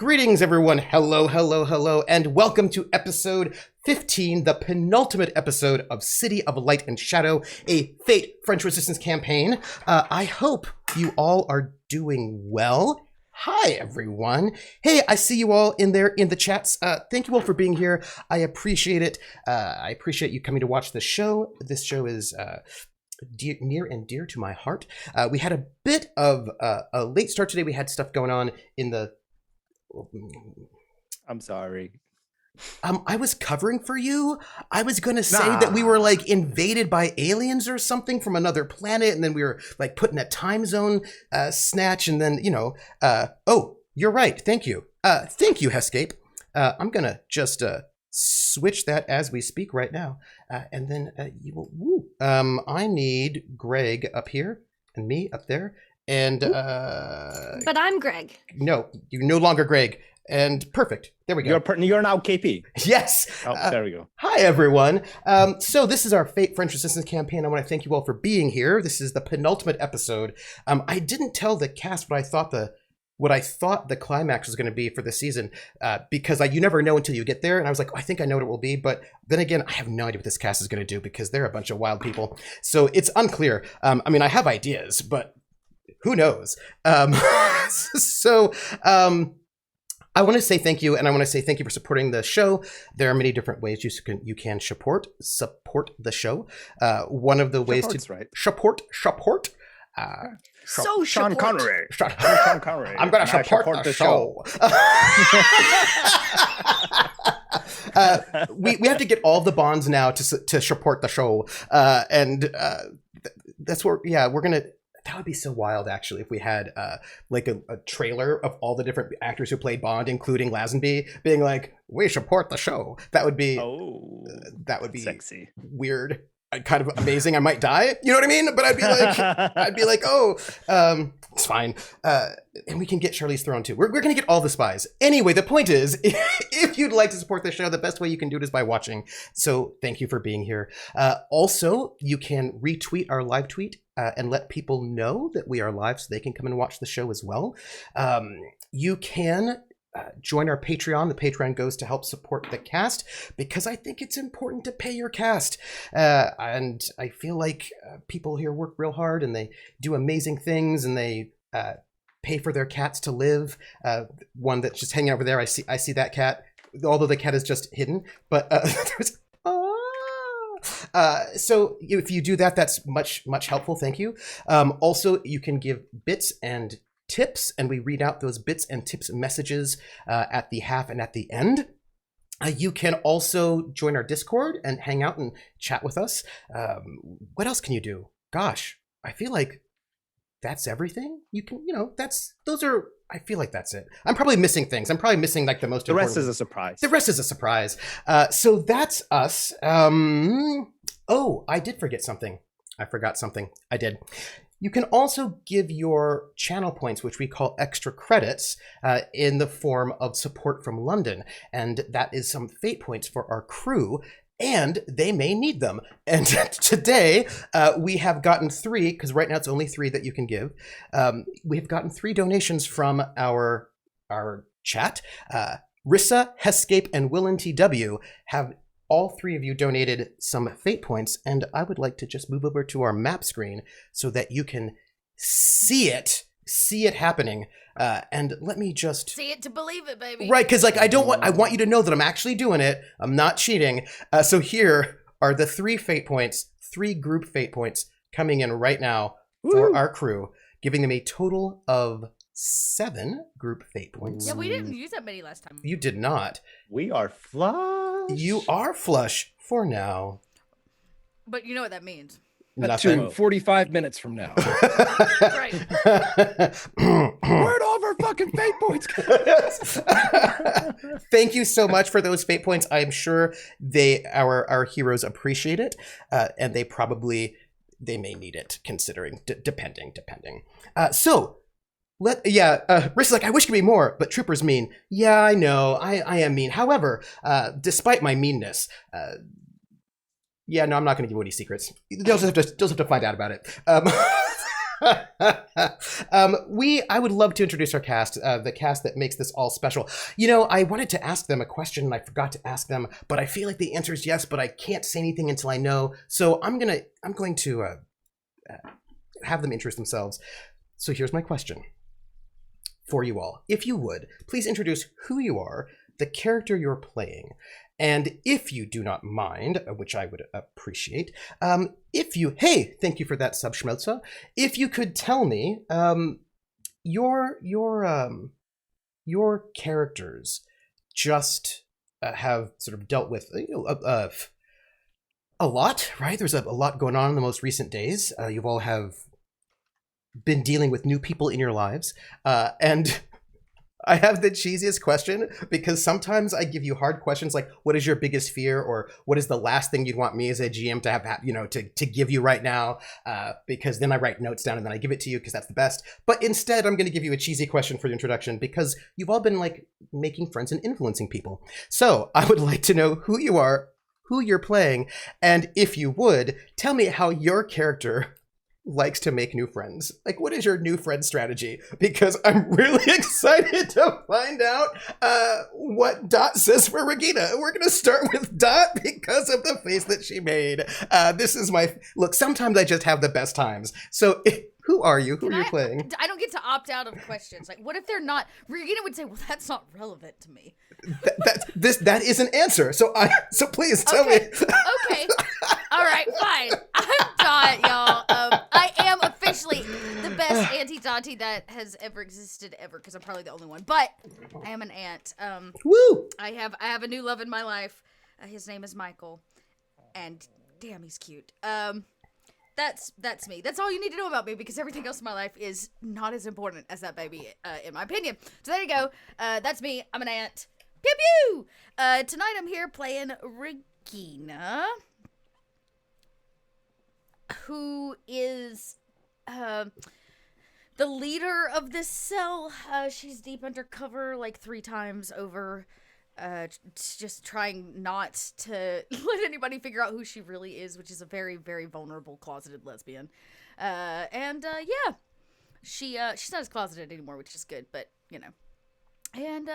Greetings, everyone. Hello, hello, hello, and welcome to episode 15, the penultimate episode of City of Light and Shadow, a Fate French Resistance campaign. I hope you all are doing well. Hi, everyone. Hey, I see you all in there in the chats. Thank you all for being here. I appreciate it. I appreciate you coming to watch the show. This show is near and dear to my heart. We had a bit of a late start today. We had stuff going on in the... I'm sorry. I was covering for you. I was going to say that we were like invaded by aliens or something from another planet, and then we were like put in a time zone snatch, and then, you know, oh, you're right. Thank you. Thank you, Hescape. I'm going to just switch that as we speak right now. And then you will, I need Greg up here and me up there. And but I'm Greg. No, you're no longer Greg. And perfect. There we go. You're now KP. Yes. Oh, there we go. Hi, everyone. So this is our Fate French Resistance campaign. I want to thank you all for being here. This is the penultimate episode. I didn't tell the cast what I thought the climax was going to be for the season, because you never know until you get there. And I was like, I think I know what it will be. But then again, I have no idea what this cast is going to do because they're a bunch of wild people. So it's unclear. I mean, I have ideas, but who knows? I want to say thank you, and I want to say thank you for supporting the show. There are many different ways you can support the show. One of the ways to support. Sean Connery. Sean Connery. I'm going to support the show. We have to get all the bonds now to support the show, and that's where we're gonna. That would be so wild, actually, if we had like a trailer of all the different actors who played Bond, including Lazenby, being like, "We support the show." That would be sexy, weird, kind of amazing. I might die, you know what I mean? But I'd be like, oh, it's fine. And we can get Charlize Theron too. We're gonna get all the spies. Anyway, the point is, if you'd like to support the show, the best way you can do it is by watching. So thank you for being here. Also, you can retweet our live tweet. And let people know that we are live so they can come and watch the show as well. You can join our Patreon. The Patreon goes to help support the cast because I think it's important to pay your cast. And I feel like people here work real hard and they do amazing things and they pay for their cats to live. One that's just hanging over there. I see that cat, although the cat is just hidden. But there's... So if you do that, that's much helpful. Thank you. Also, you can give bits and tips, and we read out those bits and tips messages at the half and at the end. You can also join our Discord and hang out and chat with us. What else can you do? Gosh, I feel like that's everything. You can, I feel like that's it. I'm probably missing things. I'm probably missing like the most important. The rest is a surprise. The rest is a surprise. So that's us. Oh, I did forget something. I forgot something. I did. You can also give your channel points, which we call extra credits, in the form of support from London. And that is some fate points for our crew. And they may need them. And today, we have gotten 3, because right now it's only 3 that you can give. We've gotten 3 donations from our chat. Rissa, Hescape, and Will TW have all 3 of you donated some fate points. And I would like to just move over to our map screen so that you can see it happening. And let me just see it to believe it, baby. Right, because like I want you to know that I'm actually doing it. I'm not cheating. So here are the 3 fate points, 3 group fate points coming in right now for our crew, giving them a total of 7 group fate points. Yeah, we didn't use that many last time. You did not. We are flush. You are flush for now. But you know what that means. Nothing. 45 minutes from now. Right. Word over fucking fate points. Thank you so much for those fate points. I'm sure our heroes appreciate it, and they may need it, considering depending. Rick's like, I wish it could be more, but troopers mean. Yeah, I know, I am mean. However, despite my meanness, I'm not going to give you any secrets. You'll just have to find out about it. I would love to introduce our cast, the cast that makes this all special. You know, I wanted to ask them a question and I forgot to ask them, but I feel like the answer is yes, but I can't say anything until I know. So I'm going to have them introduce themselves. So here's my question for you all. If you would, please introduce who you are, the character you're playing, and if you do not mind, which I would appreciate, thank you for that sub schmelzer. If you could tell me, your characters just have sort of dealt with a lot, right? There's a lot going on in the most recent days. You all have been dealing with new people in your lives, and I have the cheesiest question because sometimes I give you hard questions like, what is your biggest fear? Or what is the last thing you'd want me as a GM to have, to give you right now? Because then I write notes down and then I give it to you because that's the best. But instead, I'm going to give you a cheesy question for the introduction because you've all been like making friends and influencing people. So I would like to know who you are, who you're playing, and if you would, tell me how your character likes to make new friends. Like, what is your new friend strategy? Because I'm really excited to find out what Dot says for Regina. We're going to start with Dot because of the face that she made. This is look, sometimes I just have the best times. So who are you? Who are you playing? I don't get to opt out of questions. Like, what if they're not? Regina would say, well, that's not relevant to me. That is an answer. So please tell me. Okay. All right, fine. I'm Dot, y'all. I am officially the best Auntie Dottie that has ever existed ever, because I'm probably the only one. But I am an aunt. Woo! I have a new love in my life. His name is Michael, and damn, he's cute. That's me. That's all you need to know about me, because everything else in my life is not as important as that baby, in my opinion. So there you go. That's me. I'm an aunt. Pew pew. Tonight I'm here playing Regina, who is the leader of this cell. She's deep undercover like 3 times over, just trying not to let anybody figure out who she really is, which is a very, very vulnerable, closeted lesbian. Yeah, she's not as closeted anymore, which is good, but you know. And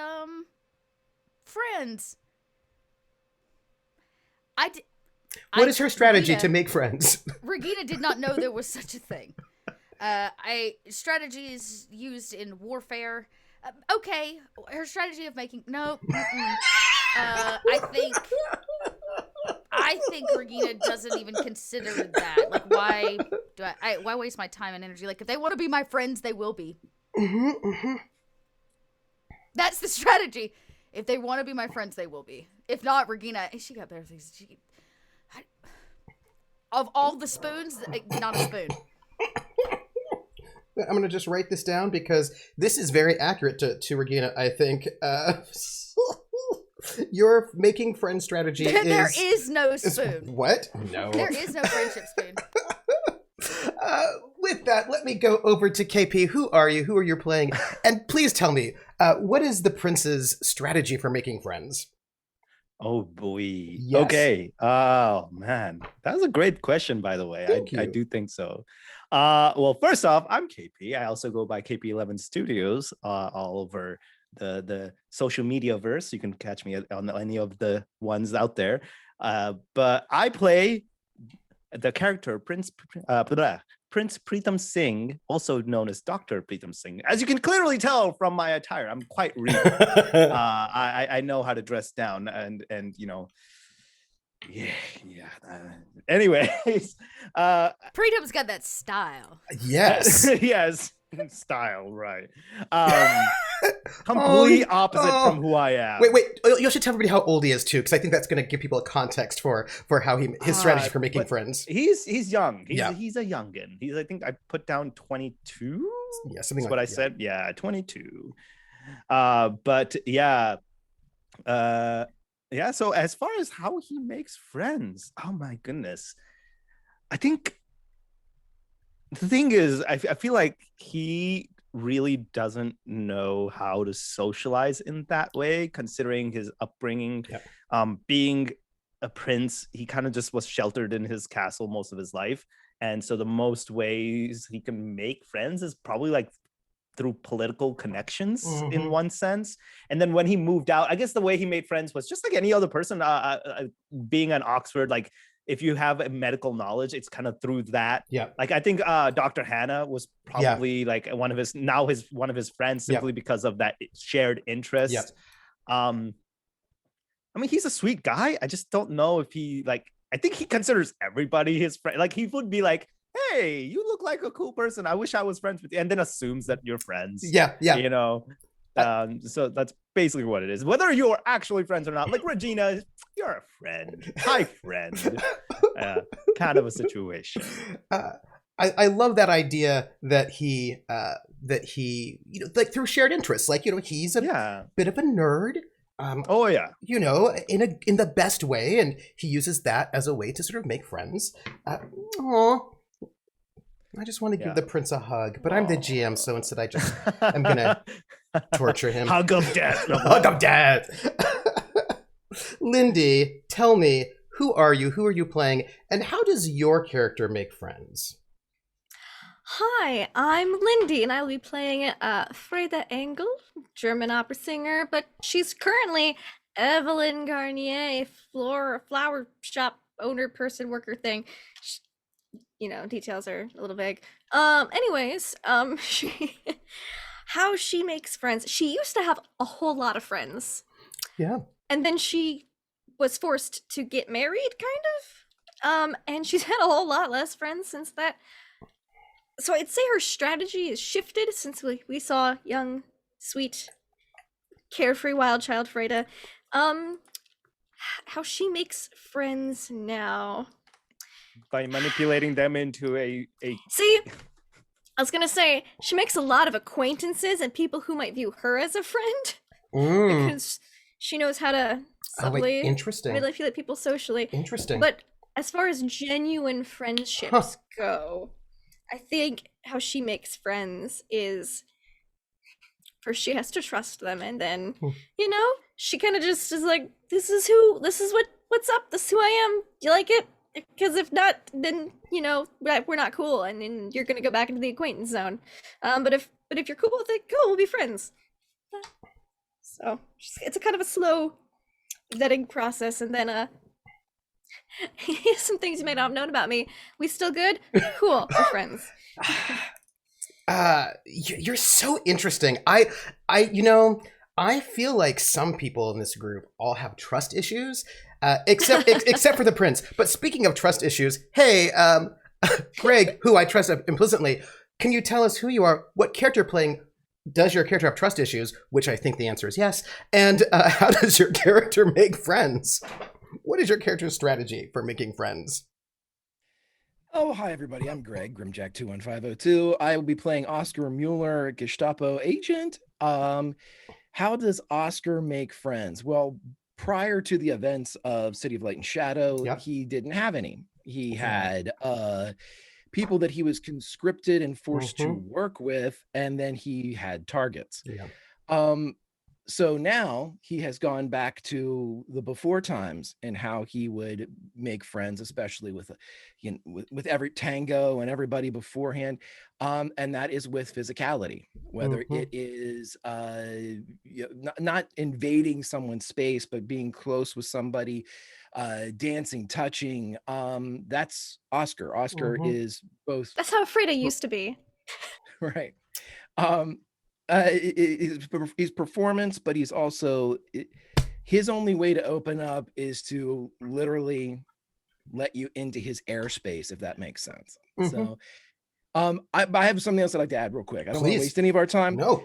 friends. What is her strategy to make friends? Regina did not know there was such a thing. Strategy is used in warfare. Okay, her strategy of making I think Regina doesn't even consider that. Like, why waste my time and energy? Like, if they want to be my friends, they will be. That's the strategy. If they want to be my friends, they will be. If not, Regina, she got better things. Of all the spoons, not a spoon. I'm going to just write this down because this is very accurate to Regina, I think. Your making friend strategy There is no spoon. What? No. There is no friendship spoon. With that, let me go over to KP. Who are you? Who are you playing? And please tell me, what is the prince's strategy for making friends? Oh boy. Yes. Okay. Oh man, that's a great question, by the way. I do think so. Well, first off, I'm KP. I also go by KP11 Studios all over the social media verse. You can catch me on any of the ones out there. But I play the character Prince Pritam Singh, also known as Dr. Pritam Singh. As you can clearly tell from my attire, I'm quite regal. I know how to dress down, and you know, yeah. Anyways, Pritam's got that style. Yes. Yes, style, right? Complete opposite from who I am. Wait. You should tell everybody how old he is too, because I think that's going to give people a context for how his strategy for making friends. He's young. He's a youngin. I think I put down 22. Yeah, something That's like what I said. Yeah, 22. But yeah. Yeah. So as far as how he makes friends, oh my goodness, I think the thing is, I feel like he really doesn't know how to socialize in that way, considering his upbringing. Being a prince, he kind of just was sheltered in his castle most of his life, And so the most ways he can make friends is probably like through political connections in one sense. And then when he moved out, I guess the way he made friends was just like any other person, being an Oxford, like if you have a medical knowledge, it's kind of through that. Yeah. Like I think Dr. Hannah was probably like one of his friends simply because of that shared interest. Yeah. I mean, he's a sweet guy. I just don't know if he like, I think he considers everybody his friend. Like he would be like, hey, you look like a cool person. I wish I was friends with you. And then assumes that you're friends. Yeah. You know, so that's basically what it is. Whether you're actually friends or not, like Regina, you're a friend. Hi, friend. Kind of a situation. I love that idea that he you know, like through shared interests, like, you know, he's a bit of a nerd. You know, in the best way, and he uses that as a way to sort of make friends. I just want to give the prince a hug, but I'm the GM, so instead I'm gonna torture him. Hug of death. Hug of death. Lindy, tell me, who are you? Who are you playing? And how does your character make friends? Hi, I'm Lindy, and I'll be playing Frieda Engel, German opera singer, but she's currently Evelyn Garnier, flower shop owner, person, worker thing. You know, details are a little vague. Anyways, how she makes friends. She used to have a whole lot of friends. Yeah. And then she was forced to get married, kind of. And she's had a whole lot less friends since that. So I'd say her strategy is shifted since we saw young, sweet, carefree wild child Frieda. How she makes friends now. By manipulating them into a See, I was gonna say she makes a lot of acquaintances and people who might view her as a friend because she knows how to subtly manipulate people socially. Interesting. But as far as genuine friendships go, I think how she makes friends is first she has to trust them, and then you know, she kind of just is like, this is what's up, this is who I am. Do you like it? Because if not, then you know we're not cool, and then you're gonna go back into the acquaintance zone. But if you're cool with it, cool, we'll be friends. So it's a kind of a slow vetting process, and then here's some things you may not have known about me. We still good? Cool, we're friends. You're so interesting. I feel like some people in this group all have trust issues, except for the prince. But speaking of trust issues, hey, Greg, who I trust implicitly, can you tell us who you are? What character you're playing? Does your character have trust issues? Which I think the answer is yes. And how does your character make friends? What is your character's strategy for making friends? Oh, hi, everybody. I'm Greg, Grimjack21502. I will be playing Oscar Mueller, Gestapo agent. How does Oscar make friends? Well, prior to the events of City of Light and Shadow, he didn't have any. He had people that he was conscripted and forced to work with, and then he had targets. So now he has gone back to the before times and how he would make friends, especially with every tango and everybody beforehand. And that is with physicality, whether it is not invading someone's space, but being close with somebody, dancing, touching. That's Oscar. Oscar is both. That's how Frieda used to be. Right. He's performance, but he's also his only way to open up is to literally let you into his airspace, if that makes sense. So I have something else that I'd like to add real quick. I don't want to waste any of our time. No,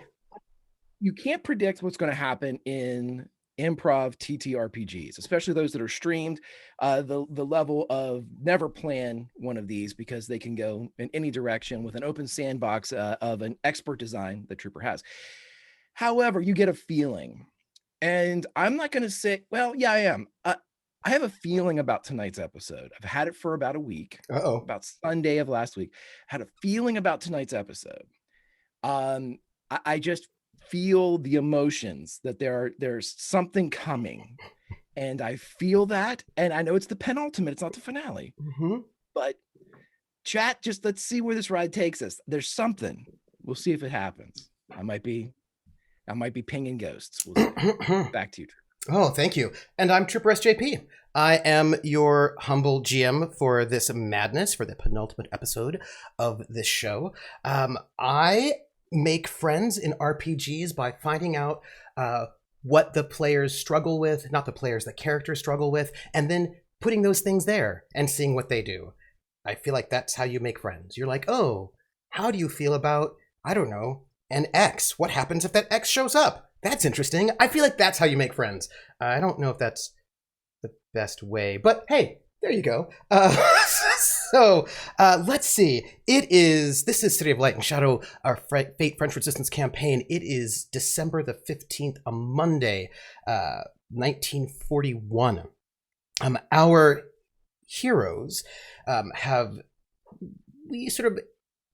you can't predict what's going to happen in improv TTRPGs, especially those that are streamed. The level of never plan one of these because they can go in any direction with an open sandbox of an expert design that Trooper has. However, you get a feeling, and I'm not going to say, well, yeah, I am. I have a feeling about tonight's episode. I've had it for about a week. About Sunday of last week. I had a feeling about tonight's episode. I just feel the emotions that there's something coming, and I feel that, and I know it's the penultimate, it's not the finale, but chat, just let's see where this ride takes us. There's something. We'll see if it happens. I might be pinging ghosts. We'll see. Back to you. Oh, thank you. And I'm troopersjp. I am your humble GM for this madness, for the penultimate episode of this show. I make friends in RPGs by finding out what the players struggle with, not the players, the characters struggle with, and then putting those things there and seeing what they do. I feel like that's how you make friends. You're like, oh, how do you feel about, I don't know, an X? What happens if that X shows up? That's interesting. I feel like that's how you make friends. I don't know if that's the best way, but hey, there you go. So let's see. This is City of Light and Shadow, our Fate French Resistance campaign. It is December the 15th, a Monday, 1941. Our heroes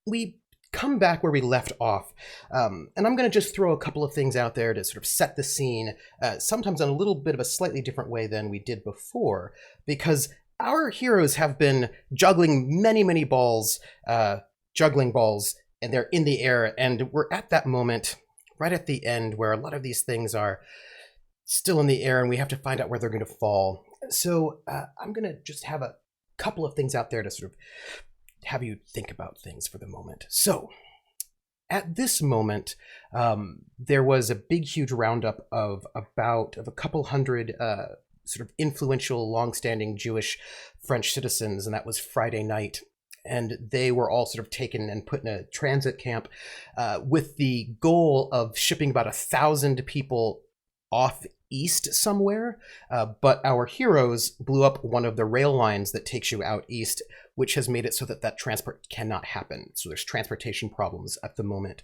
we come back where we left off. And I'm going to just throw a couple of things out there to sort of set the scene, sometimes in a little bit of a slightly different way than we did before, because our heroes have been juggling many balls, juggling balls, and they're in the air. And we're at that moment right at the end where a lot of these things are still in the air and we have to find out where they're going to fall. So I'm going to just have a couple of things out there to sort of have you think about things for the moment. So at this moment, there was a big, huge roundup of a couple hundred sort of influential, long-standing Jewish French citizens, and that was Friday night. And they were all sort of taken and put in a transit camp with the goal of shipping about 1,000 people off east somewhere. But our heroes blew up one of the rail lines that takes you out east, which has made it so that transport cannot happen. So there's transportation problems at the moment.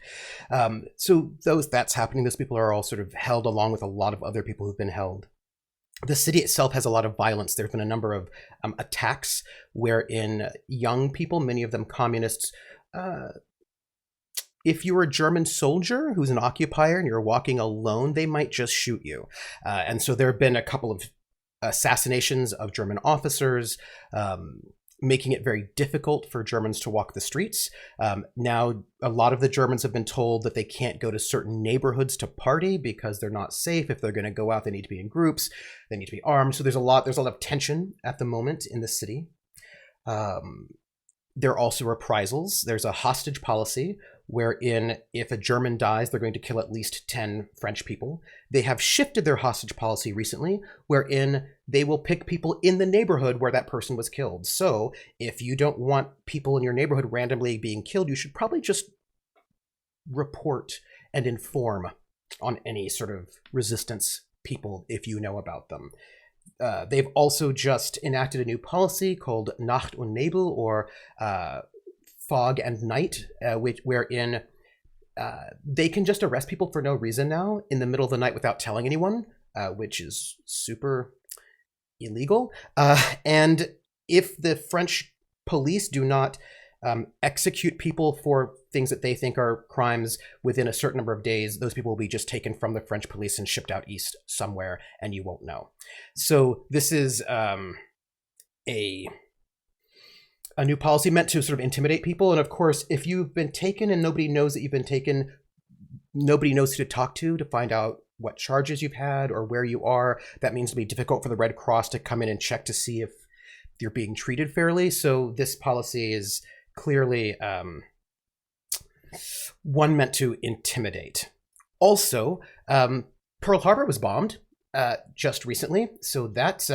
So that's happening. Those people are all sort of held along with a lot of other people who've been held. The city itself has a lot of violence. There have been a number of attacks wherein young people, many of them communists, if you're a German soldier who's an occupier and you're walking alone, they might just shoot you. And so there have been a couple of assassinations of German officers, making it very difficult for Germans to walk the streets. Now, a lot of the Germans have been told that they can't go to certain neighborhoods to party because they're not safe. If they're going to go out, they need to be in groups. They need to be armed. So there's a lot of tension at the moment in the city. There are also reprisals. There's a hostage policy wherein if a German dies, they're going to kill at least 10 French people. They have shifted their hostage policy recently, wherein they will pick people in the neighborhood where that person was killed. So if you don't want people in your neighborhood randomly being killed, you should probably just report and inform on any sort of resistance people if you know about them. They've also just enacted a new policy called Nacht und Nebel, or fog and night, wherein they can just arrest people for no reason now in the middle of the night without telling anyone, which is super illegal. And if the French police do not execute people for things that they think are crimes within a certain number of days, those people will be just taken from the French police and shipped out east somewhere, and you won't know. So this is a new policy meant to sort of intimidate people. And of course, if you've been taken and nobody knows that you've been taken, nobody knows who to talk to find out what charges you've had or where you are. That means it'll be difficult for the Red Cross to come in and check to see if you're being treated fairly. So this policy is clearly one meant to intimidate. Also, Pearl Harbor was bombed just recently, so that's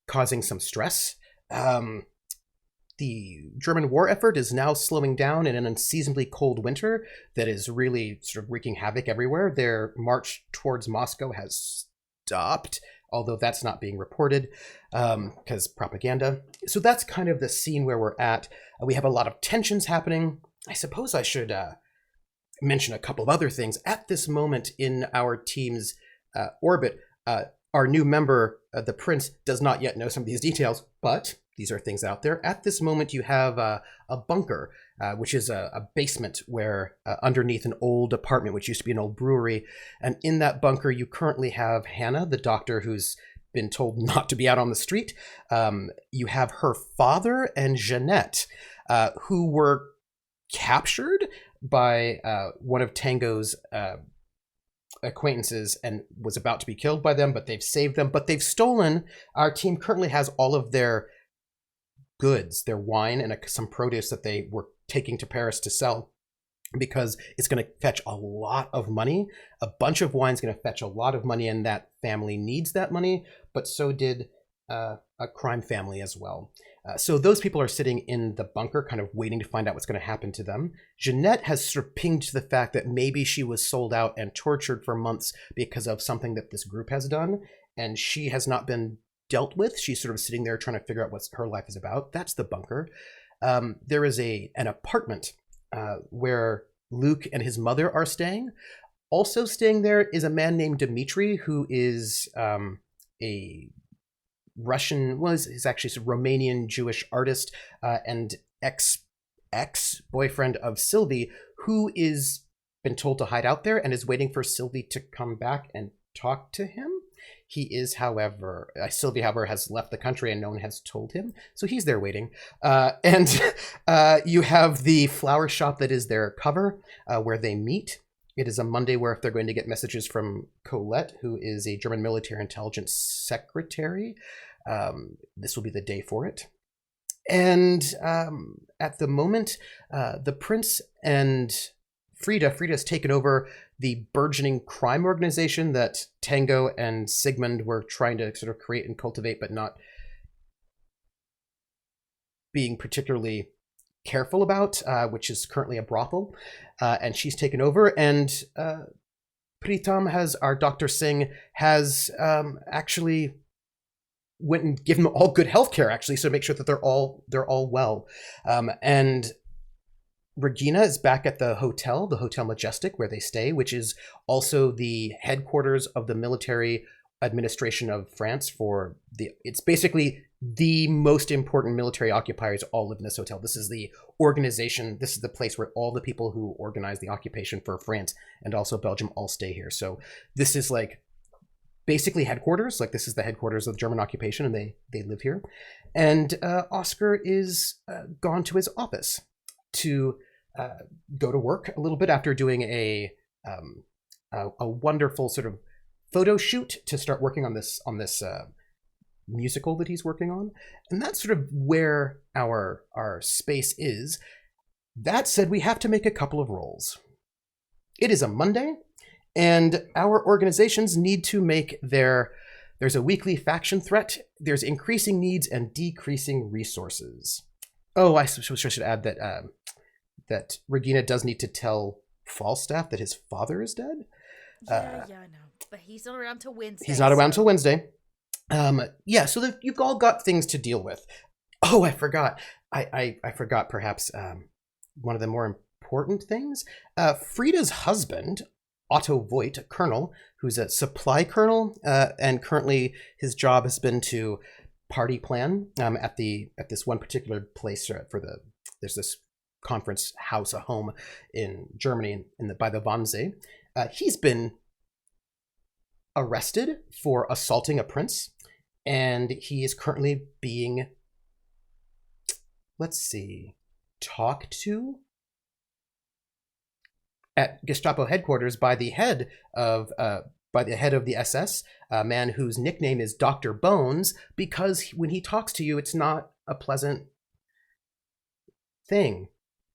causing some stress. The German war effort is now slowing down in an unseasonably cold winter that is really sort of wreaking havoc everywhere. Their march towards Moscow has stopped, although that's not being reported because propaganda. So that's kind of the scene where we're at. We have a lot of tensions happening. I suppose I should mention a couple of other things. At this moment in our team's orbit, our new member, the Prince, does not yet know some of these details, but these are things out there. At this moment, you have a bunker, which is a basement where underneath an old apartment, which used to be an old brewery. And in that bunker, you currently have Hannah, the doctor who's been told not to be out on the street. You have her father and Jeanette. who were captured by one of Tango's acquaintances and was about to be killed by them, but they've saved them. But they've stolen. Our team currently has all of their goods, their wine, and some produce that they were taking to Paris to sell, because it's going to fetch a lot of money. A bunch of wine's going to fetch a lot of money, and that family needs that money, but so did a crime family as well. So those people are sitting in the bunker kind of waiting to find out what's going to happen to them. Jeanette has sort of pinged to the fact that maybe she was sold out and tortured for months because of something that this group has done, and she has not been dealt with. She's sort of sitting there trying to figure out what her life is about. That's the bunker. There is an apartment where Luke and his mother are staying. Also staying there is a man named Dmitri, who is a Russian, he's actually a Romanian Jewish artist and ex-boyfriend of Sylvie, who is been told to hide out there and is waiting for Sylvie to come back and talk to him. He is, however, Sylvie, however, has left the country and no one has told him. So he's there waiting. And you have the flower shop that is their cover, where they meet. It is a Monday where if they're going to get messages from Colette, who is a German military intelligence secretary, this will be the day for it. And at the moment, the prince and Frieda's taken over the burgeoning crime organization that Tango and Sigmund were trying to sort of create and cultivate, but not being particularly careful about, which is currently a brothel. And she's taken over, and Pritam has, our Dr. Singh, has actually went and given them all good health care, actually, so to make sure that they're all well. And Regina is back at the Hotel Majestic, where they stay, which is also the headquarters of the military administration of France. It's basically the most important military occupiers all live in this hotel. This is the organization. This is the place where all the people who organize the occupation for France and also Belgium all stay here. So this is like basically headquarters. Like, this is the headquarters of the German occupation, and they live here. And Oscar is gone to his office to go to work a little bit after doing a wonderful sort of photo shoot to start working on this musical that he's working on. And that's sort of where our space is. That said, we have to make a couple of rolls. It is a Monday, and our organizations need to make there's a weekly faction threat, there's increasing needs and decreasing resources. Oh, I should add that Regina does need to tell Falstaff that his father is dead. Yeah, I know. But he's not around till Wednesday. He's not around till Wednesday. Yeah, so you've all got things to deal with. Oh, I forgot. I forgot perhaps one of the more important things. Frieda's husband, Otto Voigt, a colonel, who's a supply colonel, and currently his job has been to party plan at this one particular place there's this conference house, a home in Germany by the Wannsee. He's been arrested for assaulting a prince, and he is currently being, talked to at Gestapo headquarters by the head of the SS, a man whose nickname is Dr. Bones, because when he talks to you, it's not a pleasant thing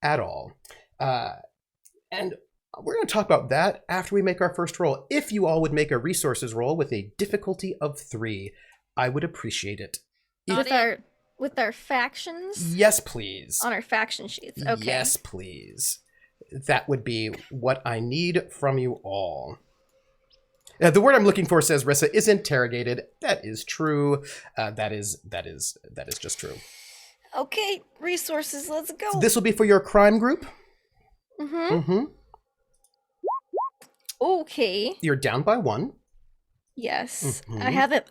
at all. And we're going to talk about that after we make our first roll. If you all would make a resources roll with a difficulty of 3, I would appreciate it. With our factions? Yes, please. On our faction sheets. Okay. Yes, please. That would be what I need from you all. The word I'm looking for, says Rissa, is interrogated. That is true. That is just true. Okay, resources, let's go. So this will be for your crime group. Mm-hmm. Mm-hmm. Okay. You're down by 1. Yes. Mm-hmm.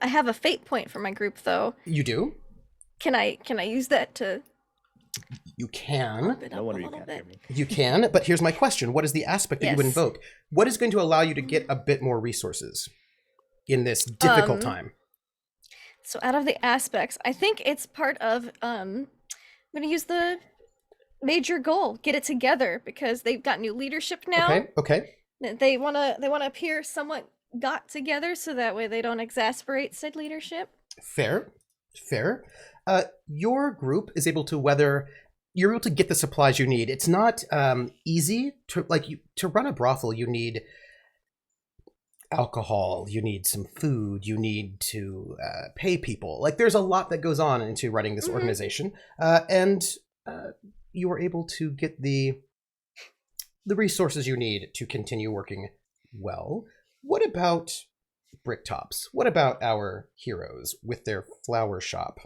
I have a fate point for my group though. You do? Can I use that to You can. No wonder you can't hear me. You can, but here's my question. What is the aspect that you would Yes. invoke? What is going to allow you to get a bit more resources in this difficult time? So out of the aspects, I think it's part of I'm gonna use the major goal. Get it together because they've got new leadership now. Okay. They wanna appear somewhat got together so that way they don't exasperate said leadership. Fair. Your group is able to you're able to get the supplies you need. It's not easy to run a brothel. You need alcohol, you need some food, you need to pay people. Like there's a lot that goes on into running this organization, and you are able to get the resources you need to continue working well. What about Bricktops? What about our heroes with their flower shop?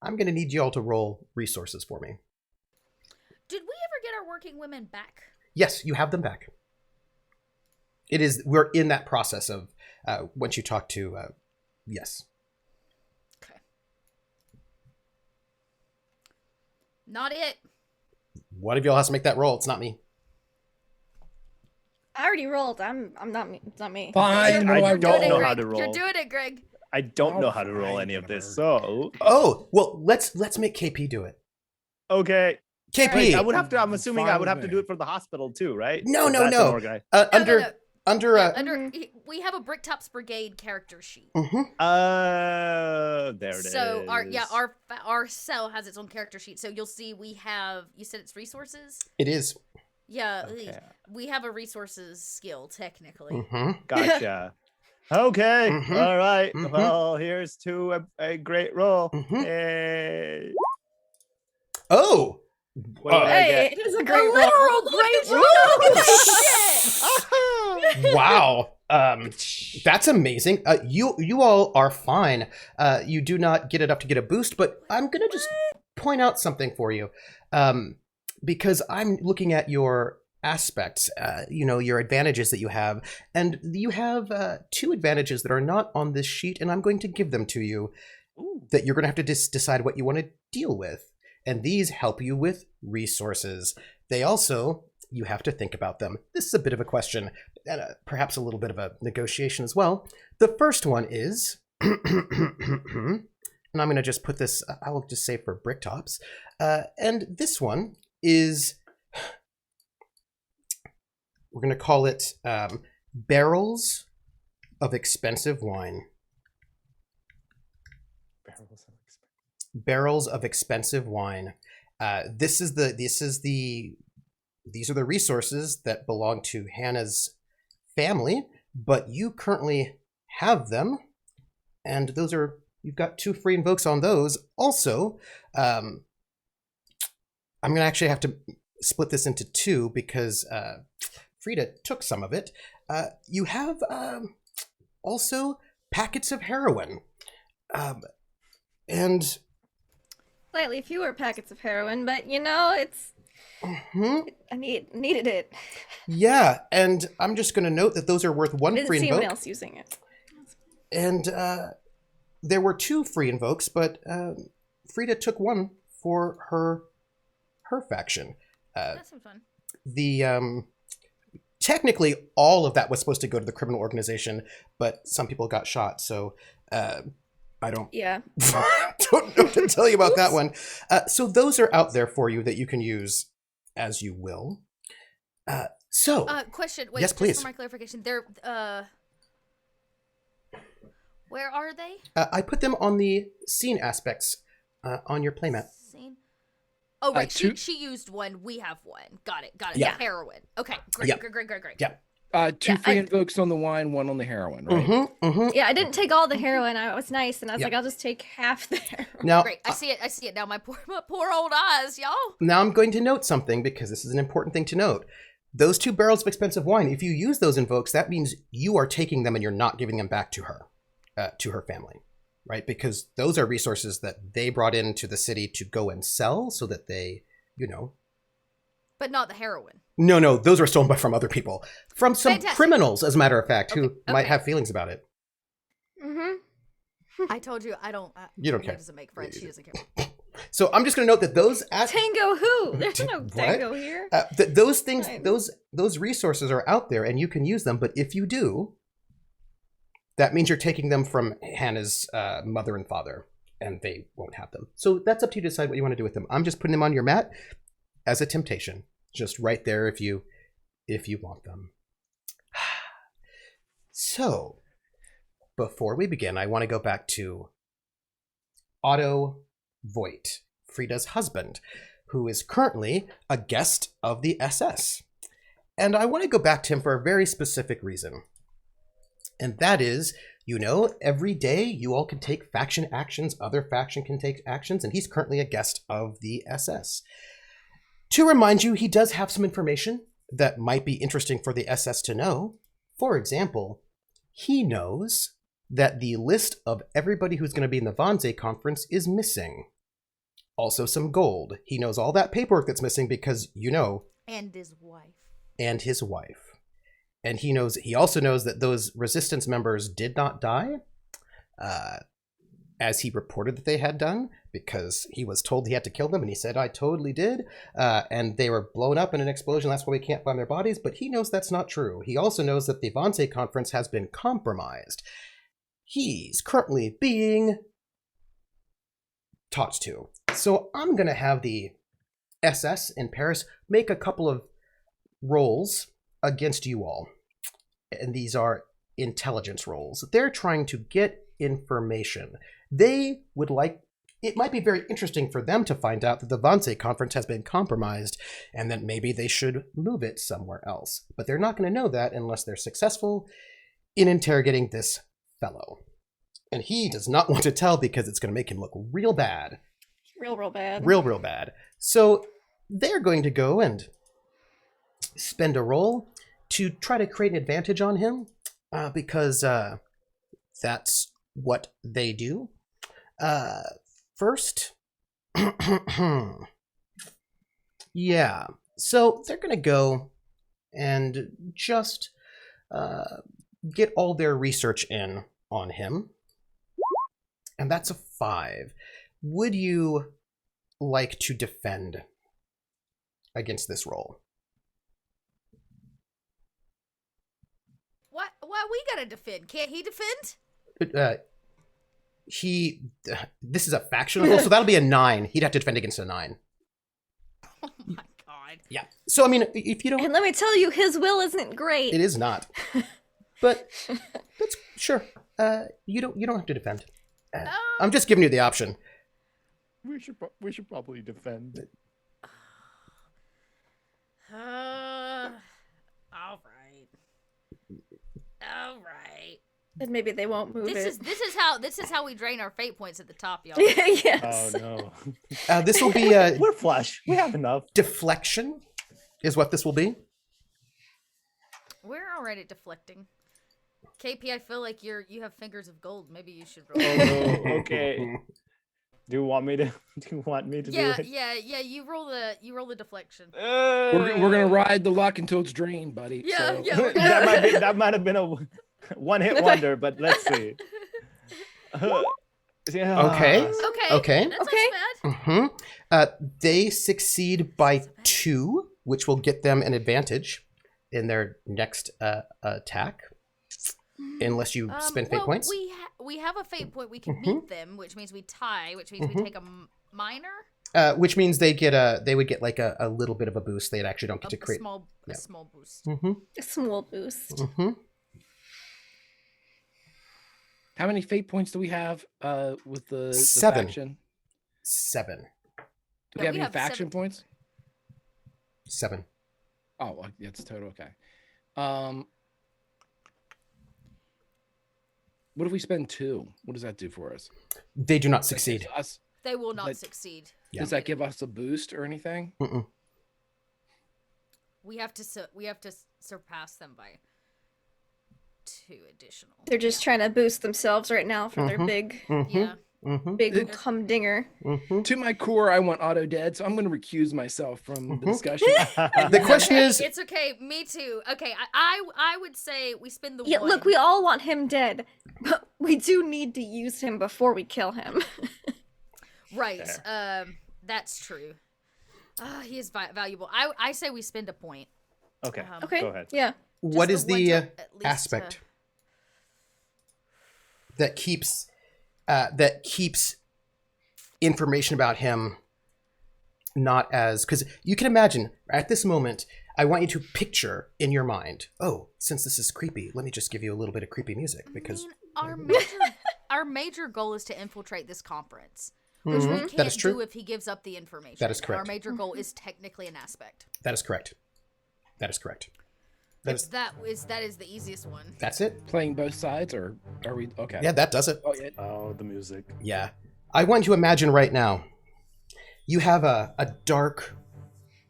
I'm going to need you all to roll resources for me. Did we ever get our working women back? Yes, you have them back. We're in that process of once you talk to, yes. Okay. Not it. One of y'all has to make that roll. It's not me. I already rolled. I'm not me. It's not me. Fine. What do I I don't roll? know how to roll. You're doing it, Greg. I don't know how to Oh, roll fine, any of this. whatever. So Oh, well, let's make KP do it. okay. KP. Wait, I would have to. I'm assuming I Fine would have to with do me. it for the hospital too, right? No, Or no, that's no. an organi- No. Under We have a Bricktops Brigade character sheet. mhm. There it is. So our cell has its own character sheet. So you'll see we have. You said it's resources. It is. Yeah, Okay. we have a resources skill technically. Mhm. Gotcha. Okay. Mhm. All right. Mhm. Well, here's to a great roll. Mhm. Hey. Oh. What did I Hey, get? it is a A great roll. literal great roll. Wow. That's amazing. You all are fine. You do not get enough to get a boost, but I'm gonna just point out something for you, because I'm looking at your aspects. Your advantages that you have, and you have 2 advantages that are not on this sheet, and I'm going to give them to you. Ooh. That you're gonna have to decide what you want to deal with, and these help you with resources. They also. You have to think about them. This is a bit of a question, and perhaps a little bit of a negotiation as well. The first one is, and I'm going to just put this, I will just say for Bricktops, and this one is, we're going to call it barrels of expensive wine. Barrels of expensive wine. These are the resources that belong to Hannah's family, but you currently have them, and you've got 2 free invokes on those. Also, I'm going to actually have to split this into 2 because Frieda took some of it. You have also packets of heroin, and Slightly fewer packets of heroin, but it's. I needed it. Yeah, and I'm just going to note that those are worth 1 I didn't free see invoke. anyone else using it. And there were 2 free invokes, but Frieda took 1 for her faction. That's some fun. Technically, all of that was supposed to go to the criminal organization, but some people got shot, so I don't Yeah. don't know what to tell you about that one. So those are out there for you that you can use as you will. Question. Wait, yes, please. Just for my clarification, they're where are they? I put them on the scene aspects on your playmat. Scene. Oh right, two- she used 1. We have 1. Got it. Yeah. Heroin. Okay. Great. Yeah. Great. Yeah. 2 Yeah, free I- invokes on the wine, 1 on the heroin, right? Mm-hmm, mm-hmm. Yeah, I didn't take all the heroin. I was nice, and I was Yeah. like, I'll just take half the heroin. Now, Great. I see it now. My poor old eyes, y'all. now I'm going to note something because this is an important thing to note. Those 2 barrels of expensive wine, if you use those invokes, that means you are taking them and you're not giving them back to her family, right? Because those are resources that they brought into the city to go and sell so that they, But not the heroin. No, those were stolen from other people. From some Fantastic. criminals, as a matter of fact, who Okay, might okay. have feelings about it. Mm-hmm. I told you I don't. You don't Frieda care. Doesn't make friends. She doesn't care. So I'm just going to note that those Tango who? There's no What? tango here. those things, Fine. those resources are out there, and you can use them. But if you do, that means you're taking them from Hannah's mother and father, and they won't have them. So that's up to you to decide what you want to do with them. I'm just putting them on your mat. as a temptation, just right there if you want them. So, before we begin, I want to go back to Otto Voigt, Frieda's husband, who is currently a guest of the SS. And I want to go back to him for a very specific reason. And that is, every day you all can take faction actions, other faction can take actions, and he's currently a guest of the SS. To remind you, he does have some information that might be interesting for the SS to know. For example, he knows that the list of everybody who's going to be in the Wannsee conference is missing. Also some gold. He knows all that paperwork that's missing because, And his wife. And his wife. And he also knows that those resistance members did not die, as he reported that they had done, because he was told he had to kill them, and he said, I totally did. And they were blown up in an explosion, that's why we can't find their bodies, but he knows that's not true. He also knows that the Wannsee conference has been compromised. He's currently being talked to. So I'm going to have the SS in Paris make a couple of rolls against you all. And these are intelligence rolls. They're trying to get information. They would like, it might be very interesting for them to find out that the Wannsee conference has been compromised and that maybe they should move it somewhere else. But they're not going to know that unless they're successful in interrogating this fellow. And he does not want to tell because it's going to make him look real bad. Real bad. Real bad. So they're going to go and spend a roll to try to create an advantage on him because that's what they do. First, yeah, so they're going to go and just get all their research in on him. And that's a 5. Would you like to defend against this roll? Why we gotta defend? Can't he defend? This is a faction roll, so that'll be a 9. He'd have to defend against a 9. Oh my god. Yeah. So, I mean, if you don't... And let me tell you, his will isn't great. It is not. But, that's... Sure. You don't have to defend. I'm just giving you the option. We should probably defend. All right. And maybe they won't move This is how we drain our fate points at the top, y'all. Yes. Oh no. This will be We're flush. We have enough. deflection is what this will be. We're already deflecting. KP, I feel like you have fingers of gold. Maybe you should roll. Oh, okay. Do you want me to do Yeah, it? yeah. You roll the deflection. We're gonna ride the luck until it's drained, buddy. Yeah, so. yeah. that might have been a one-hit wonder, but let's see. Yeah. Okay. Okay. That's Okay. not bad. They succeed by 2, which will get them an advantage in their next attack. Unless you spend fate points. We have a fate point. We can beat them, which means we tie, which means we take a minor. Which means they would get like a little bit of a boost. They actually don't get to create A small boost. A small boost. How many fate points do we have with the 7. faction? 7. Do Yeah, we have we any have faction 7. points? 7. Oh, well, that's total. Okay. What if we spend 2? What does that do for us? They do not succeed. They will not Like- succeed. Yeah. Does that give us a boost or anything? Mm-mm. We have to surpass them by 2 additional. They're just trying to boost themselves right now for their big Yeah. big humdinger. To my core, I want Otto dead, so I'm going to recuse myself from the discussion. The question is, It's okay. Me too. Okay. I would say we spend the Yeah, 1. look, we all want him dead, but we do need to use him before we kill him. Right. That's true. He is valuable. I say we spend a point. Okay. Okay. Go ahead. Yeah. what Just is one the to- at least aspect that keeps information about him not as, because you can imagine at this moment, I want you to picture in your mind, oh, since this is creepy, let me just give you a little bit of creepy music because our major goal is to infiltrate this conference, which we that can't is true. do if he gives up the information. That is correct. Our major goal is technically an aspect. That is correct. That is correct. That is the easiest one. That's it. Playing both sides, or are we okay? Yeah, that does it. Oh, yeah. Oh, the music. Yeah. I want you to imagine right now, you have a dark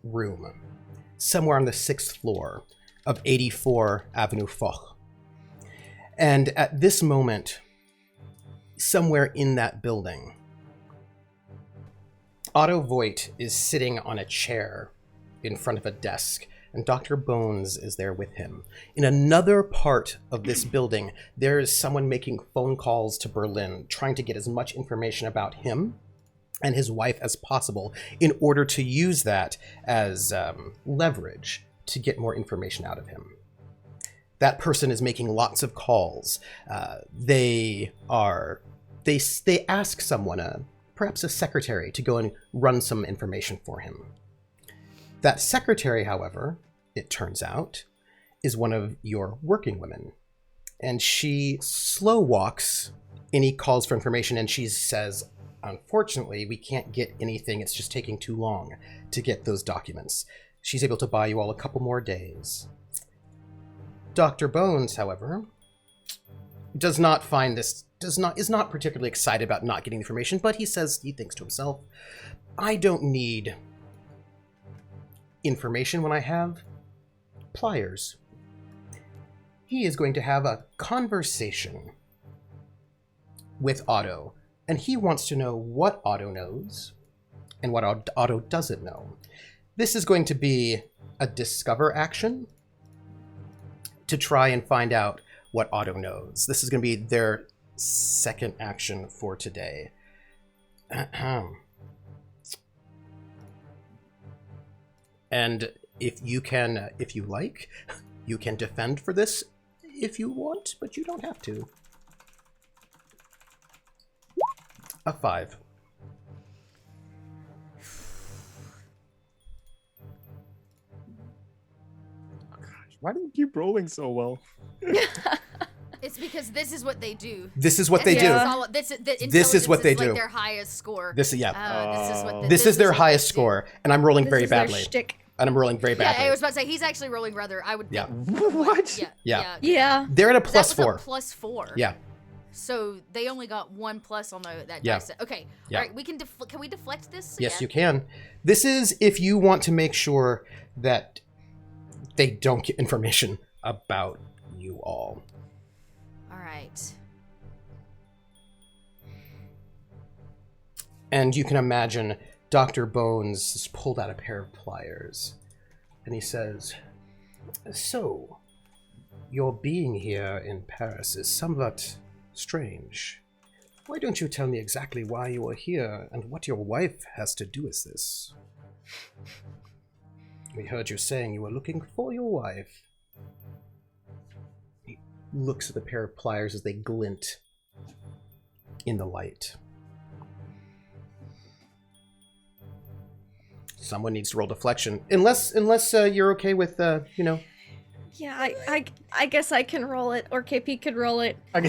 room somewhere on the 6th floor of 84 Avenue Foch. And at this moment, somewhere in that building, Otto Voigt is sitting on a chair in front of a desk, and Dr. Bones is there with him. In another part of this building, there is someone making phone calls to Berlin, trying to get as much information about him and his wife as possible in order to use that as leverage to get more information out of him. That person is making lots of calls. They ask someone, perhaps a secretary, to go and run some information for him. That secretary, however, it turns out, is one of your working women. And she slow walks any calls for information, and she says, unfortunately, we can't get anything. It's just taking too long to get those documents. She's able to buy you all a couple more days. Dr. Bones, however, is not particularly excited about not getting information, but he thinks to himself, I don't need information when I have pliers. He is going to have a conversation with Otto, and he wants to know what Otto knows and what Otto doesn't know. This is going to be a discover action to try and find out what Otto knows. This is going to be their second action for today. And if you like, you can defend for this if you want, but you don't have to. A 5. Why do you keep rolling so well? It's because this is what they do. This is what they do. This is what they do. Like their highest score. This is This is their highest score, and I'm rolling very is their badly. shtick. And I'm rolling very badly. Yeah, I was about to say he's actually rolling rather. I would. Yeah. What? Yeah. Yeah. They're at a That plus was 4. a plus 4. Yeah. So they only got 1 plus on that Yeah. dice. Okay. Yeah. All right. We can can we deflect this? Yes, again? you can. This is if you want to make sure that they don't get information about you all. All right. And you can imagine Dr. Bones has pulled out a pair of pliers. And he says, so, your being here in Paris is somewhat strange. Why don't you tell me exactly why you are here and what your wife has to do with this? We heard you saying you were looking for your wife. He looks at the pair of pliers as they glint in the light. Someone needs to roll deflection, unless you're okay with Yeah, I guess I can roll it, or KP could roll it. Y'all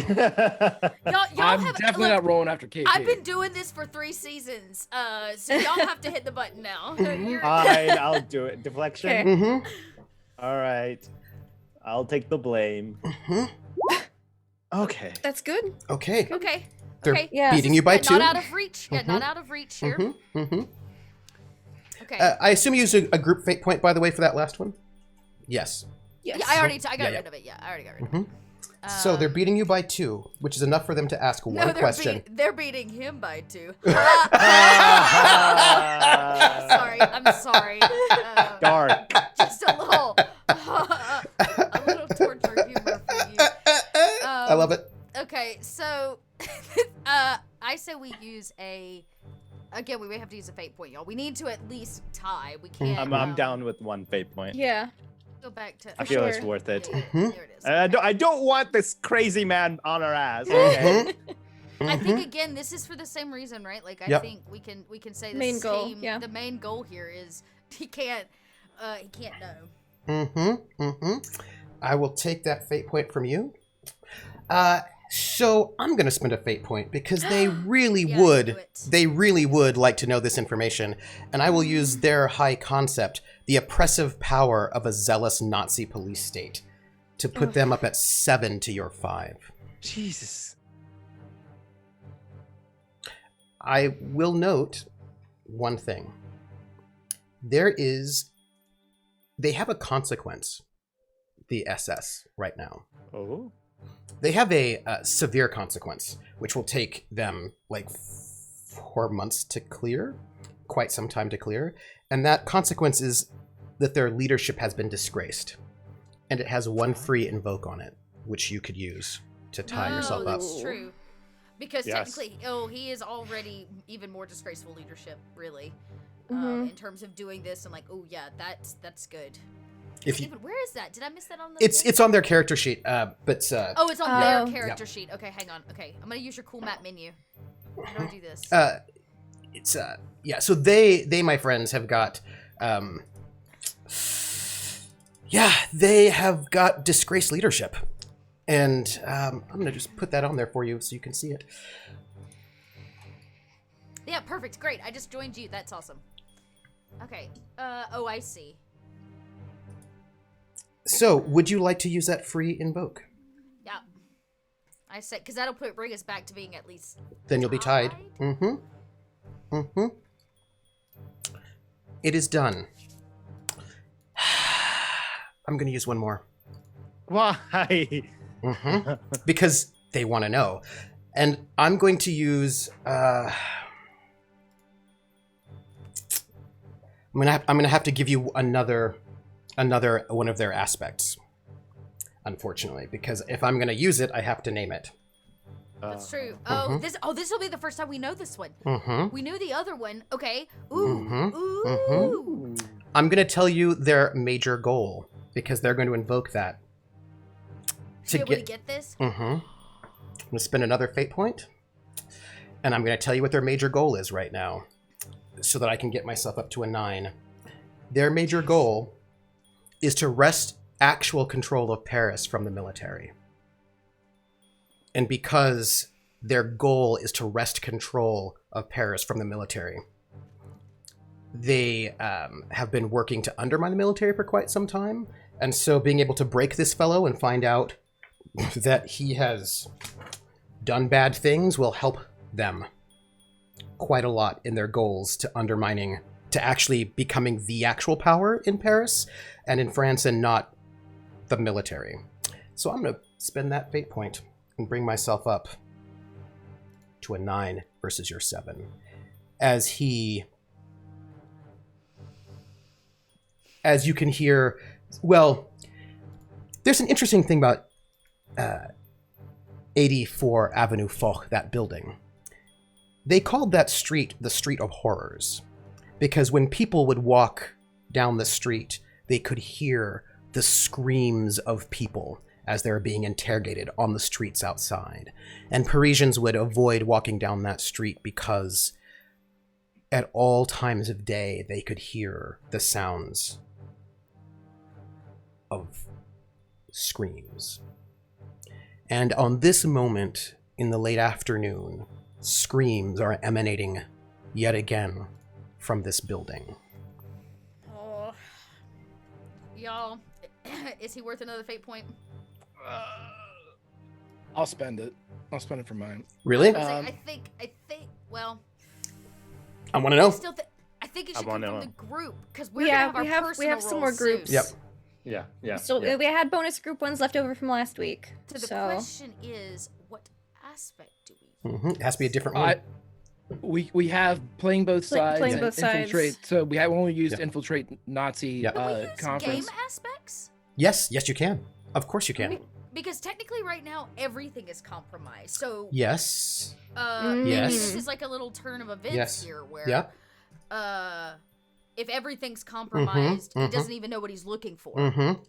I'm have, definitely look, not rolling after KP. I've been doing this for 3 seasons, so y'all have to hit the button now. Fine, I'll do it. Deflection. Okay. Mm-hmm. All right. I'll take the blame. Okay. That's good. Okay. Okay. They're Okay. Yeah. beating you by 2. Not out of reach. Yeah, not out of reach here. Mm-hmm. Okay. I assume you used a group fate point, by the way, for that last one? Yes. Yes. Yeah, I got Yeah, rid of it. Yeah, I already got rid of it. So they're beating you by 2, which is enough for them to ask one question. They're beating him by 2. Sorry, I'm sorry. Dark. Just a little torture humor for you. I love it. Okay, so I say we use again, we may have to use a fate point, y'all. We need to at least tie. We can't. I'm down with 1 fate point. Yeah. Go back to. I feel it's Sure. worth it. Yeah, there it is. I don't want this crazy man on our ass. Okay. I think again, this is for the same reason, right? Like I think we can say the Main same. goal, yeah. The main goal here is he can't know. I will take that fate point from you. So I'm gonna spend a fate point because they really Yeah, would. do it. They really would like to know this information, and I will use their high concept, the oppressive power of a zealous Nazi police state, to put them up at 7 to your 5. Jesus. I will note one thing. They have a consequence, the SS, right now. Oh. They have a severe consequence, which will take them like 4 months to clear, quite some time to clear. And that consequence is that their leadership has been disgraced. And it has 1 free invoke on it, which you could use to tie yourself up. That's true. Because Yes. technically, he is already even more disgraceful leadership, really, in terms of doing this. And like, oh yeah, that's good. Where is that? Did I miss that on the? It's on their character sheet, but it's on their character sheet. Okay, hang on. Okay, I'm gonna use your cool map menu. How do I do this? So they my friends have got they have got disgraced leadership. And I'm going to just put that on there for you so you can see it. Yeah, perfect. Great. I just joined you. That's awesome. Okay. I see. So, would you like to use that free invoke? Yeah. I said, because that'll bring us back to being at least Then you'll be tied. It is done. I'm going to use one more. Why? Because they want to know. And I'm going to use I'm gonna have to give you another one of their aspects, unfortunately, because if I'm gonna use it, I have to name it. That's true. This will be the first time we know this one. We knew the other one. Okay. Ooh. I'm gonna tell you their major goal because they're going to invoke that. To get this? I'm going to spend another fate point, and I'm going to tell you what their major goal is right now, so that I can get myself up to a 9. Their major goal is to wrest actual control of Paris from the military. And because their goal is to wrest control of Paris from the military, they have been working to undermine the military for quite some time. And so being able to break this fellow and find out that he has done bad things will help them quite a lot in their goals to actually becoming the actual power in Paris and in France and not the military. So I'm going to spend that fate point and bring myself up to a 9 versus your 7. As you can hear, well, there's an interesting thing about 84 Avenue Foch, that building. They called that street the Street of Horrors because when people would walk down the street, they could hear the screams of people as they were being interrogated on the streets outside. And Parisians would avoid walking down that street because at all times of day, they could hear the sounds of screams. And on this moment in the late afternoon, screams are emanating yet again from this building. Oh, y'all, is he worth another fate point? I'll spend it. I'll spend it for mine. Really? I think. Well, I want to know. I think it should come from the group because we're Yeah, gonna have our we have personal some more roles groups. soon. Yep. Yeah. So we had bonus group ones left over from last week. So the So question is, what aspect do we? It has to be a different one. We have playing both sides. Playing and both sides. infiltrate. So we have only used infiltrate Nazi Yep. Can we use conference. game aspects? Yes, you can. Of course you can. Because technically, right now, everything is compromised. So Yes. maybe Yes. this is like a little turn of events Yes. here, where Yeah. if everything's compromised, he doesn't even know what he's looking for.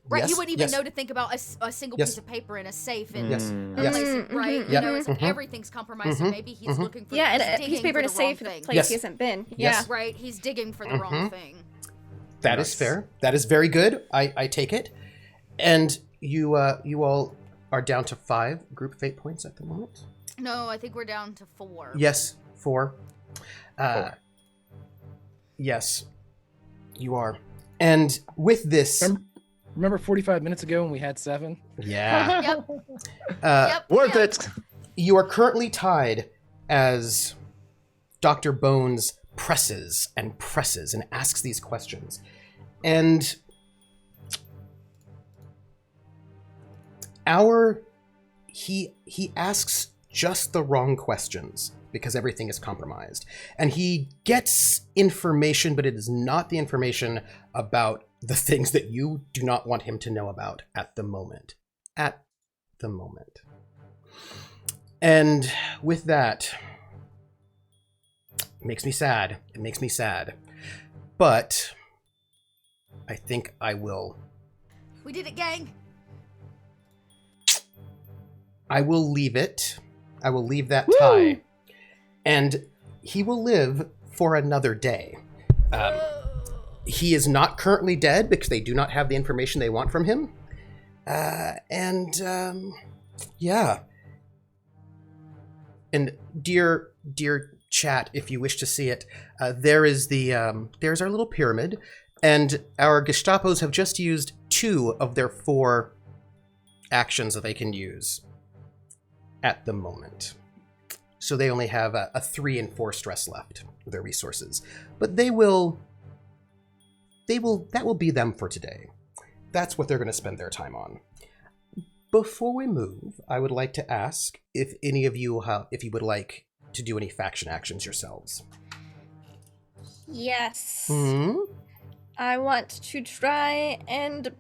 Right? He wouldn't even know to think about a single piece of paper in a safe and place it, right? You know, it's like everything's compromised, so maybe he's looking for and a piece of paper in a safe in a place he hasn't been. Yeah. Right? He's digging for the wrong thing. That is fair. That is very good. I take it. And you all are down to 5 group fate points at the moment? No, I think we're down to 4. Yes, 4. 4. Yes, you are. And with this... Remember 45 minutes ago when we had 7? Yeah. Worth it. You are currently tied as Dr. Bones presses and asks these questions. And he asks just the wrong questions because everything is compromised. And he gets information, but it is not the information about the things that you do not want him to know about at the moment. At the moment. And with that, it makes me sad. It makes me sad. But I think I will. We did it, gang. I will leave it. I will leave that tie. And he will live for another day. He is not currently dead because they do not have the information they want from him. Yeah. And dear chat, if you wish to see it, there's our little pyramid, and our Gestapos have just used 2 of their 4 actions that they can use at the moment. So they only have a 3 and 4 stress left of their resources. But that will be them for today. That's what they're going to spend their time on. Before we move, I would like to ask if any of you, if you would like to do any faction actions yourselves. Yes. Mm-hmm. I want to try and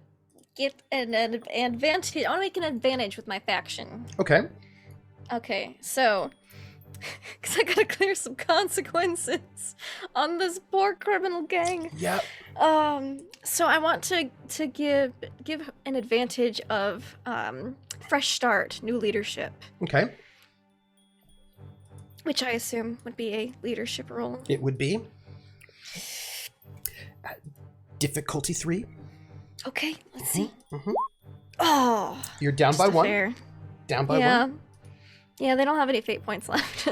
get an advantage. I want to make an advantage with my faction. Okay. Okay, so, because I gotta clear some consequences on this poor criminal gang. Yep. So I want to give an advantage of fresh start, new leadership. Okay. Which I assume would be a leadership role. It would be. Difficulty 3. Okay, let's see. Mm-hmm. Oh. You're down by 1. Fair. Down by 1. Yeah, they don't have any fate points left.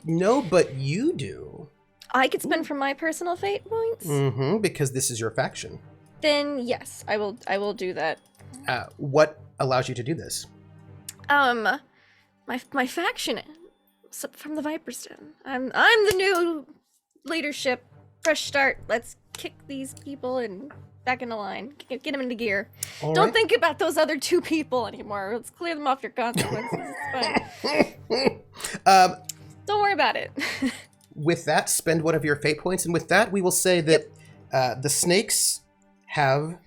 No, but you do. I could spend from my personal fate points? Mm-hmm, because this is your faction. Then yes, I will do that. What allows you to do this? My faction from the Viper's Den. I'm the new leadership. Fresh start. Let's kick these people and back into line. Get them into gear. All Don't right. think about those other 2 people anymore. Let's clear them off your consequences. It's fine. Don't worry about it. With that, spend one of your fate points, and with that, we will say that the snakes have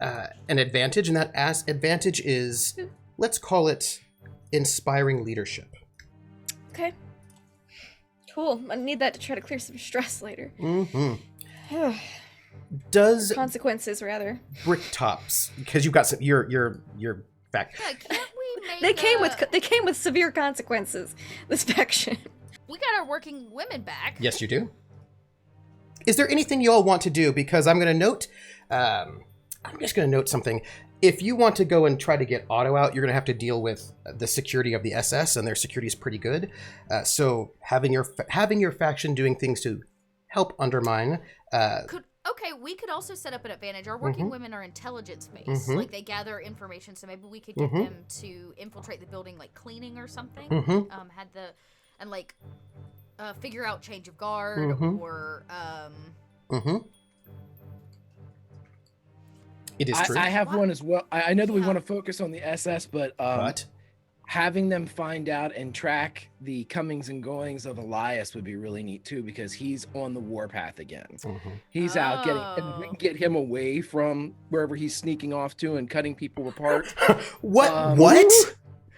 an advantage, and that advantage is, let's call it, inspiring leadership. Okay. Cool. I need that to try to clear some stress later. Mm-hmm. Does Consequences, rather. Bricktops, because you've got some your fact. Yeah, can't we make They came with severe consequences. This faction. We got our working women back. Yes, you do. Is there anything you all want to do? Because I'm going to note, I'm just going to note something. If you want to go and try to get Otto out, you're going to have to deal with the security of the SS, and their security is pretty good. So having your faction doing things to help undermine. Okay, we could also set up an advantage. Our working women are intelligence-based. Mm-hmm. Like, they gather information, so maybe we could get them to infiltrate the building, like cleaning or something. Figure out change of guard or It is true. I have one as well. I know that we want to focus on the SS, but having them find out and track the comings and goings of Elias would be really neat too, because he's on the warpath again. He's out getting, and we can get him away from wherever he's sneaking off to and cutting people apart. What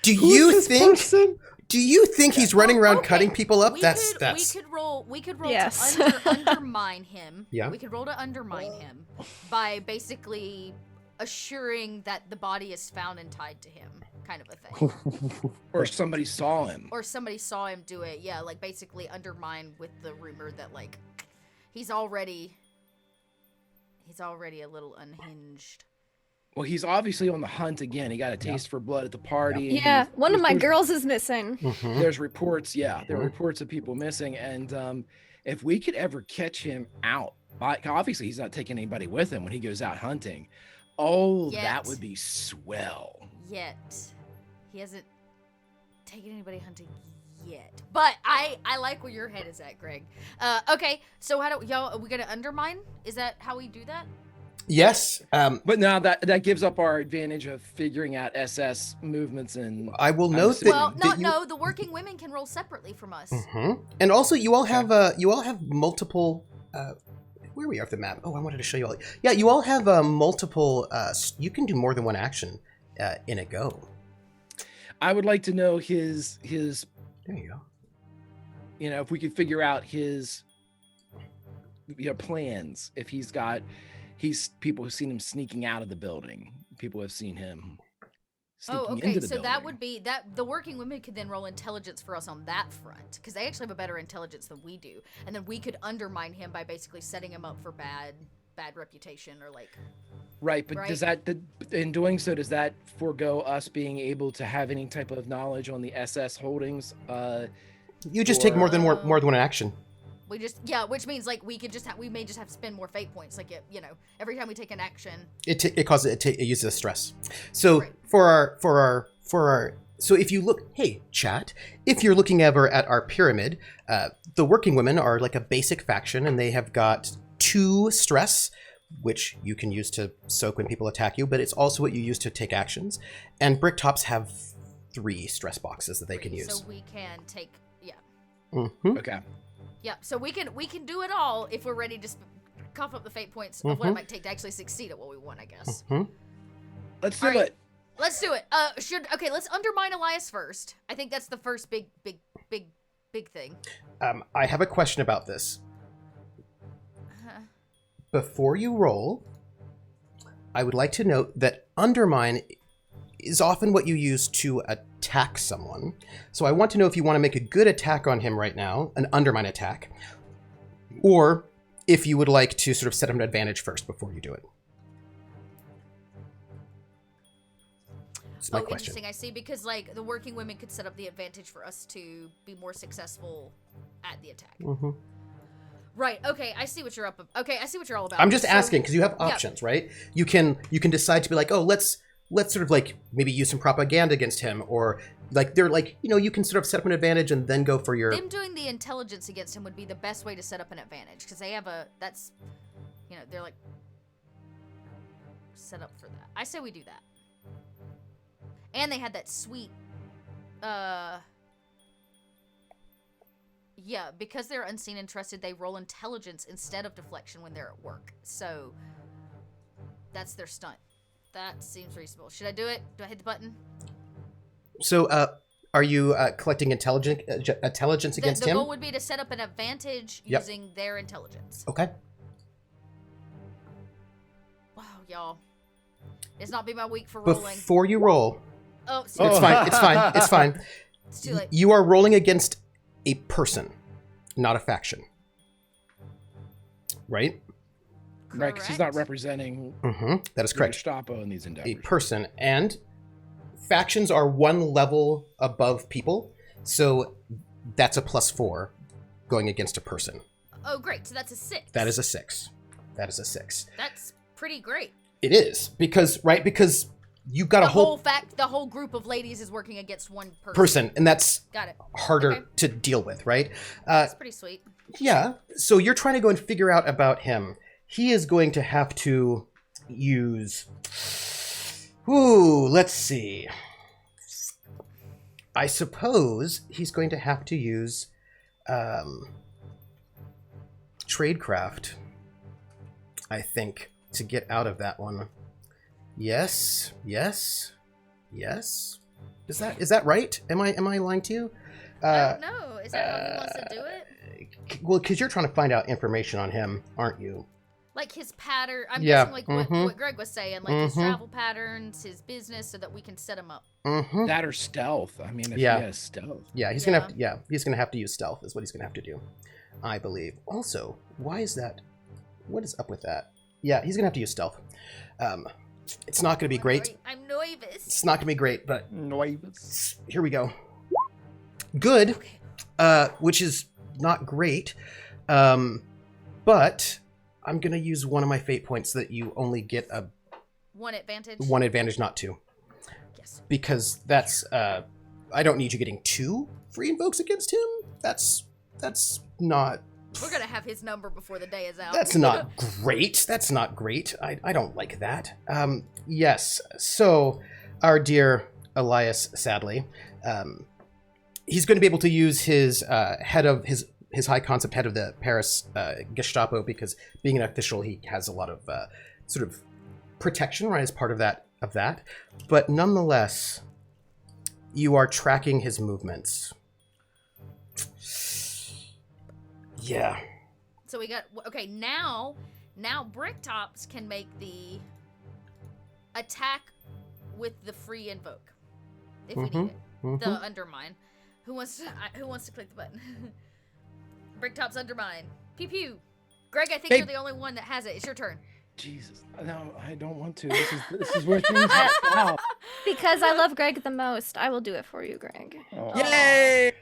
do you think? Do you think he's running around Okay. cutting people up? We That's could roll Yes. to undermine him. Yeah. We could roll to undermine him by basically assuring that the body is found and tied to him, kind of a thing. Or somebody saw him. Or somebody saw him do it. Yeah, like basically undermine with the rumor that like he's already a little unhinged. Well, he's obviously on the hunt again. He got a taste for blood at the party. and Yeah, he's- one of my there's- girls is missing. Mhm. There's reports, there are reports of people missing, and if we could ever catch him out, obviously he's not taking anybody with him when he goes out hunting. Oh, Yet. that would be swell. Yet he hasn't taken anybody hunting yet. But I like where your head is at, Greg. Okay, so how do y'all? Are we gonna undermine? Is that how we do that? Yes. But now that gives up our advantage of figuring out SS movements and I will I'm note assuming- Well, that no. The working women can roll separately from us. And also, you all have multiple. Where are we off the map? Oh, I wanted to show you all. Yeah, you all have multiple. You can do more than one action in a go. I would like to know his There you go. if we could figure out his plans. If he's people who've seen him sneaking out of the building. People have seen him sneaking Oh, into okay. the So building. that would be that the working women could then roll intelligence for us on that front because they actually have a better intelligence than we do, and then we could undermine him by basically setting him up for bad reputation or like. Right, but Right? does that in doing so does that forego us being able to have any type of knowledge on the SS holdings? You just take more than Or- one action. We just which means like we could just we may just have to spend more fate points. Like every time we take an action. It uses stress. So Right. for our so if you look, hey chat, if you're looking ever at our pyramid, the working women are like a basic faction, and they have got 2 stress, which you can use to soak when people attack you, but it's also what you use to take actions. And Bricktops have 3 stress boxes that they can use. So we can take Mhm. Okay. Yeah, so we can do it all if we're ready to cough up the fate points of what it might take to actually succeed at what we want, I guess. Mhm. Let's do All right. it. Let's do it. Let's undermine Elias first. I think that's the first big thing. I have a question about this. Uh-huh. Before you roll, I would like to note that undermine is often what you use to attack someone. So I want to know if you want to make a good attack on him right now, an undermine attack, or if you would like to sort of set him an advantage first before you do it. That's my question. Interesting. I see. Because like the working women could set up the advantage for us to be more successful at the attack. Mhm. Right. Okay. I see what you're up. Okay. I see what you're all about. I'm just So- asking because you have yeah. options, right? You can decide to be like, oh, let's sort of like maybe use some propaganda against him, or like they're like, you can sort of set up an advantage and then go for your. Them doing the intelligence against him would be the best way to set up an advantage because they have they're like set up for that. I say we do that. And they had that sweet, yeah, because they're unseen and trusted, they roll intelligence instead of deflection when they're at work. So that's their stunt. That seems reasonable. Should I do it? Do I hit the button? So, are you collecting intelligence against The him? goal would be to set up an advantage Yep. using their intelligence. Okay. Wow, y'all. It's not be my week for rolling. Before you roll, Oh, it's seriously. fine. It's fine. It's fine. It's too late. You are rolling against a person, not a faction. Right? Right, because he's not Correct. representing Mm-hmm. That is correct. Gestapo in these A endeavors. person, and factions are one level above people, so that's a +4 going against a person. Oh, great. So that's a 6. That is a 6. That is a 6. That's pretty great. It is because you've got The a whole the whole group of ladies is working against one person, and that's Got it. harder Okay. to deal with, right? That's pretty sweet. Yeah. So you're trying to go and figure out about him. He is going to have to use. Ooh, let's see. I suppose he's going to have to use tradecraft, I think, to get out of that one. Yes, yes, yes. Is that right? Am I lying to you? I don't know. Is that how he wants to do it? Well, because you're trying to find out information on him, aren't you? Like his pattern. I'm Yeah. guessing like what Greg was saying, like his travel patterns, his business, so that we can set him up. That or stealth. I mean, if Yeah. he has stealth. Yeah, he's gonna have to use stealth is what he's gonna have to do, I believe. Also, why is that? What is up with that? Yeah, he's gonna have to use stealth. It's not gonna be great. I'm nervous. It's not gonna be great, but Noise. here we go. Good, which is not great, but I'm gonna use one of my fate points so that you only get a one advantage, not two. Yes. Because that's I don't need you getting 2 free invokes against him. That's not. We're gonna have his number before the day is out. That's not great. That's not great. I don't like that. Yes. So our dear Elias, sadly, he's going to be able to use his head of his high concept head of the Paris Gestapo, because being an official, he has a lot of sort of protection, right, as part of that. But nonetheless, you are tracking his movements. Yeah. So we got okay. Now Bricktops can make the attack with the free invoke if we need it. The undermine. Who wants to click the button? Bricktop's undermine. Pew pew. Greg, I think Hey. you're the only one that has it. It's your turn. Jesus, no, I don't want to. This is where things are. Because I love Greg the most, I will do it for you, Greg. Oh. Yay!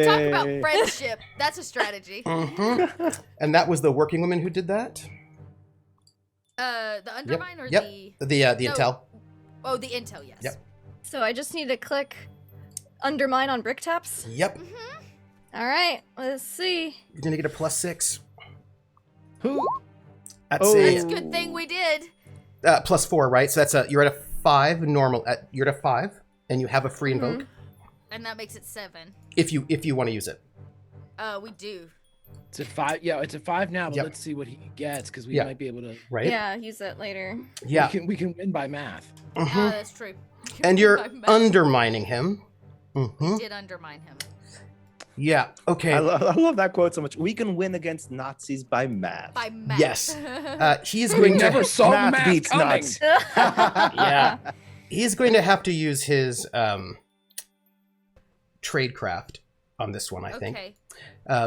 Talk about friendship. That's a strategy. And that was the working woman who did that? The undermine or Yep. The No. intel. Oh, the intel, yes. Yep. So I just need to click undermine on Bricktops. Yep. All right, let's see. You're going to get a +6. Who? That's Oh. That's a good thing we did. +4, right? So that's you're at a 5 normal. You're at a 5, and you have a free invoke And that makes it 7. if you want to use it. We do. It's a 5. Yeah, it's a 5 now, but Yep. let's see what he gets, because we Yeah. might be able to. Right? Yeah, use it later. Yeah. We can win by math. That's true. And you're My bad. undermining him. Did undermine him. Yeah. Okay. I love that quote so much. We can win against Nazis by math. By math. Yes. He is We going never to. saw Math math beats coming. nuts. Yeah. He's going to have to use his tradecraft on this one, I think, Okay.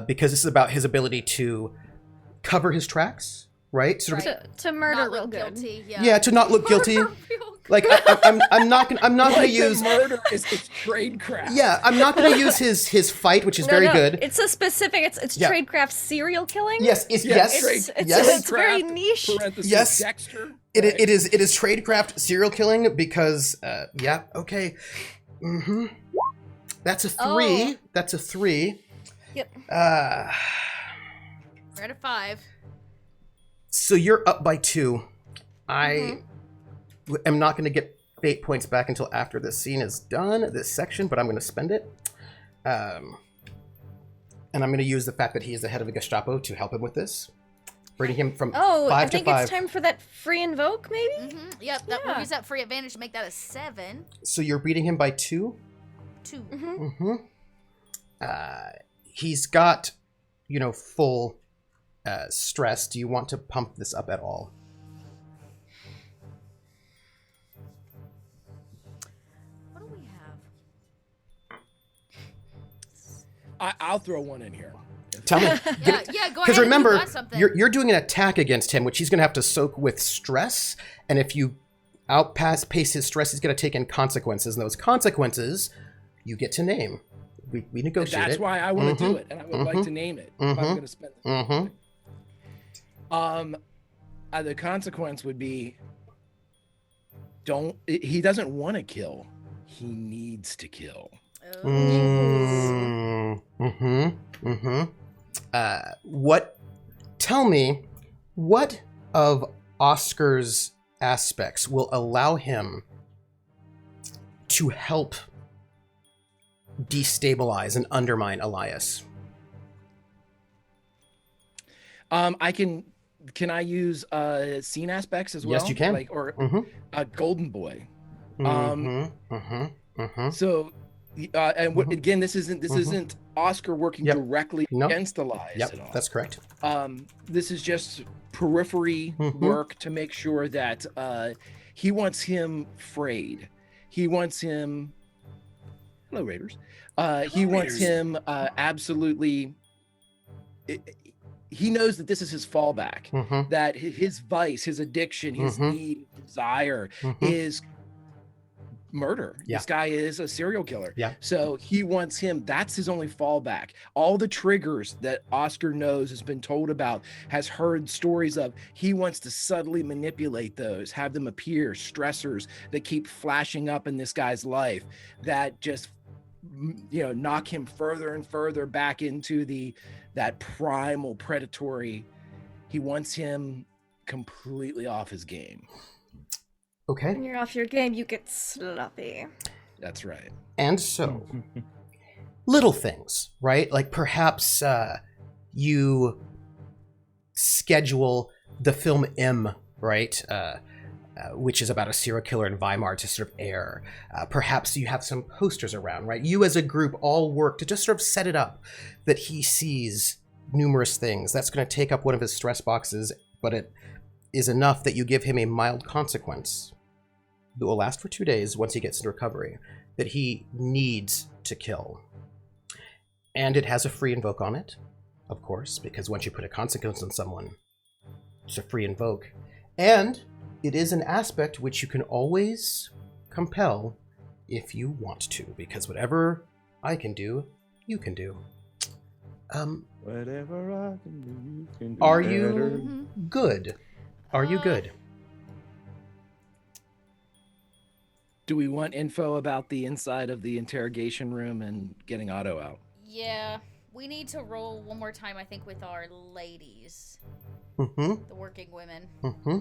because this is about his ability to cover his tracks, right? Sort of. Right. To murder Not real look good. guilty. Yeah, to not look guilty. Real good. Like I'm not going to Like use. the murder is his tradecraft. Yeah, I'm not going to use his fight, which is very good. It's a specific. It's Yeah. tradecraft serial killing. Yes, Yeah, yes, It's very Tradecraft, niche. parentheses, Yes. Dexter. It Right. is tradecraft serial killing because yeah, okay. That's a 3. Oh. That's a 3. Yep. We're at a 5. So you're up by 2. I am not going to get fate points back until after this scene is done, this section, but I'm going to spend it. And I'm going to use the fact that he is the head of the Gestapo to help him with this. Bringing him from 5 I to think 5. it's time for that free invoke, maybe. Yep. That we'll Yeah. use that free advantage to make that a 7. So you're beating him by 2. 2. He's got, full stress. Do you want to pump this up at all? What do we have? I'll throw one in here. Tell me. Yeah. Go ahead. Because You remember, got something. you're doing an attack against him, which he's going to have to soak with stress. And if you pace his stress, he's going to take in consequences. And those consequences, you get to name. We negotiate That's it. why I want to do it, and I would like to name it if I'm going to spend it. The consequence would be he doesn't want to kill. He needs to kill. Tell me, what of Oscar's aspects will allow him to help destabilize and undermine Elias? Can I use scene aspects as well? Yes, you can. Golden Boy. So, again, this isn't Oscar working directly against the lies at all. That's correct. This is just periphery work to make sure that he wants him frayed. He wants him. Hello, Raiders. He wants him absolutely. He knows that this is his fallback. That his vice, his addiction, his need, desire is murder. This guy is a serial killer. So he wants him. That's his only fallback. All the triggers that Oscar knows, has been told about, has heard stories of, he wants to subtly manipulate those, have them appear, stressors that keep flashing up in this guy's life that just, knock him further and further back into that primal predatory. He wants him completely off his game. Okay. When you're off your game, you get sloppy. That's right. And so, little things, right? Like perhaps you schedule the film M, right? Which is about a serial killer in Weimar to sort of air. Perhaps you have some posters around, right? You as a group all work to just sort of set it up that he sees numerous things. That's going to take up one of his stress boxes, but it is enough that you give him a mild consequence that will last for 2 days once he gets into recovery, that he needs to kill. And it has a free invoke on it, of course, because once you put a consequence on someone, it's a free invoke. And it is an aspect which you can always compel if you want to, because whatever I can do, you can do. Whatever I can do, you can do. Are better. you good? Are you good? Do we want info about the inside of the interrogation room and getting Otto out? Yeah, we need to roll one more time, I think, with our ladies. Mm-hmm. The working women. Mm-hmm.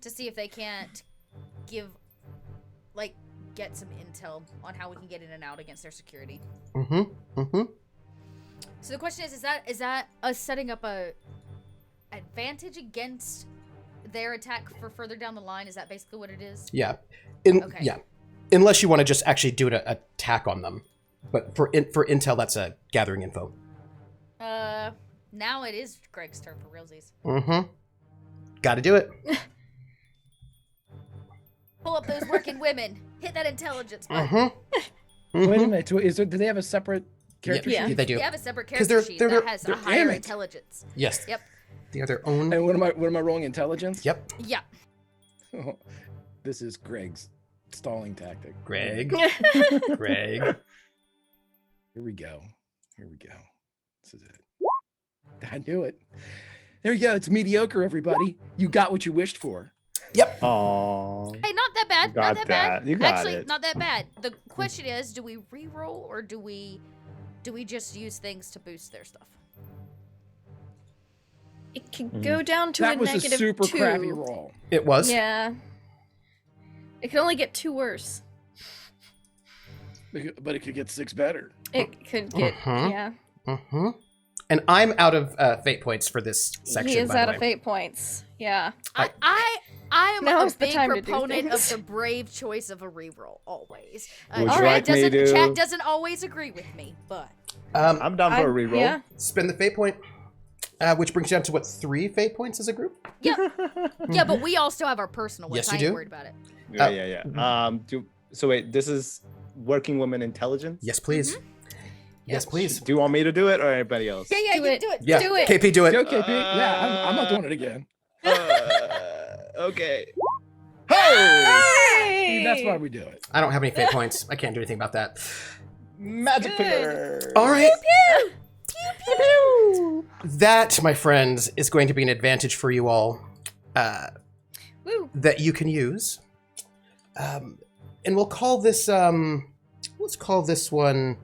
To see if they can't get some intel on how we can get in and out against their security. Mm-hmm. Mm-hmm. So the question is that us setting up a advantage against their attack for further down the line? Is that basically what it is? Yeah. Okay. Yeah. Unless you want to just actually do an attack on them. But for intel, that's a gathering info. Now it is Greg's turn for realsies. Mm-hmm. Gotta do it. Pull up those working women. Hit that intelligence button. Mm-hmm. Wait a minute. Do they have a separate character Yeah, sheet? they do. They have a separate character sheet that has a higher intelligence. Yes. Yep. They have their own. And what am I rolling? Intelligence? Yep. Yeah. This is Greg's stalling tactic. Greg. Greg. Here we go. This is it. I knew it. There you go. It's mediocre, everybody. You got what you wished for. Yep. Aww. Hey, not that bad. You Not got that bad. that. You got Actually, it. not that bad. The question is, do we re-roll or do we just use things to boost their stuff? It can go down to That a was a negative super 2. crappy roll. It was. Yeah. It can only get 2 worse. But it could get 6 better. It could get, yeah. Mm-hmm. And I'm out of fate points for this section. He is by the out way. of fate points. Yeah. I am a Now's the big time to do proponent of things. the brave choice of a reroll, always. Would you Chat like me doesn't, to- Chat doesn't always agree with me, but I'm down for a reroll. Yeah. Spend the fate point, which brings you down to what, 3 fate points as a group? yeah, but we all still have our personal ones. Yes, you I ain't do. worried about it. Yeah. So wait, this is working women intelligence? Yes, please. Yes, please. Do you want me to do it or anybody else? Yeah, Do it. do it. Yeah. Do it. KP, do it. Okay, yeah, I'm not doing it again. Okay. Hey! That's why we do it. I don't have any fate points. I can't do anything about that. Magic finger. All right. That, my friends, is going to be an advantage for you all Woo. that you can use. And we'll call this, let's call this one,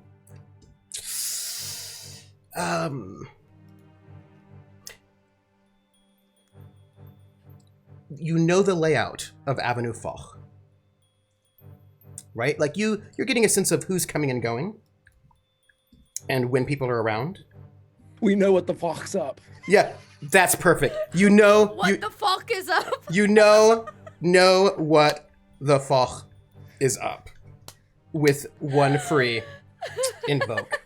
you know the layout of Avenue Foch, right? Like you're getting a sense of who's coming and going and when people are around. We know what the fuck's up. Yeah, that's perfect. You know, What the fuck is up? you know what the fuck is up with 1 free invoke.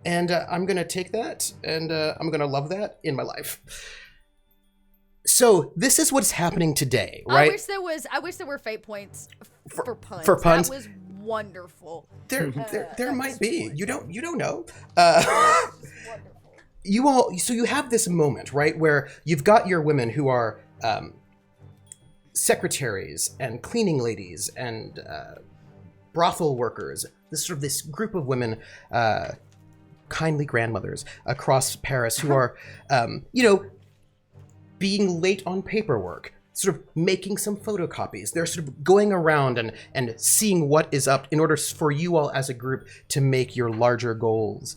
And I'm going to take that, and I'm going to love that in my life. So this is what's happening today, right? I wish there were fate points for puns. For puns? That was wonderful. There that might was be. wonderful. You don't know. Wonderful. So you have this moment, right, where you've got your women who are secretaries and cleaning ladies and brothel workers. This group of women, kindly grandmothers across Paris who are, being late on paperwork, sort of making some photocopies. They're sort of going around and seeing what is up in order for you all as a group to make your larger goals.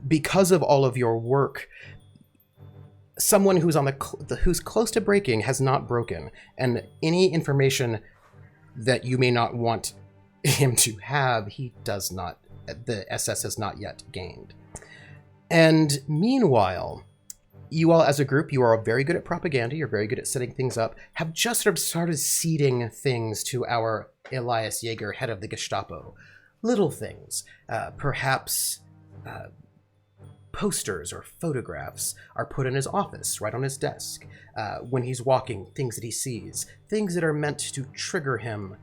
Because of all of your work, someone who's who's close to breaking has not broken, and any information that you may not want him to have, he does not. The SS has not yet gained. And meanwhile, you all as a group, you are very good at propaganda, you're very good at setting things up, have just sort of started seeding things to our Elias Jaeger, head of the Gestapo. Little things. Perhaps posters or photographs are put in his office, right on his desk. When he's walking, things that he sees. Things that are meant to trigger him,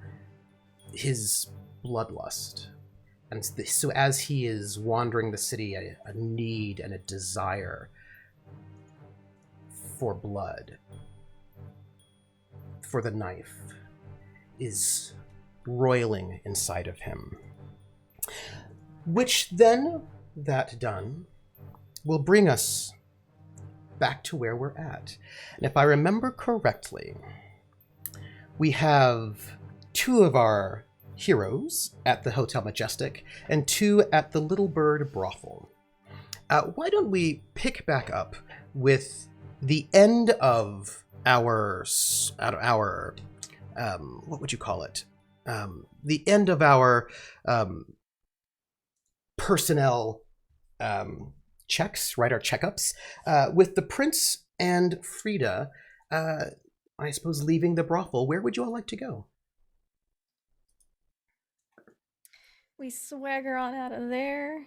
his bloodlust. And so as he is wandering the city, a need and a desire for blood, for the knife, is roiling inside of him. Which then, that done, will bring us back to where we're at. And if I remember correctly, we have 2 of our heroes at the Hotel Majestic and 2 at the Little Bird Brothel. Why don't we pick back up with the end of our what would you call it? The end of our personnel checks, right? Our checkups with the Prince and Frieda. I suppose leaving the brothel. Where would you all like to go? We swagger on out of there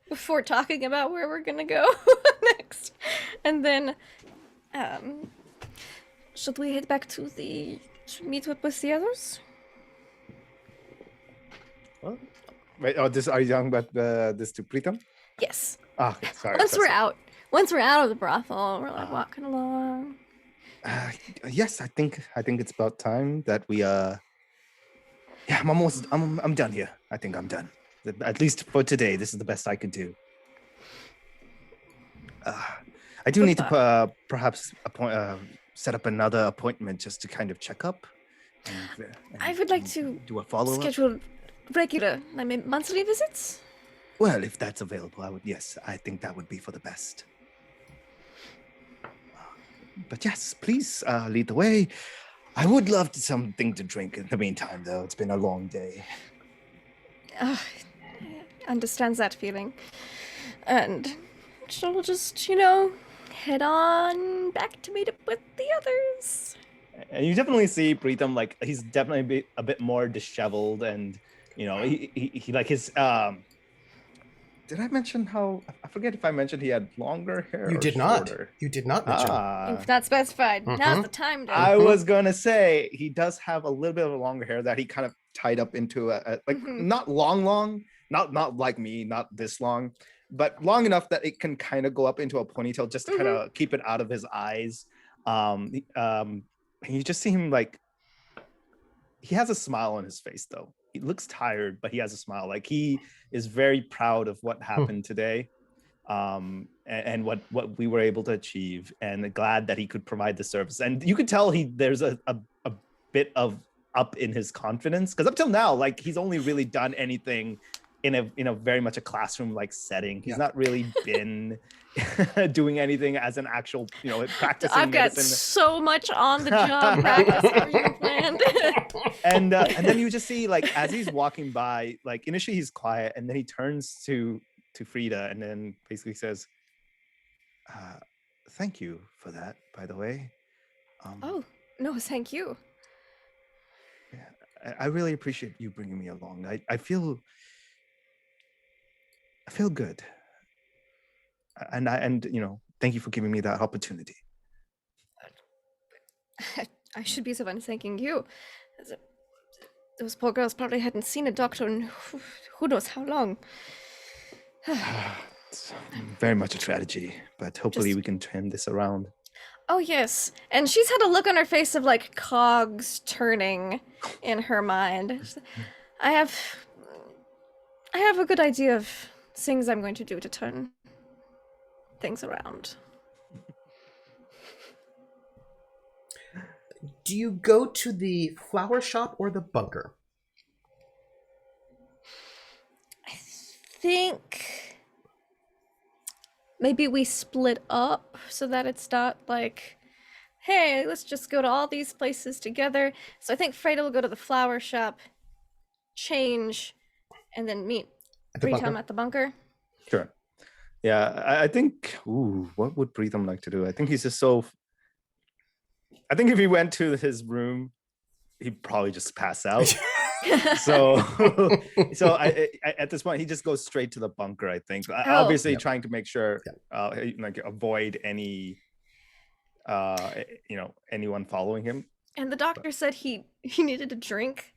before talking about where we're gonna go next. And then, should we head back to meet with the others? What? Wait, are you talking about this to Pritam? Yes. Ah, okay, sorry. Once we're out of the brothel, we're like walking along. Yes, I think it's about time that we yeah, I'm done here. I think I'm done. At least for today, this is the best I could do. I do need to perhaps set up another appointment just to kind of check up. And I would like to do a follow-up. Schedule regular, monthly visits. Well, if that's available, yes, I think that would be for the best. But yes, please lead the way. I would love something to drink in the meantime, though. It's been a long day. Understands that feeling. And so we'll just, head on back to meet up with the others. And you definitely see Pritam, like, he's definitely a bit more disheveled, and, he like his, did I mention how, I forget if I mentioned he had longer hair. You or did not. shorter. You did not mention. If not specified, now's the time to. I was gonna say he does have a little bit of longer hair that he kind of tied up into not long, not like me, not this long, but long enough that it can kind of go up into a ponytail just to kind of keep it out of his eyes. You just see him like he has a smile on his face though. He looks tired, but he has a smile. Like he is very proud of what happened today, and what we were able to achieve, and glad that he could provide the service. And you could tell there's a bit of up in his confidence, because up till now, like he's only really done anything in a very much a classroom like setting. He's not really been doing anything as an actual, practicing. I've got so much on the job practice for you planned. And then you just see, like, as he's walking by, like initially he's quiet, and then he turns to Frieda and then basically says, "Thank you for that, by the way." Oh no, thank you. I really appreciate you bringing me along. I feel good, and thank you for giving me that opportunity. I should be the one thanking you. Those poor girls probably hadn't seen a doctor in who knows how long. It's very much a tragedy, but hopefully we can turn this around. Oh yes, and she's had a look on her face of like cogs turning in her mind. I have a good idea of things I'm going to do to turn things around. Do you go to the flower shop or the bunker? I think maybe we split up so that it's not like, hey, let's just go to all these places together. So I think Frieda will go to the flower shop, change, and then meet Bricktop at the bunker. Sure. Yeah, I think, what would Bricktop like to do? I think he's just I think if he went to his room, he'd probably just pass out. so I, at this point, he just goes straight to the bunker, I think. Obviously trying to make sure, like avoid any, anyone following him. And the doctor said he needed a drink.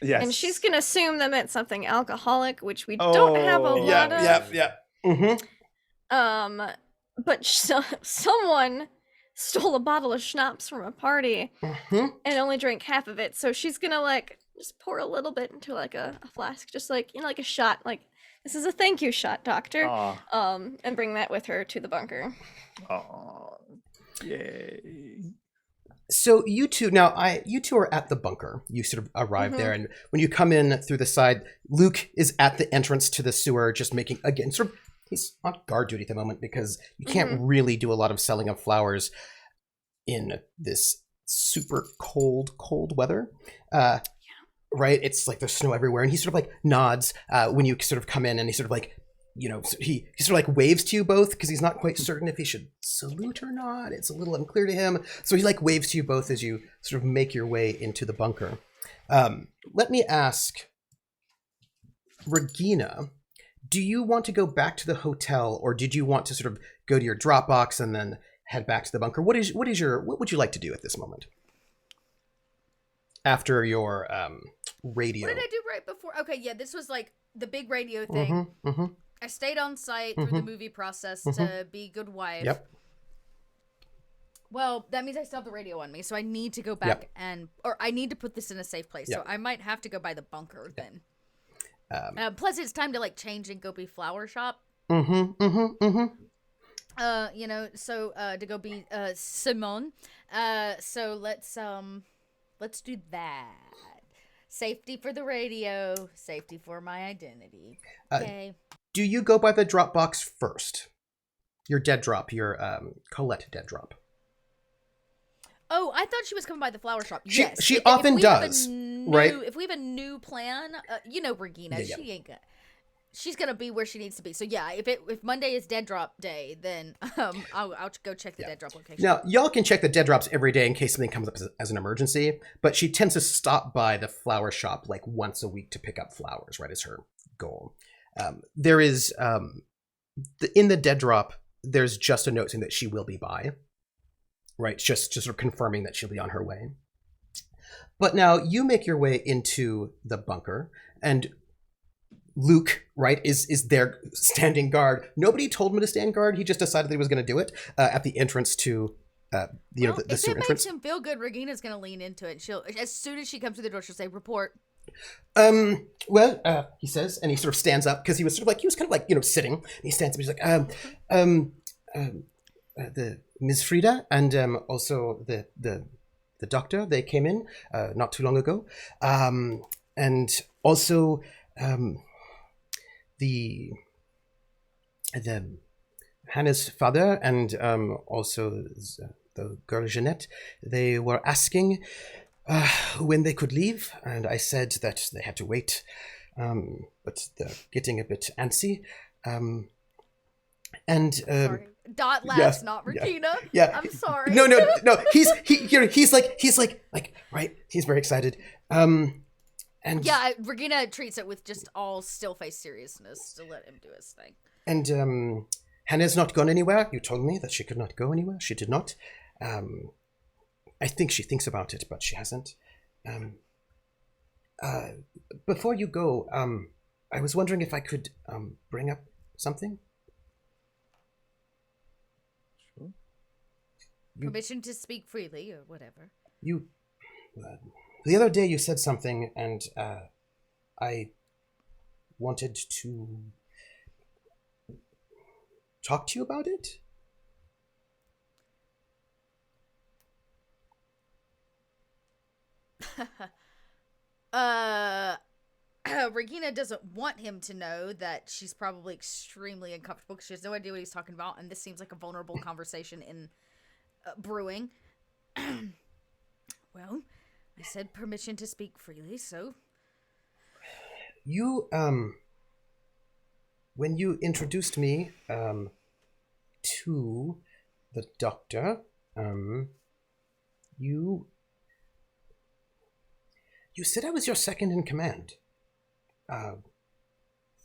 Yes. And she's going to assume that meant something alcoholic, which we don't have a lot of. Yeah. Mm-hmm. But someone stole a bottle of schnapps from a party and only drank half of it. So she's gonna like just pour a little bit into like a flask, just like like a shot. Like, this is a thank you shot, doctor. And bring that with her to the bunker. Oh, yay! So you two are at the bunker. You sort of arrive there, and when you come in through the side, Luke is at the entrance to the sewer, just making again sort of. He's on guard duty at the moment because you can't really do a lot of selling of flowers in this super cold weather. Right? It's like there's snow everywhere, and he sort of like nods when you sort of come in, and he sort of like, he sort of like waves to you both because he's not quite certain if he should salute or not. It's a little unclear to him. So he like waves to you both as you sort of make your way into the bunker. Let me ask, Regina, do you want to go back to the hotel, or did you want to sort of go to your Dropbox and then head back to the bunker? What would you like to do at this moment? After your radio. What did I do right before? Okay, yeah, this was like the big radio thing. I stayed on site through the movie process to be good wife. Yep. Well, that means I still have the radio on me, so I need to go back or I need to put this in a safe place. So I might have to go by the bunker then. Plus, it's time to like change and go be flower shop. So to go be Simone. So let's do that. Safety for the radio, safety for my identity. Okay. Do you go by the Dropbox first? Your dead drop, your Colette dead drop. Oh, I thought she was coming by the flower shop. Yes, she often does. Right? If we have a new plan, Regina, she's gonna be where she needs to be. So yeah, if Monday is dead drop day, then I'll go check the dead drop location. Now y'all can check the dead drops every day in case something comes up as an emergency. But she tends to stop by the flower shop like once a week to pick up flowers. Right, is her goal. There is in the dead drop. There's just a note saying that she will be by. Right, just sort of confirming that she'll be on her way. But now you make your way into the bunker, and Luke, right, is there standing guard. Nobody told him to stand guard. He just decided that he was going to do it at the entrence to, the sewer entrance. If it makes him feel good, Regina's going to lean into it. She'll, as soon as she comes through the door, she'll say, "Report." He says, and he sort of stands up because he was kind of like sitting. And he stands up. He's like, the Ms. Frieda and also the doctor, they came in not too long ago, and also the Hannah's father and also the girl Jeanette. They were asking when they could leave, and I said that they had to wait, but they're getting a bit antsy. Sorry. Dot laughs, not Regina. Yeah. I'm sorry. No. He's like right. He's very excited. And Yeah, Regina treats it with just all still-face seriousness to let him do his thing. And Hannah's not gone anywhere. You told me that she could not go anywhere. She did not. I think she thinks about it, but she hasn't. Before you go, I was wondering if I could bring up something. Sure. Permission to speak freely or whatever. The other day you said something, and I wanted to talk to you about it. Regina doesn't want him to know that she's probably extremely uncomfortable because she has no idea what he's talking about, and this seems like a vulnerable conversation in brewing. Well, I said permission to speak freely, so... You, when you introduced me, to the doctor, you said I was your second in command.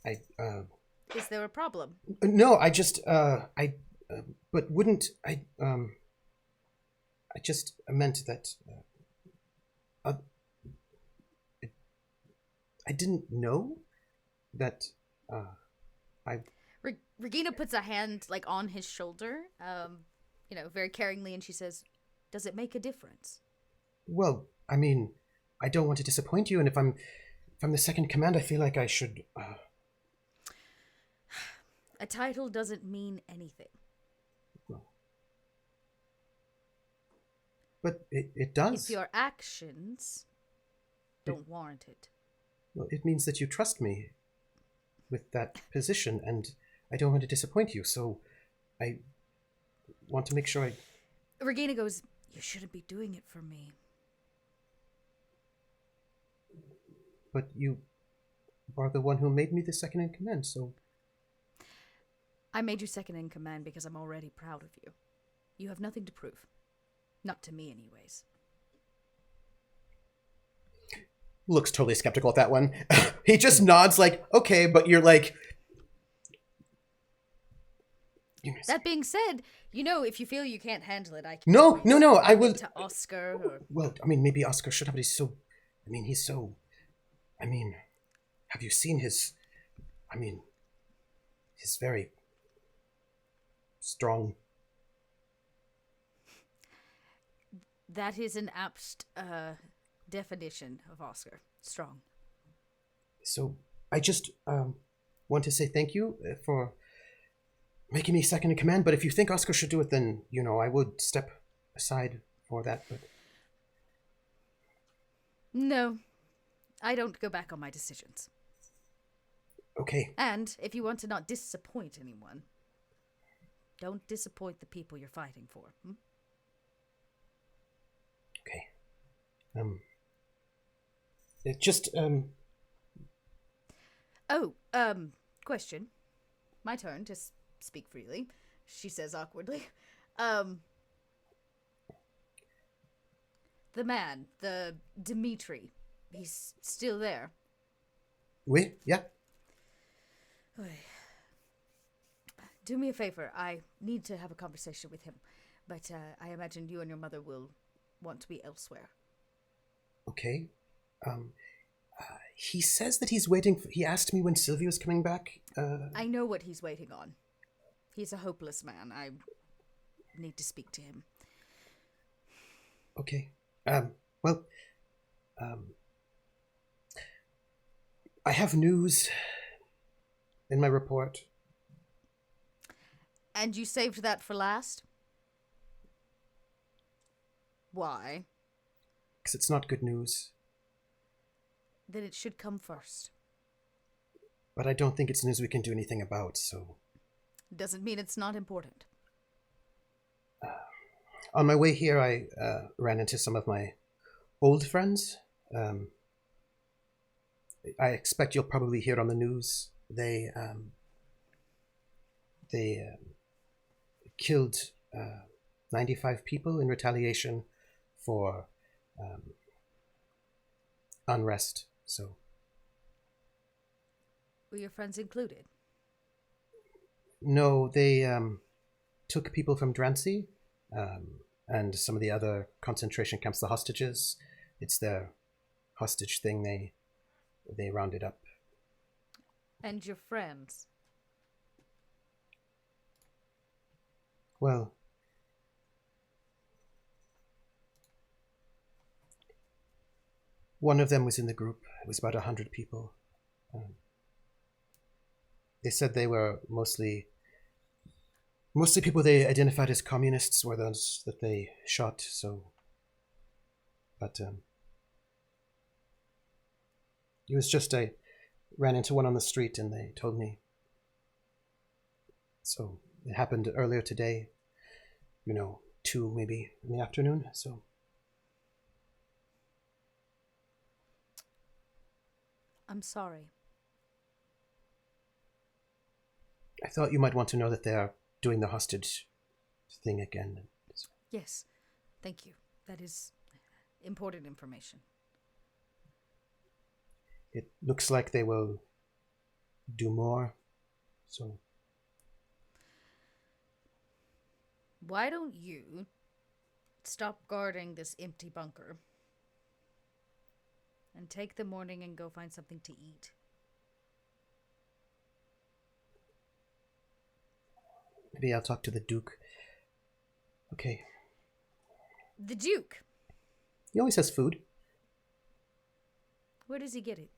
Is there a problem? No, I just, but wouldn't, I just meant that, I didn't know that, Regina puts a hand, like, on his shoulder, very caringly, and she says, "Does it make a difference?" Well, I mean, I don't want to disappoint you, and if I'm the second in command, I feel like I should, A title doesn't mean anything. But it does. If your actions don't warrant it. Well, it means that you trust me with that position, and I don't want to disappoint you, so I want to make sure I... Regina goes, "You shouldn't be doing it for me." But you are the one who made me the second in command, so... I made you second in command because I'm already proud of you. You have nothing to prove. Not to me, anyways. Looks totally skeptical at that one. He just nods like, okay, but you're like... That being said, if you feel you can't handle it, I can... No, I will... To Oscar or... Well, I mean, maybe Oscar should have, but he's so... have you seen his... he's very... strong. That is an apt definition of Oscar. Strong. So, I just want to say thank you for making me second in command, but if you think Oscar should do it, then, I would step aside for that, but... No, I don't go back on my decisions. Okay. And if you want to not disappoint anyone, don't disappoint the people you're fighting for. Okay. It just, question. My turn to speak freely, she says awkwardly. The man, the Dimitri, he's still there. Oui, yeah. Do me a favor. I need to have a conversation with him, but I imagine you and your mother will want to be elsewhere. Okay. He says that he's waiting he asked me when Sylvia's coming back. I know what he's waiting on. He's a hopeless man. I need to speak to him. Okay. I have news in my report. And you saved that for last? Why? Because it's not good news. Then it should come first. But I don't think it's news we can do anything about, so... Doesn't mean it's not important. On my way here, I ran into some of my old friends. I expect you'll probably hear on the news. They killed 95 people in retaliation for unrest So. Were your friends included? No, they took people from Drancy and some of the other concentration camps, the hostages. It's their hostage thing they rounded up. And your friends? Well, one of them was in the group. It was about 100 people. They said they were mostly people they identified as communists were those that they shot. So, but it was just I ran into one on the street and they told me. So it happened earlier today. 2 maybe in the afternoon. So. I'm sorry. I thought you might want to know that they are doing the hostage thing again. Yes, thank you. That is important information. It looks like they will do more, so... Why don't you stop guarding this empty bunker and take the morning and go find something to eat? Maybe I'll talk to the Duke. Okay. The Duke? He always has food. Where does he get it?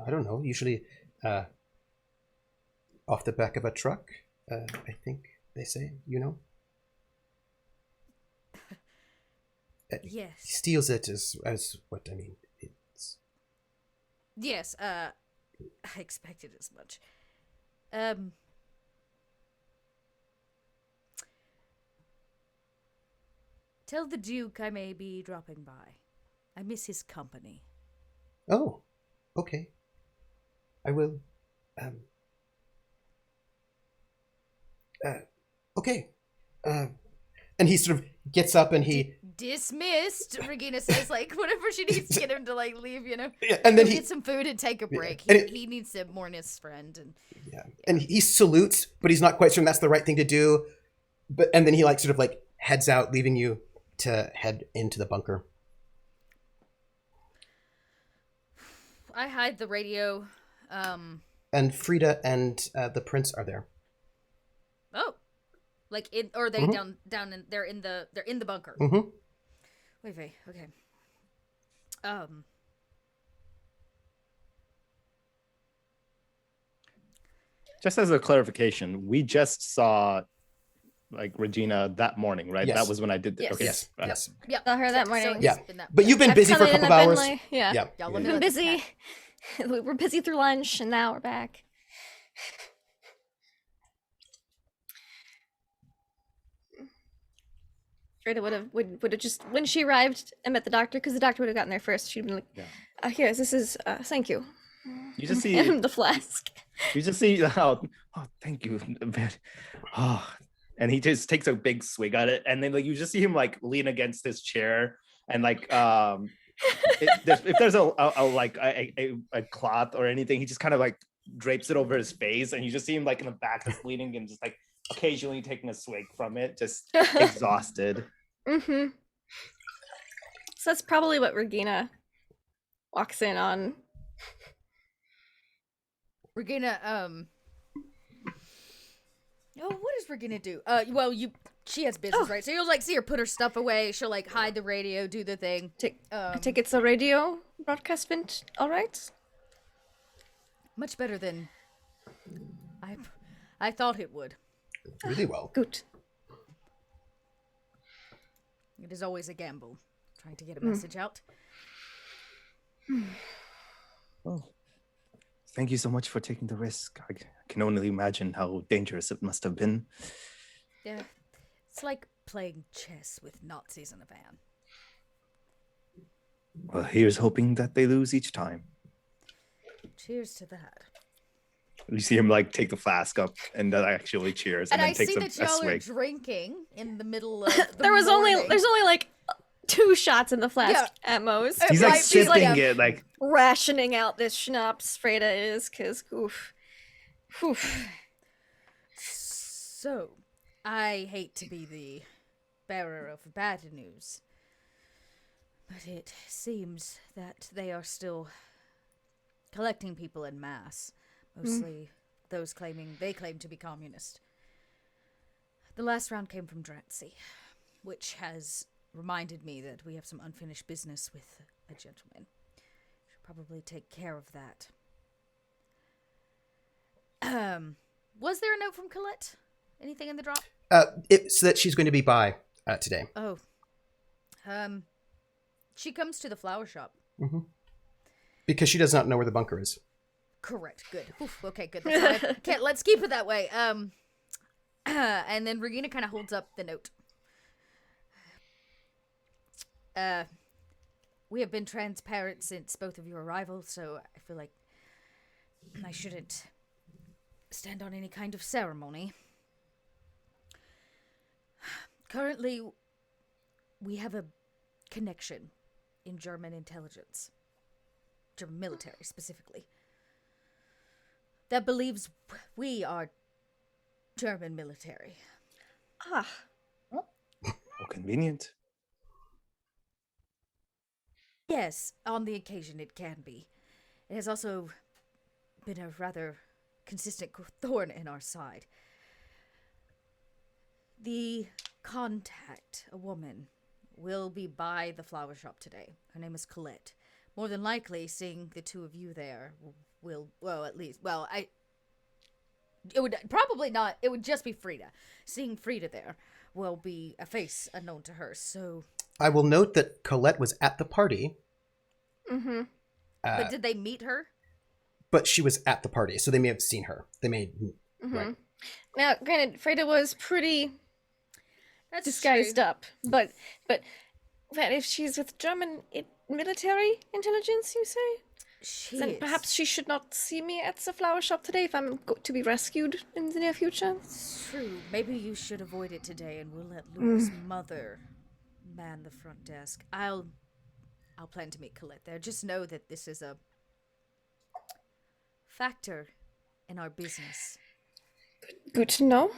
I don't know. Usually off the back of a truck, I think they say, Yes. He steals it as what I mean. It's... Yes, I expected as much. Tell the Duke I may be dropping by. I miss his company. Oh, okay. I will. Okay. And he sort of gets up and he... Dismissed, Regina says, whatever she needs to get him to, leave, Yeah, and then he... get some food and take a break. Yeah, he needs to mourn his friend. Yeah, and he salutes, but he's not quite sure that's the right thing to do. And then he, heads out, leaving you to head into the bunker. I hide the radio. And Frieda and the prince are there. Oh, are they down in? They're in the bunker. Mm-hmm. Wait, okay. Just as a clarification, we just saw Regina that morning, right? Yes. That was when I did this. Yes. Okay. Yes. Right. Yes. Yeah, Saw her that morning. So Yeah. that, But you've been busy for a couple of hours. Yeah. Yeah. Y'all We've let me been know. busy. We were busy through lunch, and now we're back. Frieda would have just, when she arrived and met the doctor, because the doctor would have gotten there first, she'd been like, here, this is, thank you. You just see Hand him the flask. You just see oh thank you. Oh, and he just takes a big swig at it, and then you just see him lean against his chair, and if there's a cloth or anything, he just kind of drapes it over his face, and you just see him in the back just leaning and just occasionally taking a swig from it, just exhausted. Mm-hmm. So that's probably what Regina walks in on. Regina, what does Regina do? She has business, right? So you'll see her put her stuff away. She'll hide the radio, do the thing. I take it's a radio broadcast vent, all right? Much better than I thought it would. Really well. Good. It is always a gamble, trying to get a message out. Oh, thank you so much for taking the risk. I can only imagine how dangerous it must have been. Yeah, it's like playing chess with Nazis in a van. Well, here's hoping that they lose each time. Cheers to that. You see him take the flask up and actually cheers, and then I takes see a that y'all are swig. drinking in the middle of the There's only 2 shots in the flask at most. He's Right, like he's sipping like- it, like Rationing out this schnapps, Frieda is, because, oof. Oof. So, I hate to be the bearer of bad news, but it seems that they are still collecting people en masse, mostly those they claim to be communist. The last round came from Drancy, which has reminded me that we have some unfinished business with a gentleman. Should probably take care of that. Was there a note from Colette? Anything in the drop? It's that she's going to be by today. Oh. She comes to the flower shop. Mm-hmm. Because she does not know where the bunker is. Correct. Good. Oof, okay, good. That's all okay, let's keep it that way. And then Regina kind of holds up the note. We have been transparent since both of your arrivals, so I feel like I shouldn't stand on any kind of ceremony. Currently, we have a connection in German intelligence. German military, specifically. That believes we are German military. Ah. oh, convenient. Yes, on the occasion it can be. It has also been a rather consistent thorn in our side. The contact, a woman, will be by the flower shop today. Her name is Colette. More than likely, seeing the two of you there will, well, at least, well, it would probably not, it would just be Frieda. Seeing Frieda there will be a face unknown to her, so... I will note that Colette was at the party. Mm-hmm. But did they meet her? But she was at the party, so they may have seen her. They may... Mm-hmm. Right. Now, granted, Frieda was pretty That's disguised true. up, but if she's with German military intelligence, you say, then is. perhaps she should not see me at the flower shop today if I'm to be rescued in the near future. It's true. Maybe you should avoid it today, and we'll let Luke's mother man the front desk. I'll plan to meet Colette there. Just know that this is a factor in our business. Good to know.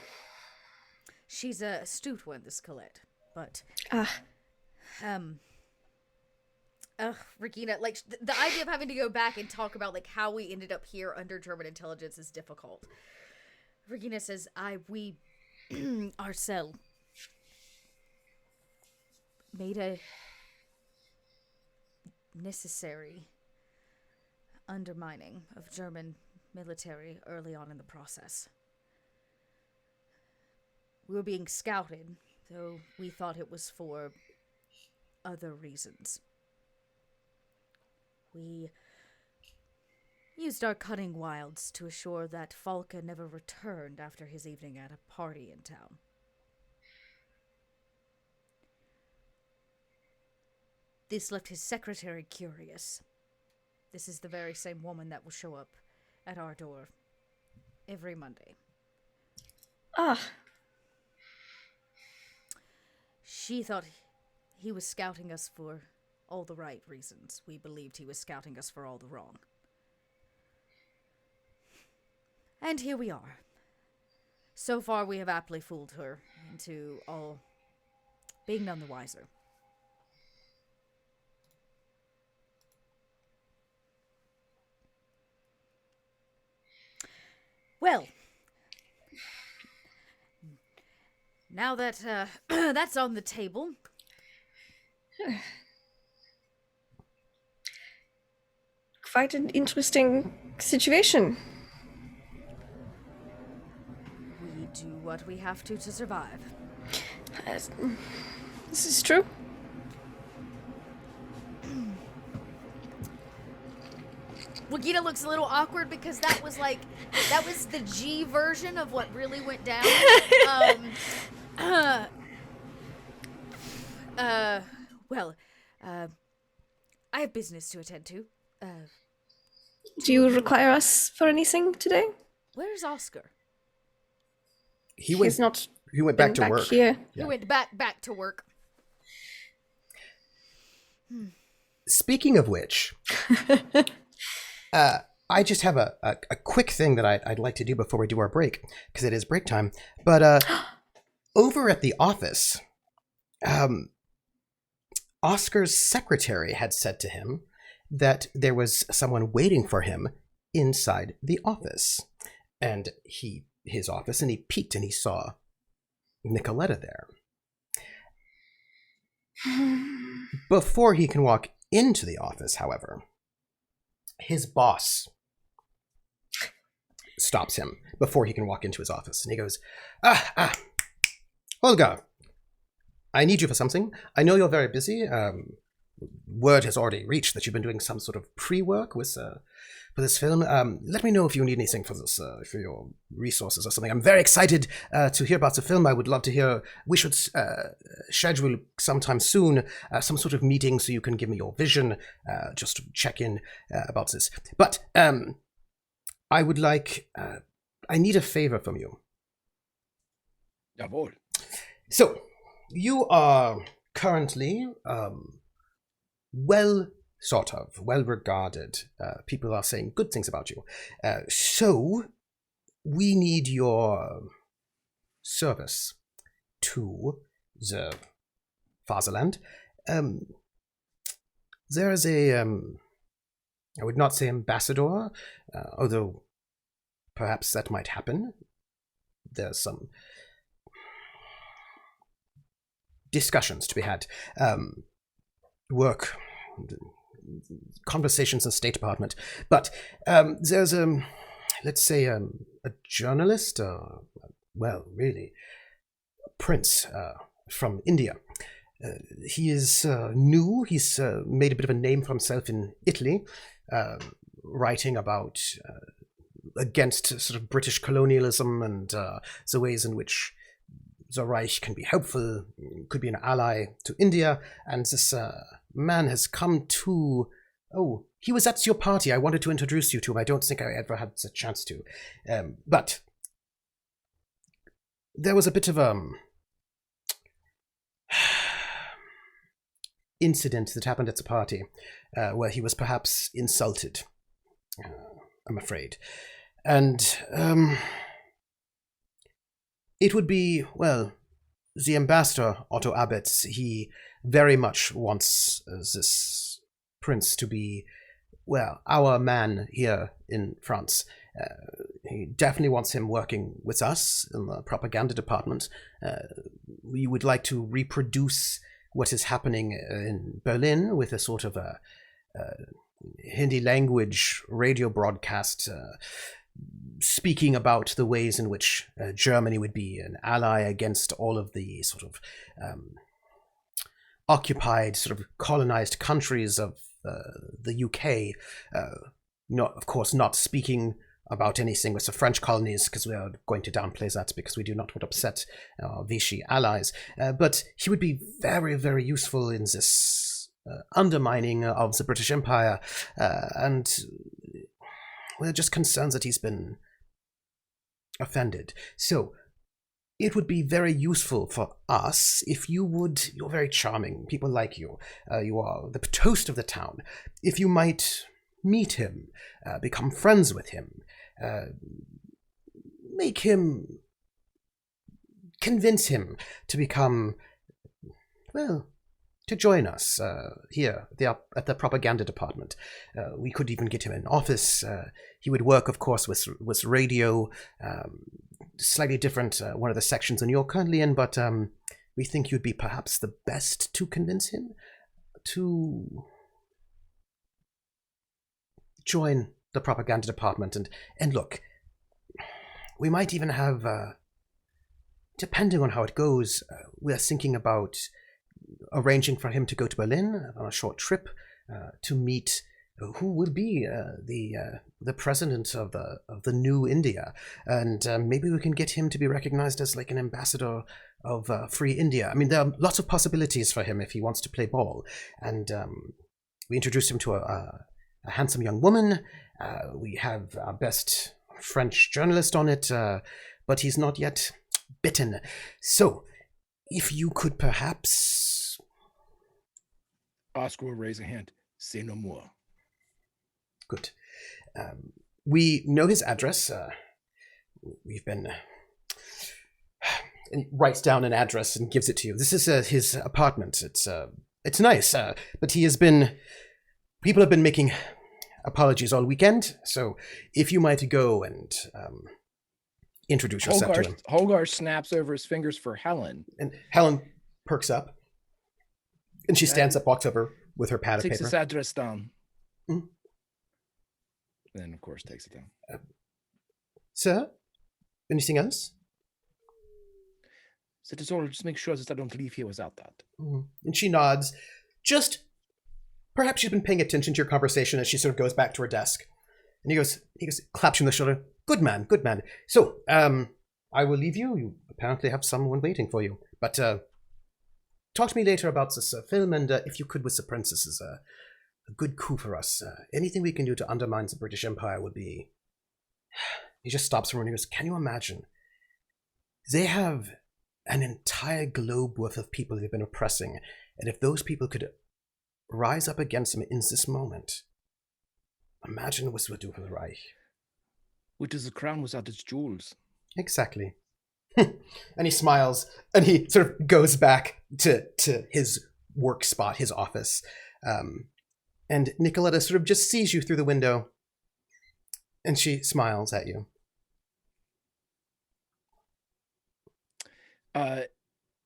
She's a astute one, this Colette, but Ah, Regina, like the idea of having to go back and talk about like how we ended up here under German intelligence is difficult. Regina says, we our cell made a necessary undermining of German military early on in the process. We were being scouted, though we thought it was for other reasons. We used our cunning wilds to assure that Falca never returned after his evening at a party in town. This left his secretary curious. This is the very same woman that will show up at our door every Monday. ah, She thought he was scouting us for all the right reasons. We believed he was scouting us for all the wrong. And here we are. So far, we have aptly fooled her into all being none the wiser. Well, now that that's on the table, quite an interesting situation. we do what we have to survive. Uh, This is true. Regina looks a little awkward because that was the G version of what really went down. I have business to attend to. Do you require us for anything today? Where's Oscar? He's not He went back to back work. here. He went back to work. Speaking of which, I just have a quick thing that I'd like to do before we do our break, because it is break time. But over at the office, Oscar's secretary had said to him that there was someone waiting for him inside the office. And his office, and he peeked and he saw Nikoletta there. Before he can walk into the office, however, his boss stops him before he can walk into his office. And he goes, Olga, I need you for something. I know you're very busy. Word has already reached that you've been doing some sort of pre-work with for this film. Let me know if you need anything for this, for your resources or something. I'm very excited to hear about the film. I would love to hear. We should schedule sometime soon some sort of meeting so you can give me your vision, just to check in about this. But I would like. I need a favor from you. Jawohl. So you are currently well regarded. People are saying good things about you. So we need your service to the fatherland. There is a, I would not say ambassador, although perhaps that might happen. There's some discussions to be had. Work, conversations in the State Department. But there's let's say a journalist, well, really, a prince from India. He is new. He's made a bit of a name for himself in Italy, writing about against sort of British colonialism and the ways in which the Reich can be helpful, could be an ally to India. And this man has come to... Oh, he was at your party. I wanted to introduce you to him. I don't think I ever had the chance to. But there was a bit of incident that happened at the party where he was perhaps insulted, I'm afraid. And it would be, well, the ambassador, Otto Abetz, he very much wants this prince to be, well, our man here in France. He definitely wants him working with us in the propaganda department. We would like to reproduce what is happening in Berlin with a sort of a Hindi language radio broadcast speaking about the ways in which Germany would be an ally against all of the sort of occupied, sort of colonized countries of the UK. Not, of course, not speaking about anything with the French colonies, because we are going to downplay that because we do not want to upset our Vichy allies. But he would be very, very useful in this undermining of the British Empire, and we're just concerned that he's been offended. So it would be very useful for us if you would, you're very charming, people like you, you are the toast of the town, if you might meet him, become friends with him, make him, convince him to become, well, to join us here at the propaganda department. We could even get him an office. He would work, of course, with radio, slightly different, one of the sections than you're currently in, but we think you'd be perhaps the best to convince him to join the propaganda department. And look, we might even have, depending on how it goes, we're thinking about arranging for him to go to Berlin on a short trip to meet who will be the president of the new India, and maybe we can get him to be recognized as like an ambassador of free India. I mean, there are lots of possibilities for him if he wants to play ball, and we introduced him to a handsome young woman. We have our best French journalist on it, but he's not yet bitten. So if you could perhaps... Oscar will raise a hand. Say no more. Good. We know his address. We've been... And he writes down an address and gives it to you. This is his apartment. It's nice, but he has been... People have been making apologies all weekend, so if you might go and introduce yourself to him. Holgar snaps over his fingers for Helen. And Helen perks up, and she stands up, walks over with her pad of Takes paper. his address down. Mm. Then, of course, takes it down. Sir, anything else? That is all. Just make sure that I don't leave here without that. Mm. And she nods. Just, perhaps she's been paying attention to your conversation as she sort of goes back to her desk. And he goes, claps you on the shoulder. Good man, good man. So, I will leave you. You apparently have someone waiting for you. But, talk to me later about this film, and if you could with the princess is a good coup for us. Anything we can do to undermine the British Empire would be... He just stops for a moment and goes, can you imagine? They have an entire globe worth of people they've been oppressing, and if those people could rise up against them in this moment, imagine what this would do for the Reich. Which is a crown without its jewels. Exactly. And he smiles, and he sort of goes back to his work spot, his office. And Nikoletta sort of just sees you through the window, and she smiles at you.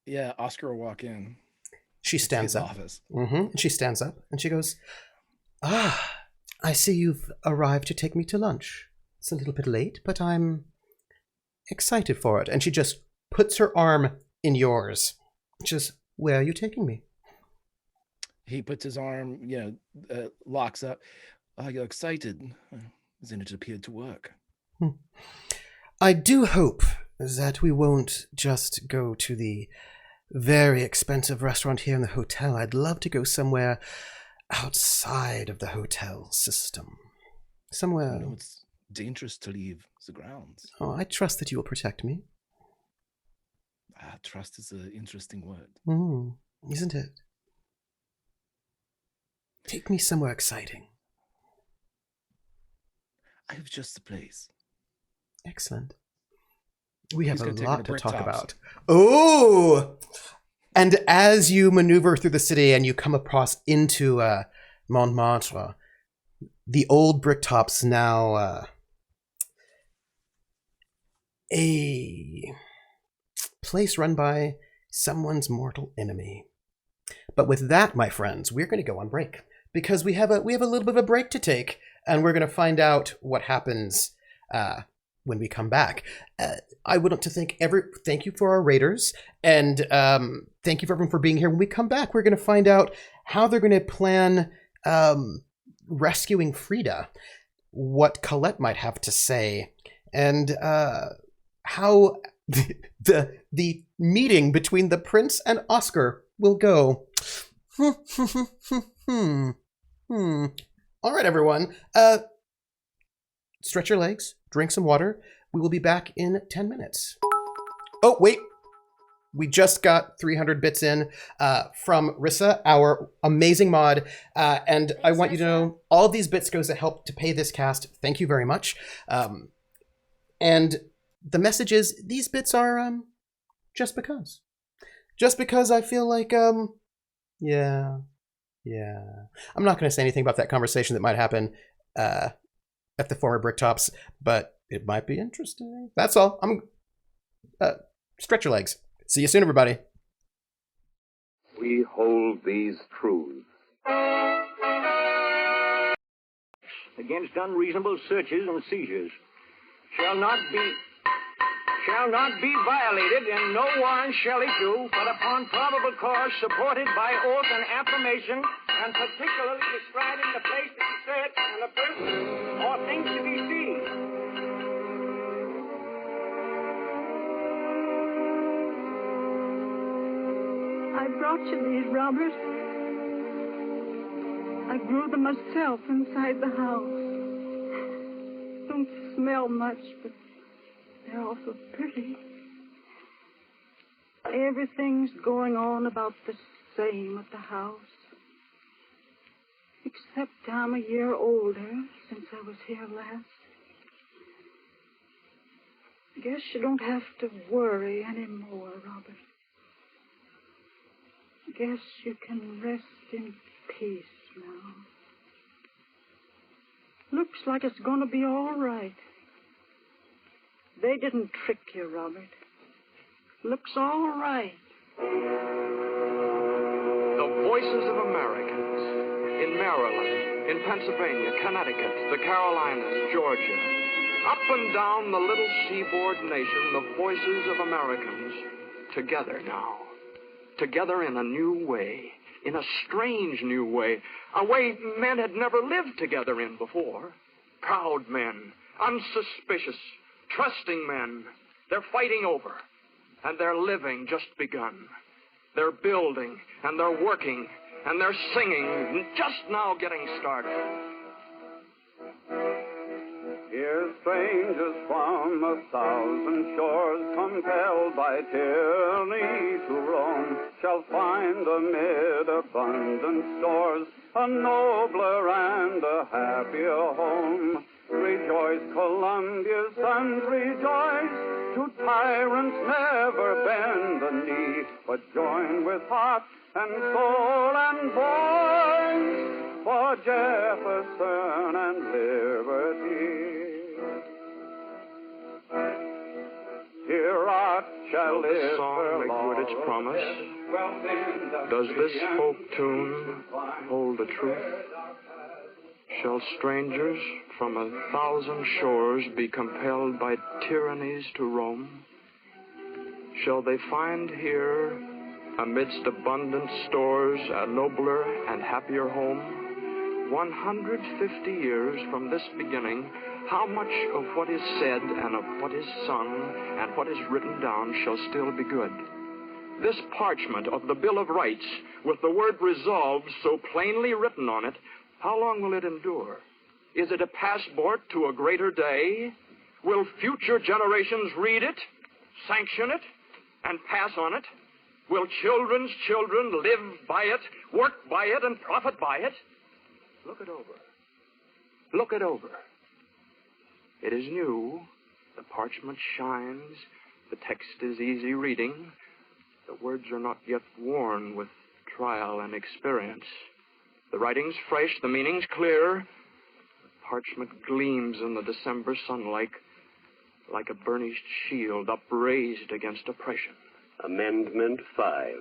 Yeah, Oscar will walk in. She stands up. Office. And she stands up, and she goes, I see you've arrived to take me to lunch. It's a little bit late, but I'm excited for it. And she just puts her arm in yours. Just, where are you taking me? He puts his arm, locks up. You're excited. Then it appeared to work. I do hope that we won't just go to the very expensive restaurant here in the hotel. I'd love to go somewhere outside of the hotel system. Somewhere... No, it's dangerous to leave the grounds. Oh, I trust that you will protect me. Trust is an interesting word. Isn't it? Take me somewhere exciting. I have just the place. Excellent. We have a He's gonna lot take to her to talk Bricktops. about. Oh! And as you maneuver through the city and you come across into Montmartre, the old Bricktop's now a place run by someone's mortal enemy. But with that, my friends, we're going to go on break because we have a little bit of a break to take, and we're going to find out what happens when we come back. I would like to thank you for our raiders, and thank you for everyone for being here. When we come back, we're going to find out how they're going to plan rescuing Frieda, what Colette might have to say, and how the meeting between the prince and Oscar will go. All right, everyone. Stretch your legs, drink some water. We will be back in 10 minutes. Oh, wait. We just got 300 bits in from Rissa, our amazing mod. And thanks, I want you to know all of these bits goes to help to pay this cast. Thank you very much. And the message is these bits are just because. Just because I feel like, yeah. I'm not going to say anything about that conversation that might happen at the former Bricktops, but it might be interesting. That's all. Stretch your legs. See you soon, everybody. We hold these truths. Against unreasonable searches and seizures shall not be violated, and no warrant shall issue but upon probable cause supported by oath and affirmation, and particularly describing the place to be searched and the person or things to be seized. I brought you these, Robert. I grew them myself inside the house. Don't smell much, but they're awful pretty. Everything's going on about the same at the house. except I'm a year older since I was here last. Guess you don't have to worry anymore, Robert. Guess you can rest in peace now. Looks like it's gonna be all right. They didn't trick you, Robert. Looks all right. The voices of Americans in Maryland, in Pennsylvania, Connecticut, the Carolinas, Georgia. Up and down the little seaboard nation, the voices of Americans together now. Together in a new way, in a strange new way, a way men had never lived together in before. Proud men, unsuspicious, trusting men. They're fighting over, and they're living just begun. They're building, and they're working, and they're singing, just now getting started. Here strangers from 1,000 shores, compelled by tyranny to roam, shall find amid abundant stores a nobler and a happier home. Rejoice, Columbia's sons, rejoice. To tyrants never bend the knee, but join with heart and soul and voice for Jefferson and liberty. Here art shall Will live this song make good its promise? Does this folk tune hold the truth? Shall strangers from 1,000 shores be compelled by tyrannies to roam? Shall they find here, amidst abundant stores, a nobler and happier home? 150 years from this beginning, how much of what is said and of what is sung and what is written down shall still be good? This parchment of the Bill of Rights, with the word resolved so plainly written on it, how long will it endure? Is it a passport to a greater day? Will future generations read it, sanction it, and pass on it? Will children's children live by it, work by it, and profit by it? Look it over. Look it over. It is new. The parchment shines. The text is easy reading. The words are not yet worn with trial and experience. The writing's fresh, the meaning's clear. The parchment gleams in the December sunlight like a burnished shield upraised against oppression. Amendment 5.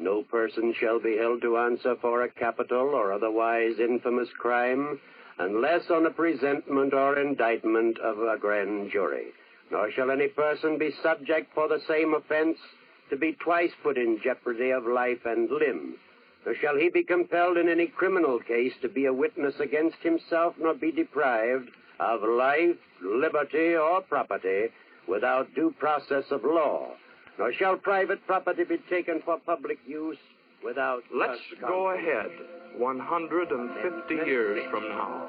No person shall be held to answer for a capital or otherwise infamous crime unless on a presentment or indictment of a grand jury. Nor shall any person be subject for the same offense to be twice put in jeopardy of life and limb. Nor shall he be compelled in any criminal case to be a witness against himself, nor be deprived of life, liberty, or property without due process of law. Nor shall private property be taken for public use without... Let's go ahead 150 years from now.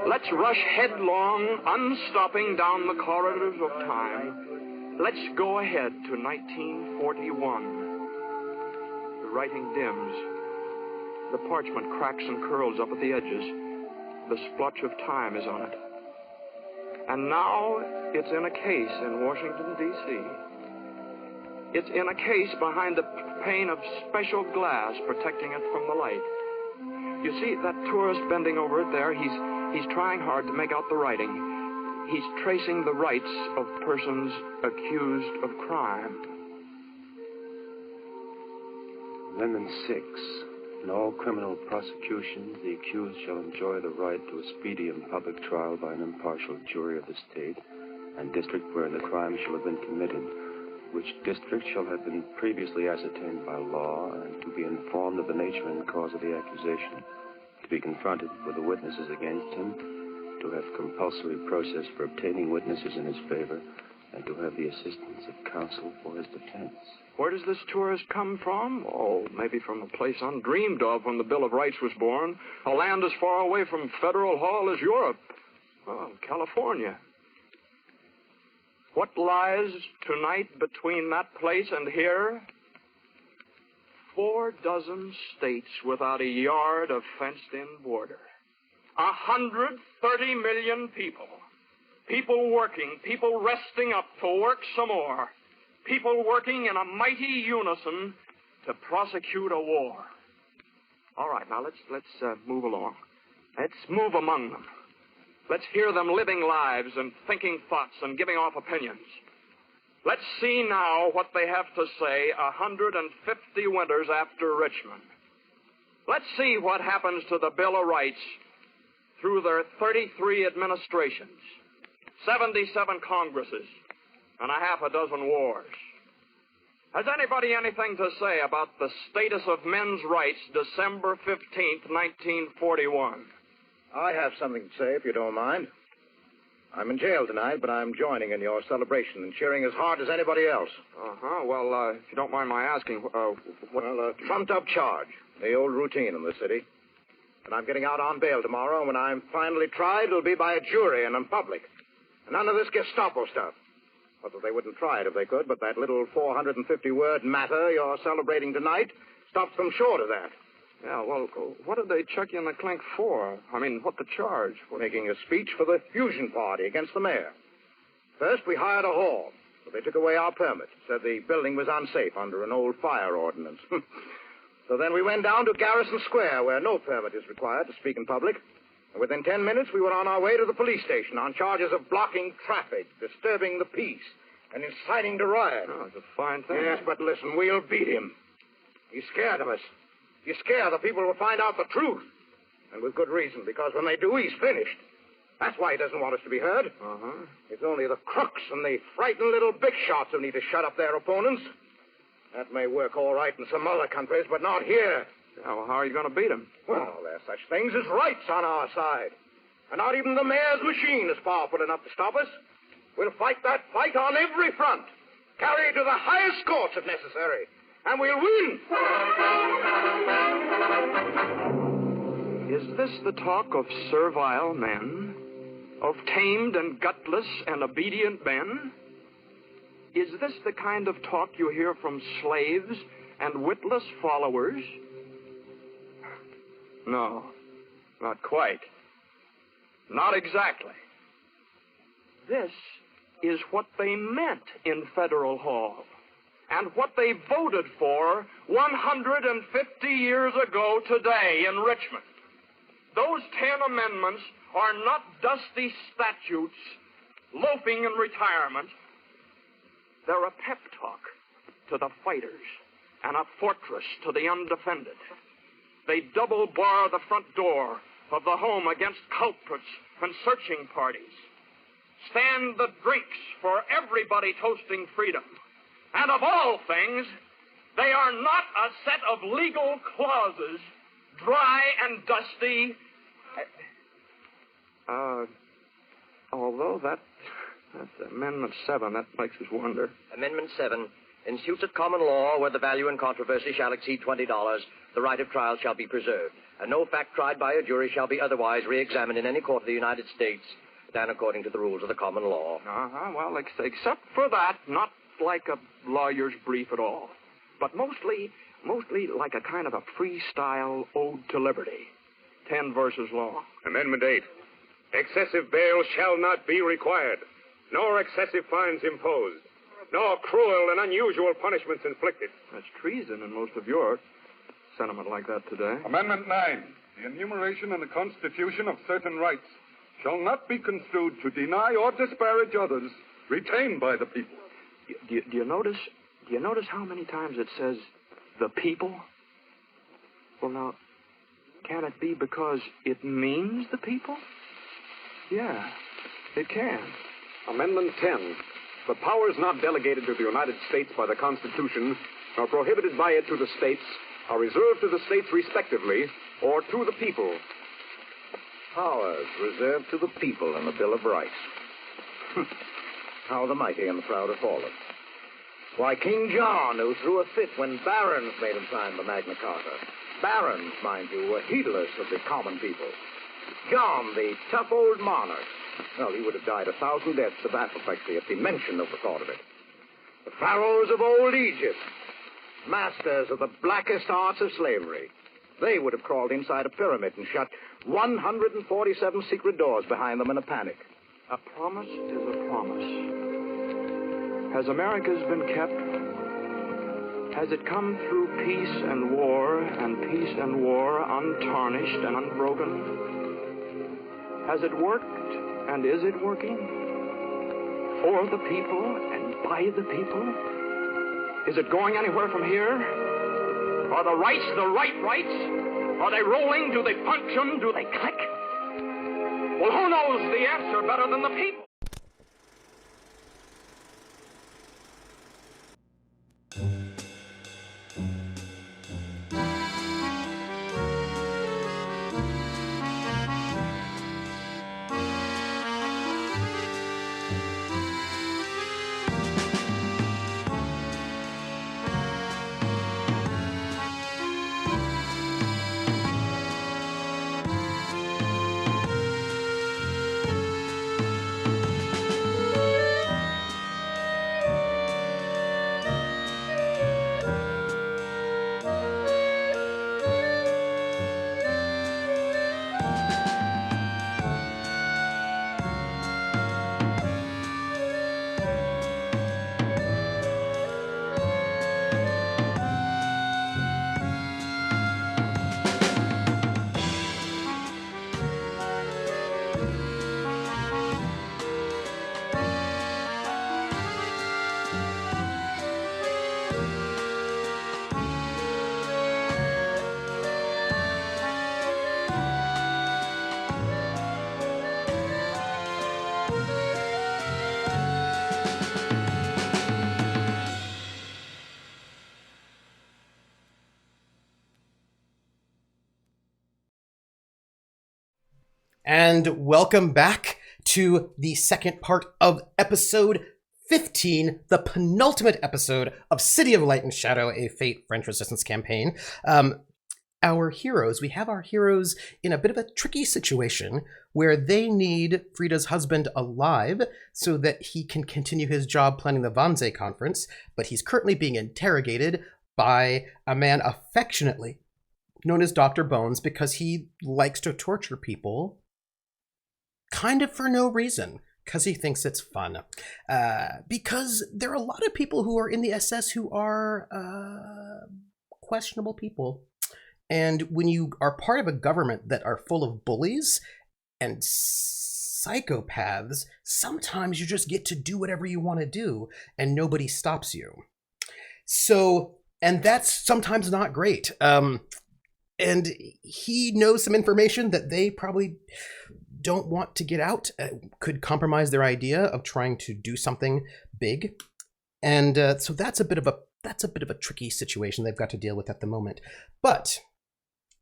Let's rush headlong, unstopping down the corridors of time. Let's go ahead to 1941. The writing dims. The parchment cracks and curls up at the edges. The splotch of time is on it. And now it's in a case in Washington, D.C. It's in a case behind a pane of special glass protecting it from the light. You see that tourist bending over it there? He's trying hard to make out the writing. He's tracing the rights of persons accused of crime. Amendment 6. In all criminal prosecutions, the accused shall enjoy the right to a speedy and public trial by an impartial jury of the state and district wherein the crime shall have been committed, which district shall have been previously ascertained by law, and to be informed of the nature and cause of the accusation, to be confronted with the witnesses against him, to have compulsory process for obtaining witnesses in his favor, and to have the assistance of counsel for his defense. Where does this tourist come from? Oh, maybe from a place undreamed of when the Bill of Rights was born. A land as far away from Federal Hall as Europe. Oh, California. What lies tonight between that place and here? 24 states without a yard of fenced-in border. 130 million people. People working, people resting up to work some more. People working in a mighty unison to prosecute a war. All right, now let's move along. Let's move among them. Let's hear them living lives and thinking thoughts and giving off opinions. Let's see now what they have to say 150 winters after Richmond. Let's see what happens to the Bill of Rights through their 33 administrations, 77 Congresses, and a half a dozen wars. Has anybody anything to say about the status of men's rights December 15th, 1941? I have something to say, if you don't mind. I'm in jail tonight, but I'm joining in your celebration and cheering as hard as anybody else. Uh-huh. Well, if you don't mind my asking, Well, a trumped-up charge. The old routine in the city. And I'm getting out on bail tomorrow, and when I'm finally tried, it'll be by a jury and in public. And none of this Gestapo stuff. Not that they wouldn't try it if they could, but that little 450-word matter you're celebrating tonight stops them short of that. Yeah, well, what did they chuck you in the clink for? I mean, what the charge? Making a speech for the fusion party against the mayor. First, we hired a hall, but they took away our permit. Said the building was unsafe under an old fire ordinance. So then we went down to Garrison Square, where no permit is required to speak in public. And within 10 minutes, we were on our way to the police station on charges of blocking traffic, disturbing the peace, and inciting to riot. Oh, it's a fine thing. Yes, but listen, we'll beat him. He's scared of us. He's scared the people will find out the truth. And with good reason, because when they do, he's finished. That's why he doesn't want us to be heard. Uh-huh. It's only the crooks and the frightened little big shots who need to shut up their opponents. That may work all right in some other countries, but not here. Yeah, well, how are you going to beat him? Well, there's such things as rights on our side. And not even the mayor's machine is powerful enough to stop us. We'll fight that fight on every front. Carry it to the highest courts if necessary. And we'll win. Is this the talk of servile men? Of tamed and gutless and obedient men? Is this the kind of talk you hear from slaves and witless followers? No, not quite. Not exactly. This is what they meant in Federal Hall, and what they voted for 150 years ago today in Richmond. Those 10 amendments are not dusty statutes loafing in retirement. They're a pep talk to the fighters and a fortress to the undefended. They double bar the front door of the home against culprits and searching parties. Stand the drinks for everybody toasting freedom. And of all things, they are not a set of legal clauses, dry and dusty. Although that's Amendment 7, that makes us wonder. Amendment 7. In suits of common law where the value in controversy shall exceed $20, the right of trial shall be preserved, and no fact tried by a jury shall be otherwise re-examined in any court of the United States than according to the rules of the common law. Uh-huh. Well, except for that, not like a lawyer's brief at all, but mostly like a kind of a freestyle ode to liberty. 10 verses long. Amendment 8. Excessive bail shall not be required, nor excessive fines imposed, nor cruel and unusual punishments inflicted. That's treason in most of your sentiment like that today. Amendment 9. The enumeration in the Constitution of certain rights shall not be construed to deny or disparage others retained by the people. Do you notice how many times it says the people? Well, now, can it be because it means the people? Yeah, it can. Amendment 10. The powers not delegated to the United States by the Constitution, nor prohibited by it to the states, are reserved to the states respectively, or to the people. Powers reserved to the people in the Bill of Rights. How the mighty and the proud have fallen. Why, King John, who threw a fit when barons made him sign the Magna Carta. Barons, mind you, were heedless of the common people. John, the tough old monarch. Well, he would have died 1,000 deaths of apoplexy if he mentioned of the thought of it. The Pharaohs of Old Egypt. masters of the blackest arts of slavery. They would have crawled inside a pyramid and shut 147 secret doors behind them in a panic. A promise is a promise. Has America's been kept? Has it come through peace and war untarnished and unbroken? Has it worked, and is it working? For the people and by the people? Is it going anywhere from here? Are the rights the right rights? Are they rolling? Do they punch them? Do they click? Well, who knows the answer better than the people? And welcome back to the second part of episode 15, the penultimate episode of City of Light and Shadow, a Fate French Resistance campaign. Our heroes, we have our heroes in a bit of a tricky situation where they need Frieda's husband alive so that he can continue his job planning the Wannsee conference, but he's currently being interrogated by a man affectionately known as Dr. Bones because he likes to torture people kind of for no reason, because he thinks it's fun. Because there are a lot of people who are in the SS who are questionable people. And when you are part of a government that are full of bullies and psychopaths, sometimes you just get to do whatever you want to do and nobody stops you. So, and that's sometimes not great. And he knows some information that they probably don't want to get out, could compromise their idea of trying to do something big. And so that's a bit of a tricky situation they've got to deal with at the moment. But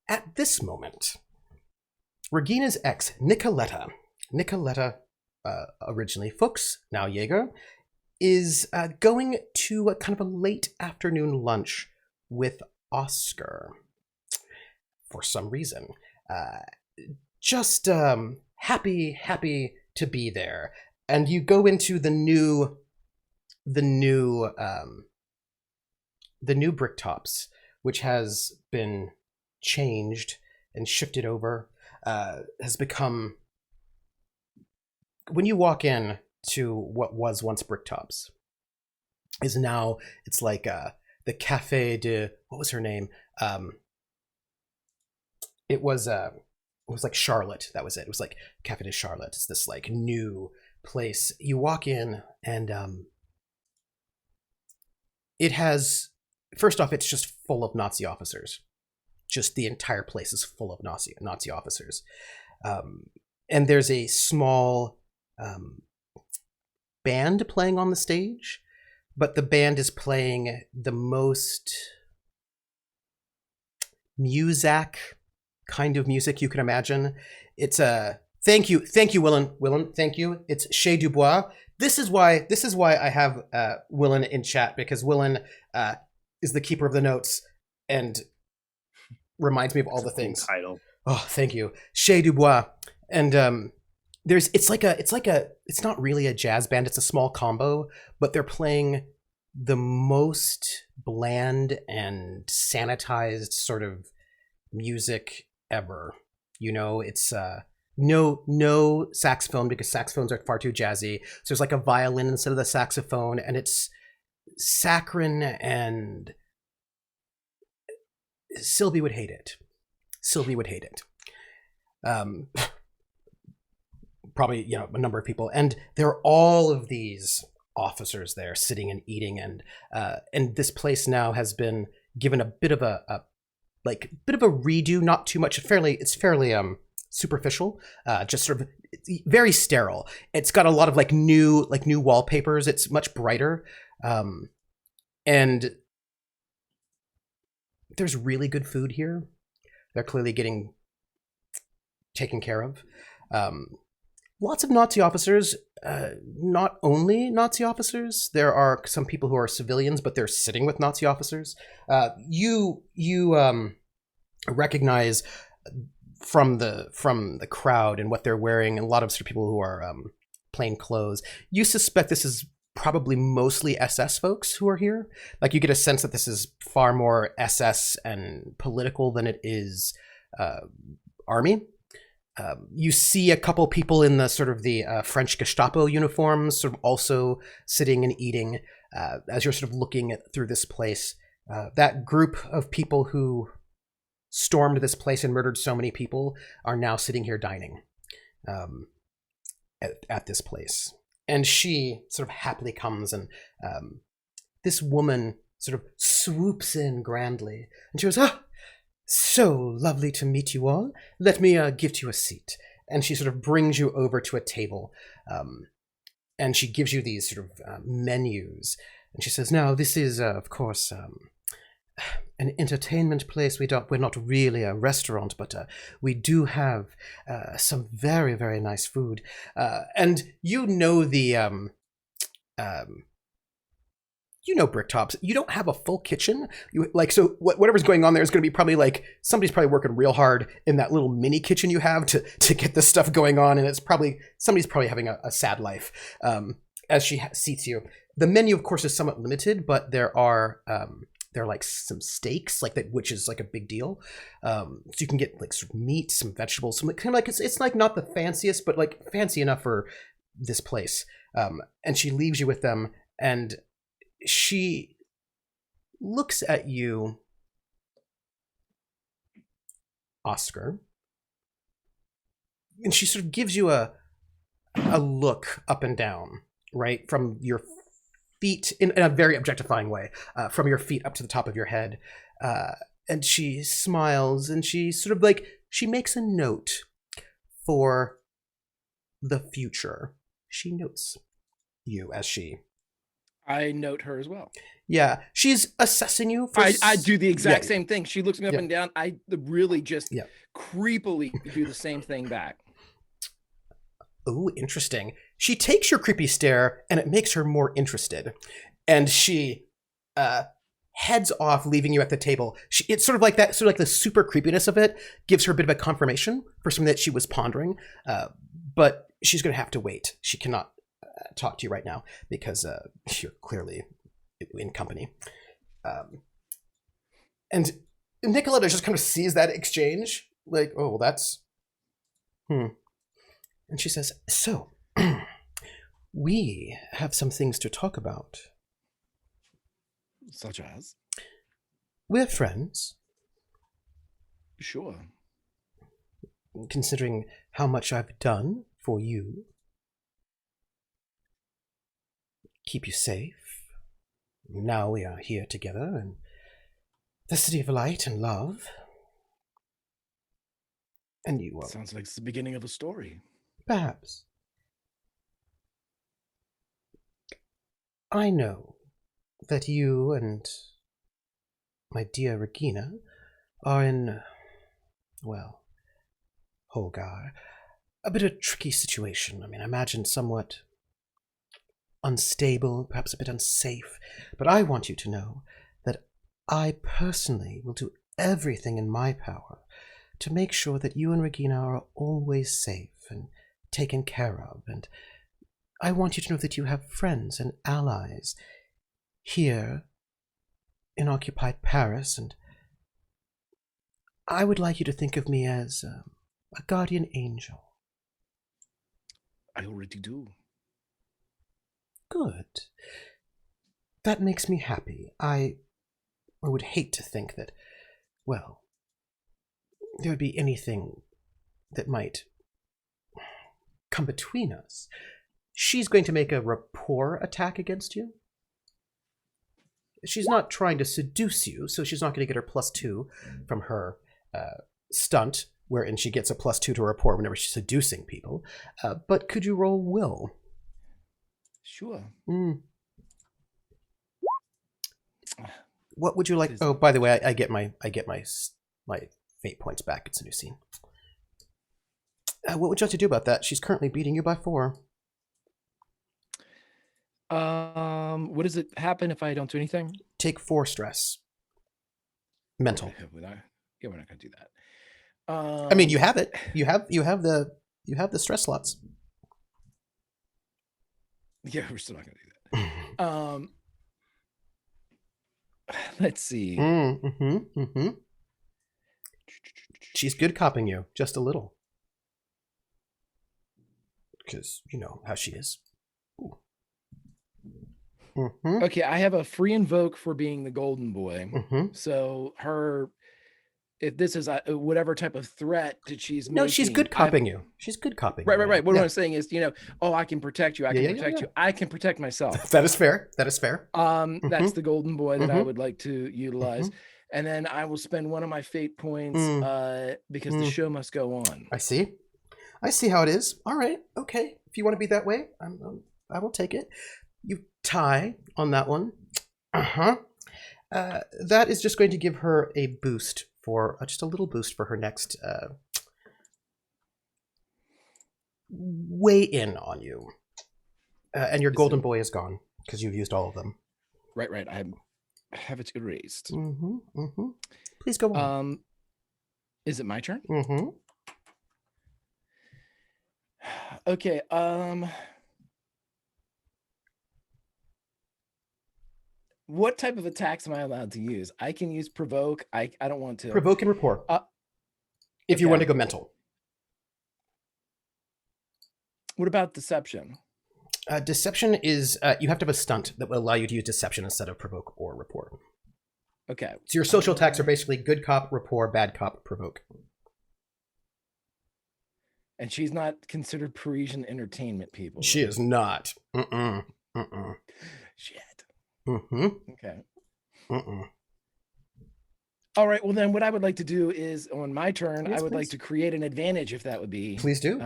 at this moment, Regina's ex, Nikoletta, originally Fuchs, now Jaeger, is going to a kind of a late afternoon lunch with Oscar for some reason. Just happy to be there. And you go into the new Bricktops, which has been changed and shifted over, has become, when you walk in to what was once Bricktops, is now, it's like the Café de, what was her name? It was like Charlotte. That was it. It was like Café de Charlotte. It's this like new place. You walk in and it has, first off, it's just full of Nazi officers. Just the entire place is full of Nazi officers. And there's a small band playing on the stage, but the band is playing the most Muzak kind of music you can imagine. It's a thank you, Willen, thank you. It's Chez Dubois. This is why I have Willen in chat, because Willen is the keeper of the notes and reminds me of all the things. Title. Oh, thank you, Chez Dubois. And it's not really a jazz band. It's a small combo, but they're playing the most bland and sanitized sort of music ever. You know, it's no saxophone, because saxophones are far too jazzy. So there's like a violin instead of the saxophone, and it's saccharine, and Sylvie would hate it. Probably, you know, a number of people, and there are all of these officers there sitting and eating, and this place now has been given a bit of a redo. Not too much. It's fairly superficial, just sort of very sterile. It's got a lot of new wallpapers. It's much brighter, and there's really good food here. They're clearly getting taken care of. Lots of Nazi officers. Not only Nazi officers. There are some people who are civilians, but they're sitting with Nazi officers. You recognize from the crowd and what they're wearing, and a lot of sort of people who are plain clothes. You suspect this is probably mostly SS folks who are here. Like, you get a sense that this is far more SS and political than it is army. You see a couple people in the sort of the French Gestapo uniforms, sort of also sitting and eating as you're sort of looking through this place. That group of people who stormed this place and murdered so many people are now sitting here dining at this place. And she sort of happily comes, and this woman sort of swoops in grandly, and she goes, "Ah, so lovely to meet you all. Let me give you a seat." And she sort of brings you over to a table, and she gives you these sort of menus. And she says, "Now, this is, of course, an entertainment place. We're not really a restaurant, but we do have some very, very nice food." And you know Bricktops. You don't have a full kitchen. So whatever's going on there is going to be probably somebody's probably working real hard in that little mini kitchen you have to get this stuff going on, and it's probably somebody's probably having a sad life as she seats you. The menu, of course, is somewhat limited, but there are some steaks which is like a big deal. So you can get sort of meat, some vegetables, some kind of it's not the fanciest, but fancy enough for this place. And she leaves you with them, and she looks at you, Oscar, and she sort of gives you a look up and down, right, from your feet, in a very objectifying way, from your feet up to the top of your head. And she smiles, and she sort of she makes a note for the future. She notes you as she... I note her as well. Yeah, she's assessing you. I do the exact same thing. She looks me up and down. I really just creepily do the same thing back. Oh, interesting. She takes your creepy stare, and it makes her more interested. And she heads off, leaving you at the table. It's sort of like that, sort of like the super creepiness of it gives her a bit of a confirmation for something that she was pondering. But she's going to have to wait. She cannot talk to you right now because you're clearly in company. And Nikoletta just kind of sees that exchange, oh, well, that's... And she says, "So, we have some things to talk about." Such as? We're friends. Sure. Considering how much I've done for you. Keep you safe. Now we are here together in the city of light and love. And you are... Sounds like it's the beginning of a story. Perhaps. I know that you and my dear Regina are in, well, Holgar, a bit of a tricky situation. I imagine somewhat unstable, perhaps a bit unsafe, but I want you to know that I personally will do everything in my power to make sure that you and Regina are always safe and taken care of, and I want you to know that you have friends and allies here in occupied Paris, and I would like you to think of me as a guardian angel. I already do. Good. That makes me happy. I would hate to think that, well, there would be anything that might come between us. She's going to make a rapport attack against you. She's not trying to seduce you, so she's not going to get her +2 from her stunt, wherein she gets a +2 to rapport whenever she's seducing people. But could you roll will? Sure. What would you like? Oh, by the way, I get my fate points back. It's a new scene. What would you like to do about that? She's currently beating you by 4. What does it happen if I don't do anything? Take 4 stress. Mental. Yeah, we're not gonna do that. I mean, you have it. You have the stress slots. Yeah, we're still not gonna do that. Let's see. She's good copping you, just a little. Because you know how she is. Okay, I have a free invoke for being the golden boy. So if this is whatever type of threat that she's making. No, she's good copping you. She's good copping you. Right. What I'm saying is, I can protect you. I can protect you. I can protect myself. That is fair. That's the golden boy that I would like to utilize. And then I will spend one of my fate points because the show must go on. I see how it is. All right. Okay. If you want to be that way, I will take it. You tie on that one. That is just going to give her a boost for just a little boost for her next weigh in on you. And your golden boy is gone because you've used all of them. Right. I have it erased. Please go on. Is it my turn? Okay. What type of attacks am I allowed to use? I can use provoke. I don't want to. Provoke and rapport. If you want to go mental. What about deception? Deception is you have to have a stunt that will allow you to use deception instead of provoke or rapport. Okay. So your social attacks are basically good cop, rapport, bad cop, provoke. And she's not considered Parisian entertainment people. She is not. Shit. Okay. All right. Well, then what I would like to do is on my turn, I would like to create an advantage if that would be. Please do.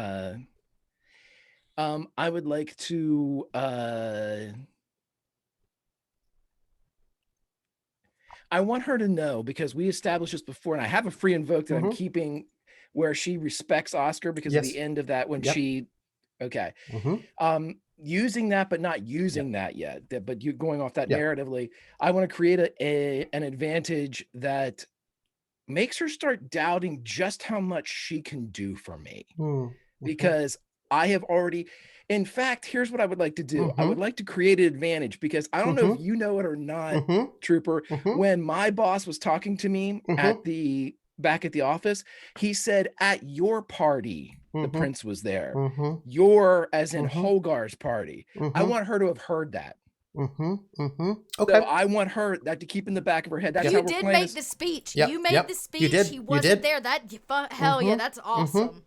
I would like to I want her to know, because we established this before, and I have a free invoke that I'm keeping where she respects Oscar because of the end of that when she using that but not using that yet, but you going off that narratively, I want to create an advantage that makes her start doubting just how much she can do for me. Because I have already, in fact, here's what I would like to do. I would like to create an advantage because I don't know if you know it or not, Trooper. When my boss was talking to me back at the office, he said, at your party, the prince was there. Your, as in Hogar's party. I want her to have heard that. Okay. So I want her that to keep in the back of her head. That's how you we're did playing make this. the speech. Yep, You made yep. the speech. You did. He You wasn't did. there. Hell yeah, that's awesome.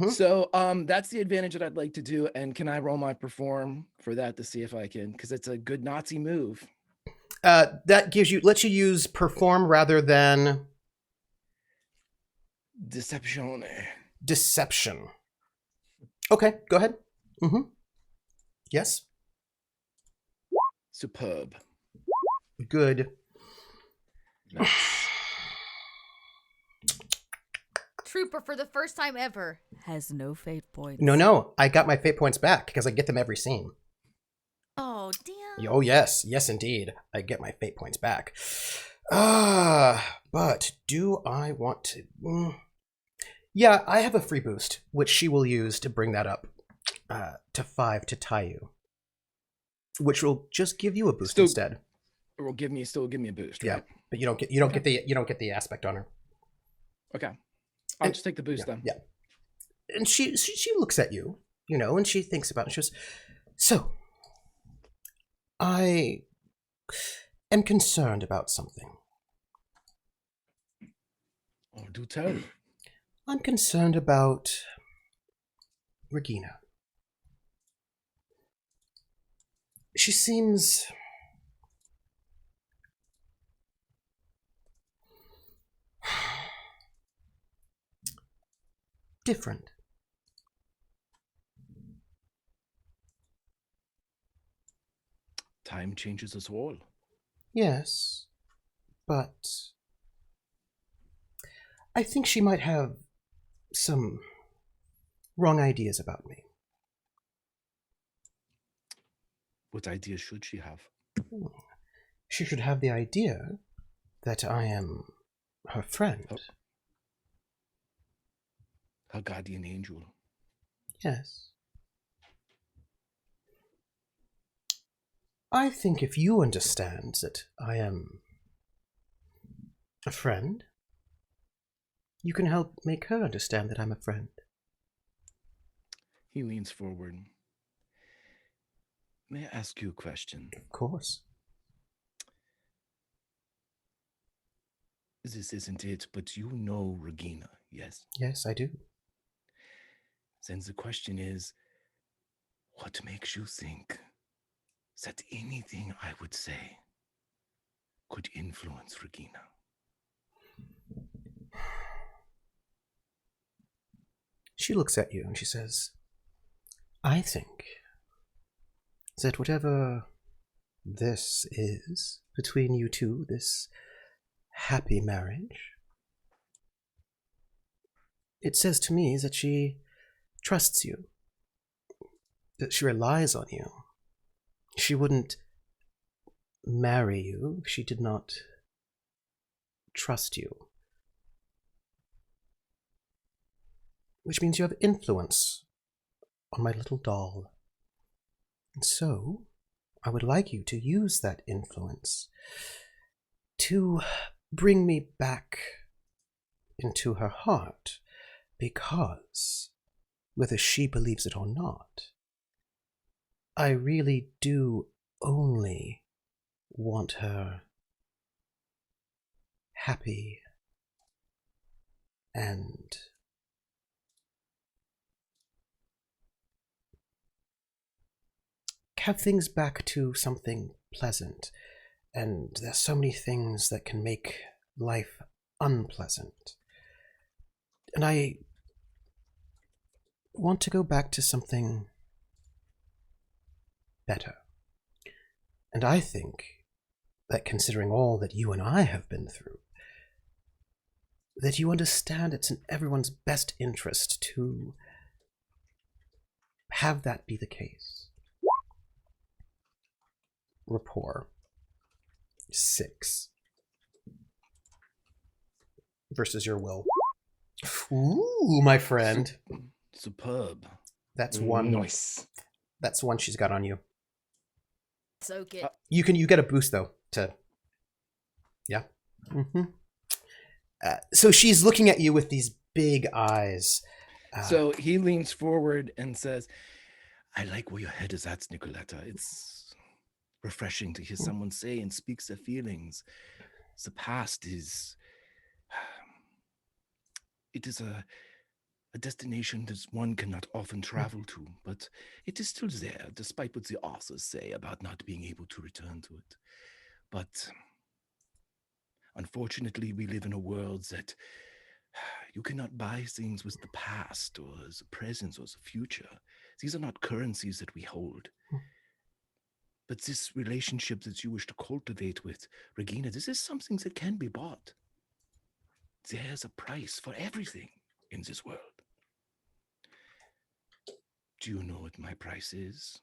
So that's the advantage that I'd like to do. And can I roll my perform for that to see if I can? Because it's a good Nazi move. That lets you use perform rather than deception. Deception. Okay, go ahead. Yes. Superb. Good. Nice. Trooper, for the first time ever, has no fate points. No. I got my fate points back because I get them every scene. Oh, damn. Oh, yes. Yes, indeed. I get my fate points back. But do I want to... Yeah, I have a free boost, which she will use to bring that up to 5 to tie you. Which will just give you a boost instead. will give me a boost, Yeah, right? but you don't get the aspect on her. Okay. I'll just take the boost then. Yeah. And she looks at you, and she thinks about it. She goes, "So, I am concerned about something." Oh, do tell. I'm concerned about Regina. She seems different. Time changes us all. Yes, but I think she might have some wrong ideas about me. What ideas should she have? She should have the idea that I am her friend. Her guardian angel. Yes. I think if you understand that I am a friend, you can help make her understand that I'm a friend. He leans forward. May I ask you a question? Of course. This isn't it, but you know Regina, yes? Yes, I do. Then the question is, what makes you think that anything I would say could influence Regina? She looks at you and she says, I think that whatever this is between you two, this happy marriage, it says to me that she trusts you, that she relies on you. She wouldn't marry you if she did not trust you. Which means you have influence on my little doll. And so, I would like you to use that influence to bring me back into her heart, because, whether she believes it or not, I really do only want her happy and have things back to something pleasant. And there's so many things that can make life unpleasant. And I want to go back to something better. And I think that, considering all that you and I have been through, that you understand it's in everyone's best interest to have that be the case. Rapport 6 versus your will. Ooh, my friend. Superb. That's one. Nice. That's one she's got on you. Soak it. You get a boost though to. Yeah. Mm-hmm. So she's looking at you with these big eyes. So he leans forward and says, I like where your head is at, Nikoletta. It's refreshing to hear someone say and speaks their feelings. The past is... It is a destination that one cannot often travel to, but it is still there, despite what the authors say about not being able to return to it. But unfortunately, we live in a world that you cannot buy things with the past or the present or the future. These are not currencies that we hold. But this relationship that you wish to cultivate with Regina, this is something that can be bought. There's a price for everything in this world. Do you know what my price is,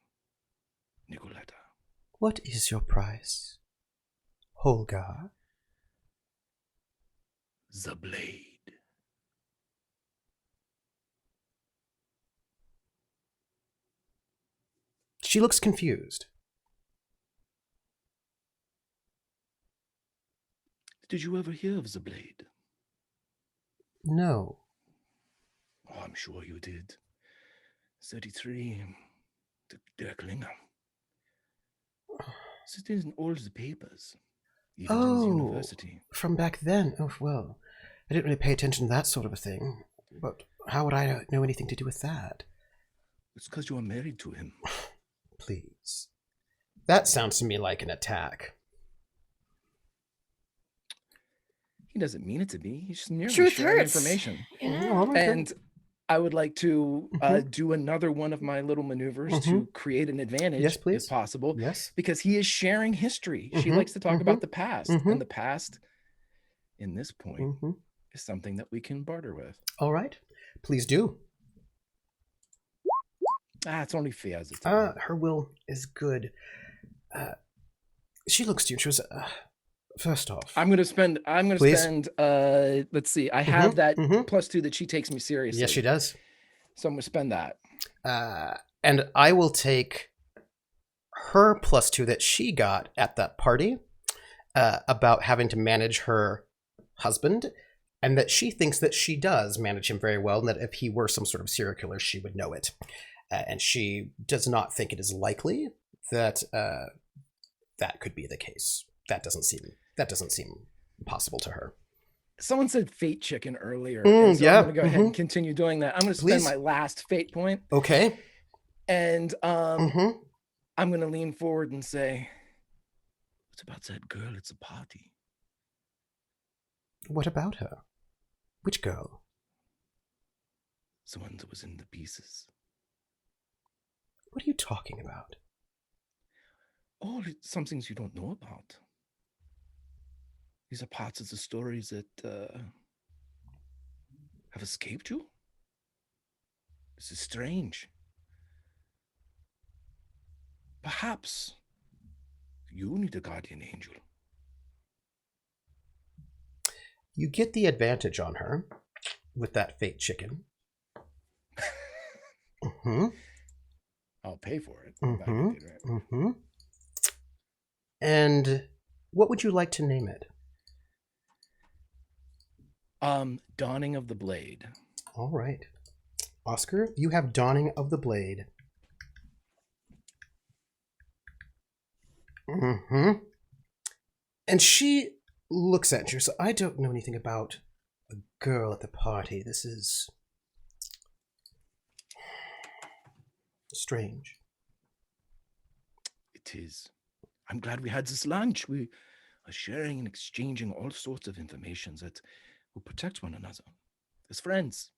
Nikoletta? What is your price, Holgar? The blade. She looks confused. Did you ever hear of the Blade? No. Oh, I'm sure you did. 33, the Klinger. It is in all the papers, even in the university. From back then. Oh, well, I didn't really pay attention to that sort of a thing. But how would I know anything to do with that? It's because you are married to him. Please. That sounds to me like an attack. He doesn't mean it to be. He's just merely Truth sharing hurts. information. Yeah. And I would like to do another one of my little maneuvers to create an advantage, yes, please. if possible. Yes. Because he is sharing history. She likes to talk about the past. And the past, in this point, is something that we can barter with. All right. Please do. It's only fair. Her will is good. She looks to you and she was... first off, I'm gonna spend. Let's see. I have that +2 that she takes me seriously. Yes, she does. So I'm gonna spend that. And I will take her +2 that she got at that party about having to manage her husband, and that she thinks that she does manage him very well, and that if he were some sort of serial killer, she would know it. And she does not think it is likely that that could be the case. That doesn't seem possible to her. Someone said fate chicken earlier. Yeah. I'm going to go ahead and continue doing that. I'm going to spend my last fate point. Okay. And I'm going to lean forward and say, "What's about that girl at the party?" What about her? Which girl? The one that was in the pieces. What are you talking about? Oh, some things you don't know about. These are parts of the stories that have escaped you. This is strange. Perhaps you need a guardian angel. You get the advantage on her with that fake chicken. I'll pay for it. And what would you like to name it? Dawning of the Blade. All right. Oscar, you have Dawning of the Blade. And she looks at you. So I don't know anything about a girl at the party. This is strange. It is. I'm glad we had this lunch. We are sharing and exchanging all sorts of information that will protect one another as friends.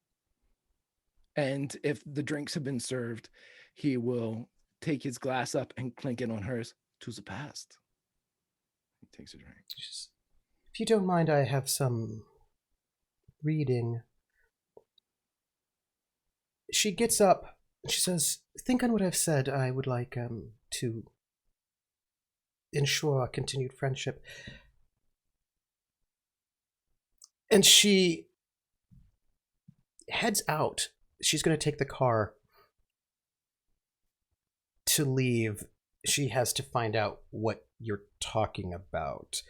And if the drinks have been served, he will take his glass up and clink it on hers. To the past. He takes a drink. If you don't mind, I have some reading. She gets up. She says, "Think on what I've said. I would like to ensure our continued friendship." And she heads out. She's going to take the car to leave. She has to find out what you're talking about.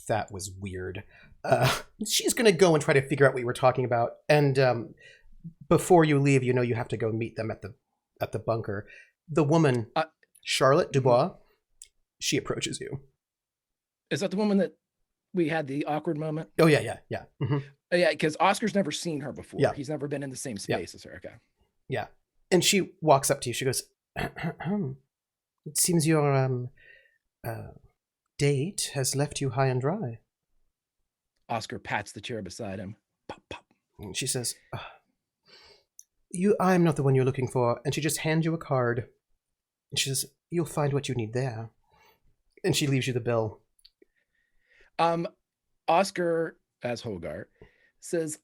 That was weird. She's going to go and try to figure out what you were talking about. And before you leave, you have to go meet them at the bunker. The woman, Charlotte Dubois, she approaches you. Is that the woman that we had the awkward moment? Oh, yeah. Yeah, because Oscar's never seen her before. Yeah. He's never been in the same space as her. Okay. Yeah. And she walks up to you. She goes, "It seems your date has left you high and dry." Oscar pats the chair beside him. Pop, pop. And she says, "I'm not the one you're looking for." And she just hands you a card. And she says, "You'll find what you need there." And she leaves you the bill. Oscar, as Hogarth, says,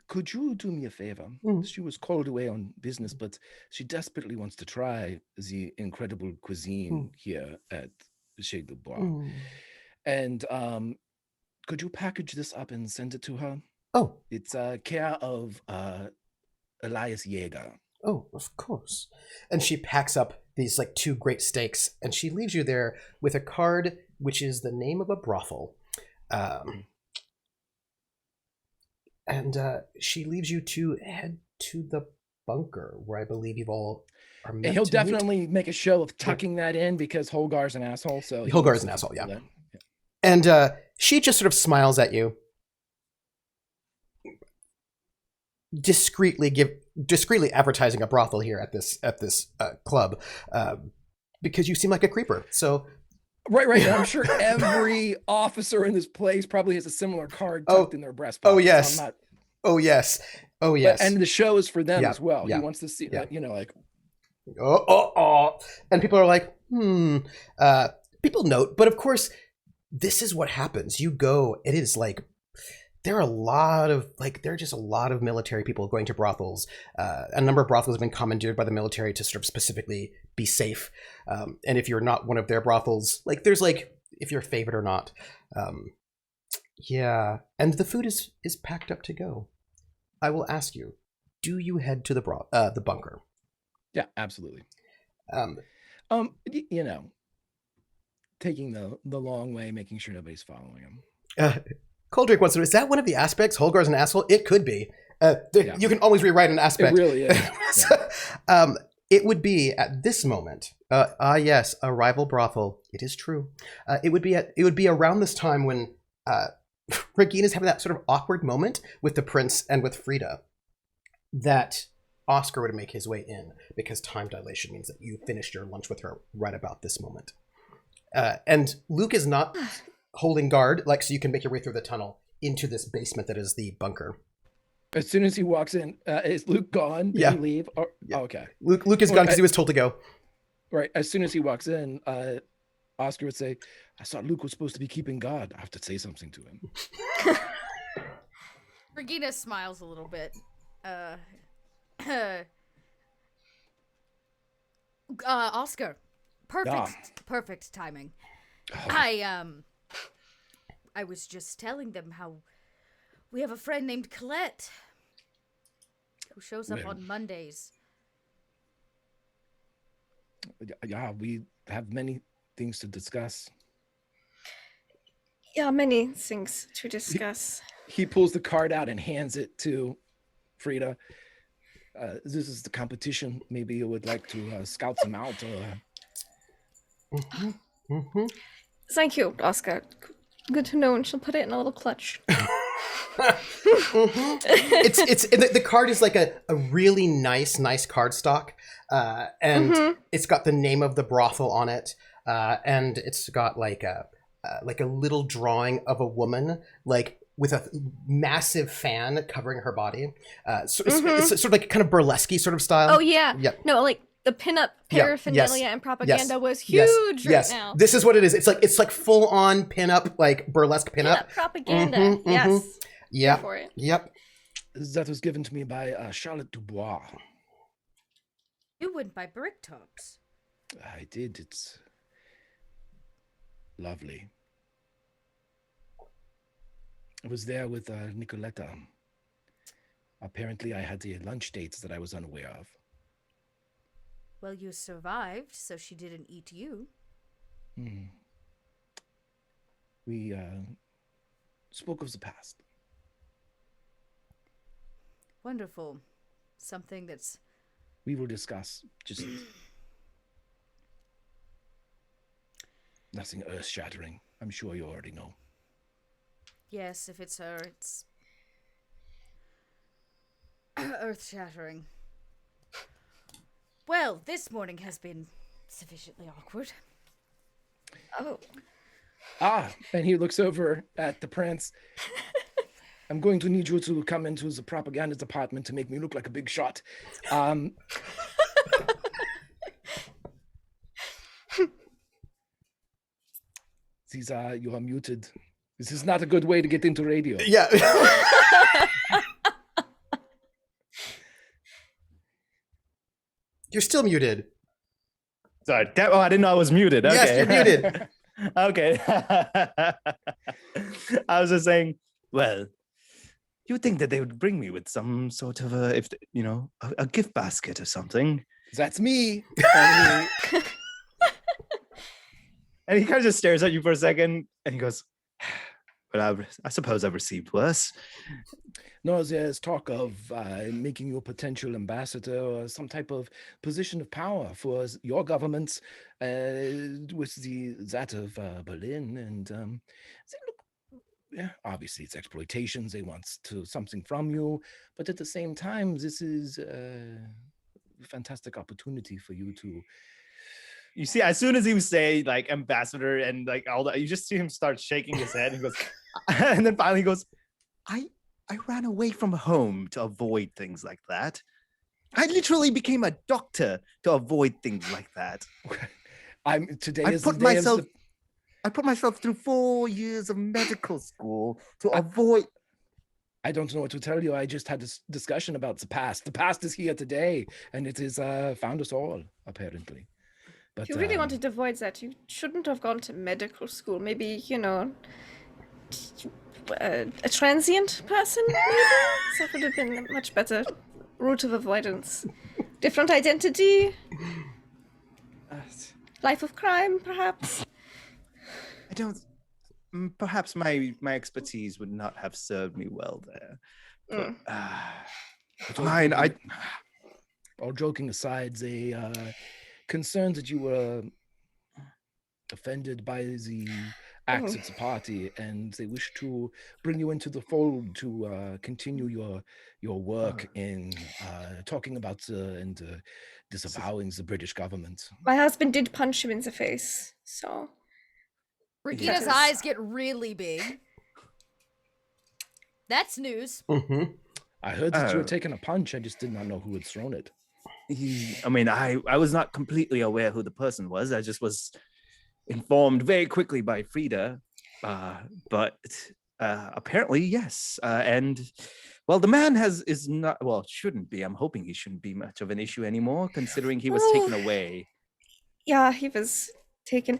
"Could you do me a favor? She was called away on business, but she desperately wants to try the incredible cuisine here at Chez Dubois. And could you package this up and send it to her?" Oh. It's care of Elias Yeager. Oh, of course. And she packs up these 2 great steaks, and she leaves you there with a card which is the name of a brothel. And she leaves you to head to the bunker, where I believe you've all are meant He'll to definitely make a show of tucking that in because Holgar's an asshole. So Holgar's an asshole, yeah. And she just sort of smiles at you, discreetly advertising a brothel here at this club, because you seem like a creeper. So. Right. I'm sure every officer in this place probably has a similar card tucked in their breast pocket. Oh yes. So Oh yes. Oh yes. And the show is for them as well. He wants to see, like. And people are like, people note, but of course, this is what happens. You go. It is like there are just a lot of military people going to brothels. A number of brothels have been commandeered by the military to sort of specifically be safe. And if you're not one of their brothels, like there's like if you're favored or not. Yeah. And the food is packed up to go. I will ask you, do you head to the bunker? Yeah, absolutely. Taking the long way, making sure nobody's following him. Coldrick wants to know, is that one of the aspects? Holgar's an asshole? It could be. You can always rewrite an aspect. It really is. It would be at this moment. Yes, a rival brothel. It is true. It would be around this time when Regina's having that sort of awkward moment with the prince and with Frieda, that Oscar would make his way in, because time dilation means that you finished your lunch with her right about this moment. And Luke is not holding guard, so you can make your way through the tunnel into this basement that is the bunker. As soon as he walks in, is Luke gone? Did he leave? Oh, okay. Luke is gone because he was told to go. Right. As soon as he walks in, Oscar would say, I thought Luke was supposed to be keeping guard. I have to say something to him. Regina smiles a little bit. Oscar, perfect timing. I was just telling them how we have a friend named Colette who shows up on Mondays. Yeah, we have many things to discuss. Yeah, many things to discuss. He pulls the card out and hands it to Frieda. This is the competition. Maybe you would like to scout them out. Thank you, Oscar. Good to know, and she'll put it in a little clutch. It's the card is like a really nice cardstock, and it's got the name of the brothel on it, and it's got like a little drawing of a woman with a massive fan covering her body. It's sort of like kind of burlesque sort of style. Oh yeah. Yep. No, like the pinup paraphernalia and propaganda was huge right now. This is what it is. It's like full on pinup, like burlesque pinup. Propaganda. Yes. Yeah. For it. Yep. That was given to me by Charlotte Dubois. You went by Bricktops. I did. It's lovely. I was there with Nikoletta. Apparently, I had the lunch dates that I was unaware of. Well, you survived, so she didn't eat you. We spoke of the past. Wonderful. Something that's... We will discuss. Just nothing earth-shattering. I'm sure you already know. Yes, if it's her, it's earth-shattering. Well, this morning has been sufficiently awkward. Oh. And he looks over at the prince. I'm going to need you to come into the propaganda department to make me look like a big shot. You are muted. This is not a good way to get into radio. Yeah. You're still muted. Sorry. I didn't know I was muted. Okay. Yes, you're muted. Okay. I was just saying, well, you'd think that they would bring me with some sort of a gift basket or something. That's me. And he kind of just stares at you for a second and he goes, but I suppose I've received worse. No, there's talk of making you a potential ambassador or some type of position of power for your government with that of Berlin. And they look, yeah, obviously it's exploitations. They want something from you. But at the same time, this is a fantastic opportunity for you to... You see, as soon as he was saying like ambassador and like all that, you just see him start shaking his head and goes, and then finally he goes, I ran away from home to avoid things like that. I literally became a doctor to avoid things like that. I put myself through 4 years of medical school to avoid. I don't know what to tell you. I just had this discussion about the past. The past is here today, and it has found us all, apparently. But, if you really wanted to avoid that, you shouldn't have gone to medical school. Maybe, a transient person, maybe? That would have been a much better route of avoidance. Different identity? Life of crime, perhaps? I don't... Perhaps my expertise would not have served me well there. But, fine, all joking aside, they concerned that you were offended by the acts of the party, and they wish to bring you into the fold to continue your work in talking about and disavowing the British government. My husband did punch him in the face, so... Regina's eyes get really big. That's news. Mm-hmm. I heard that you were taking a punch. I just did not know who had thrown it. I was not completely aware who the person was. I just was informed very quickly by Frieda. But apparently, yes. And, well, the man is not, well, shouldn't be. I'm hoping he shouldn't be much of an issue anymore, considering he was taken away. Yeah, he was taken.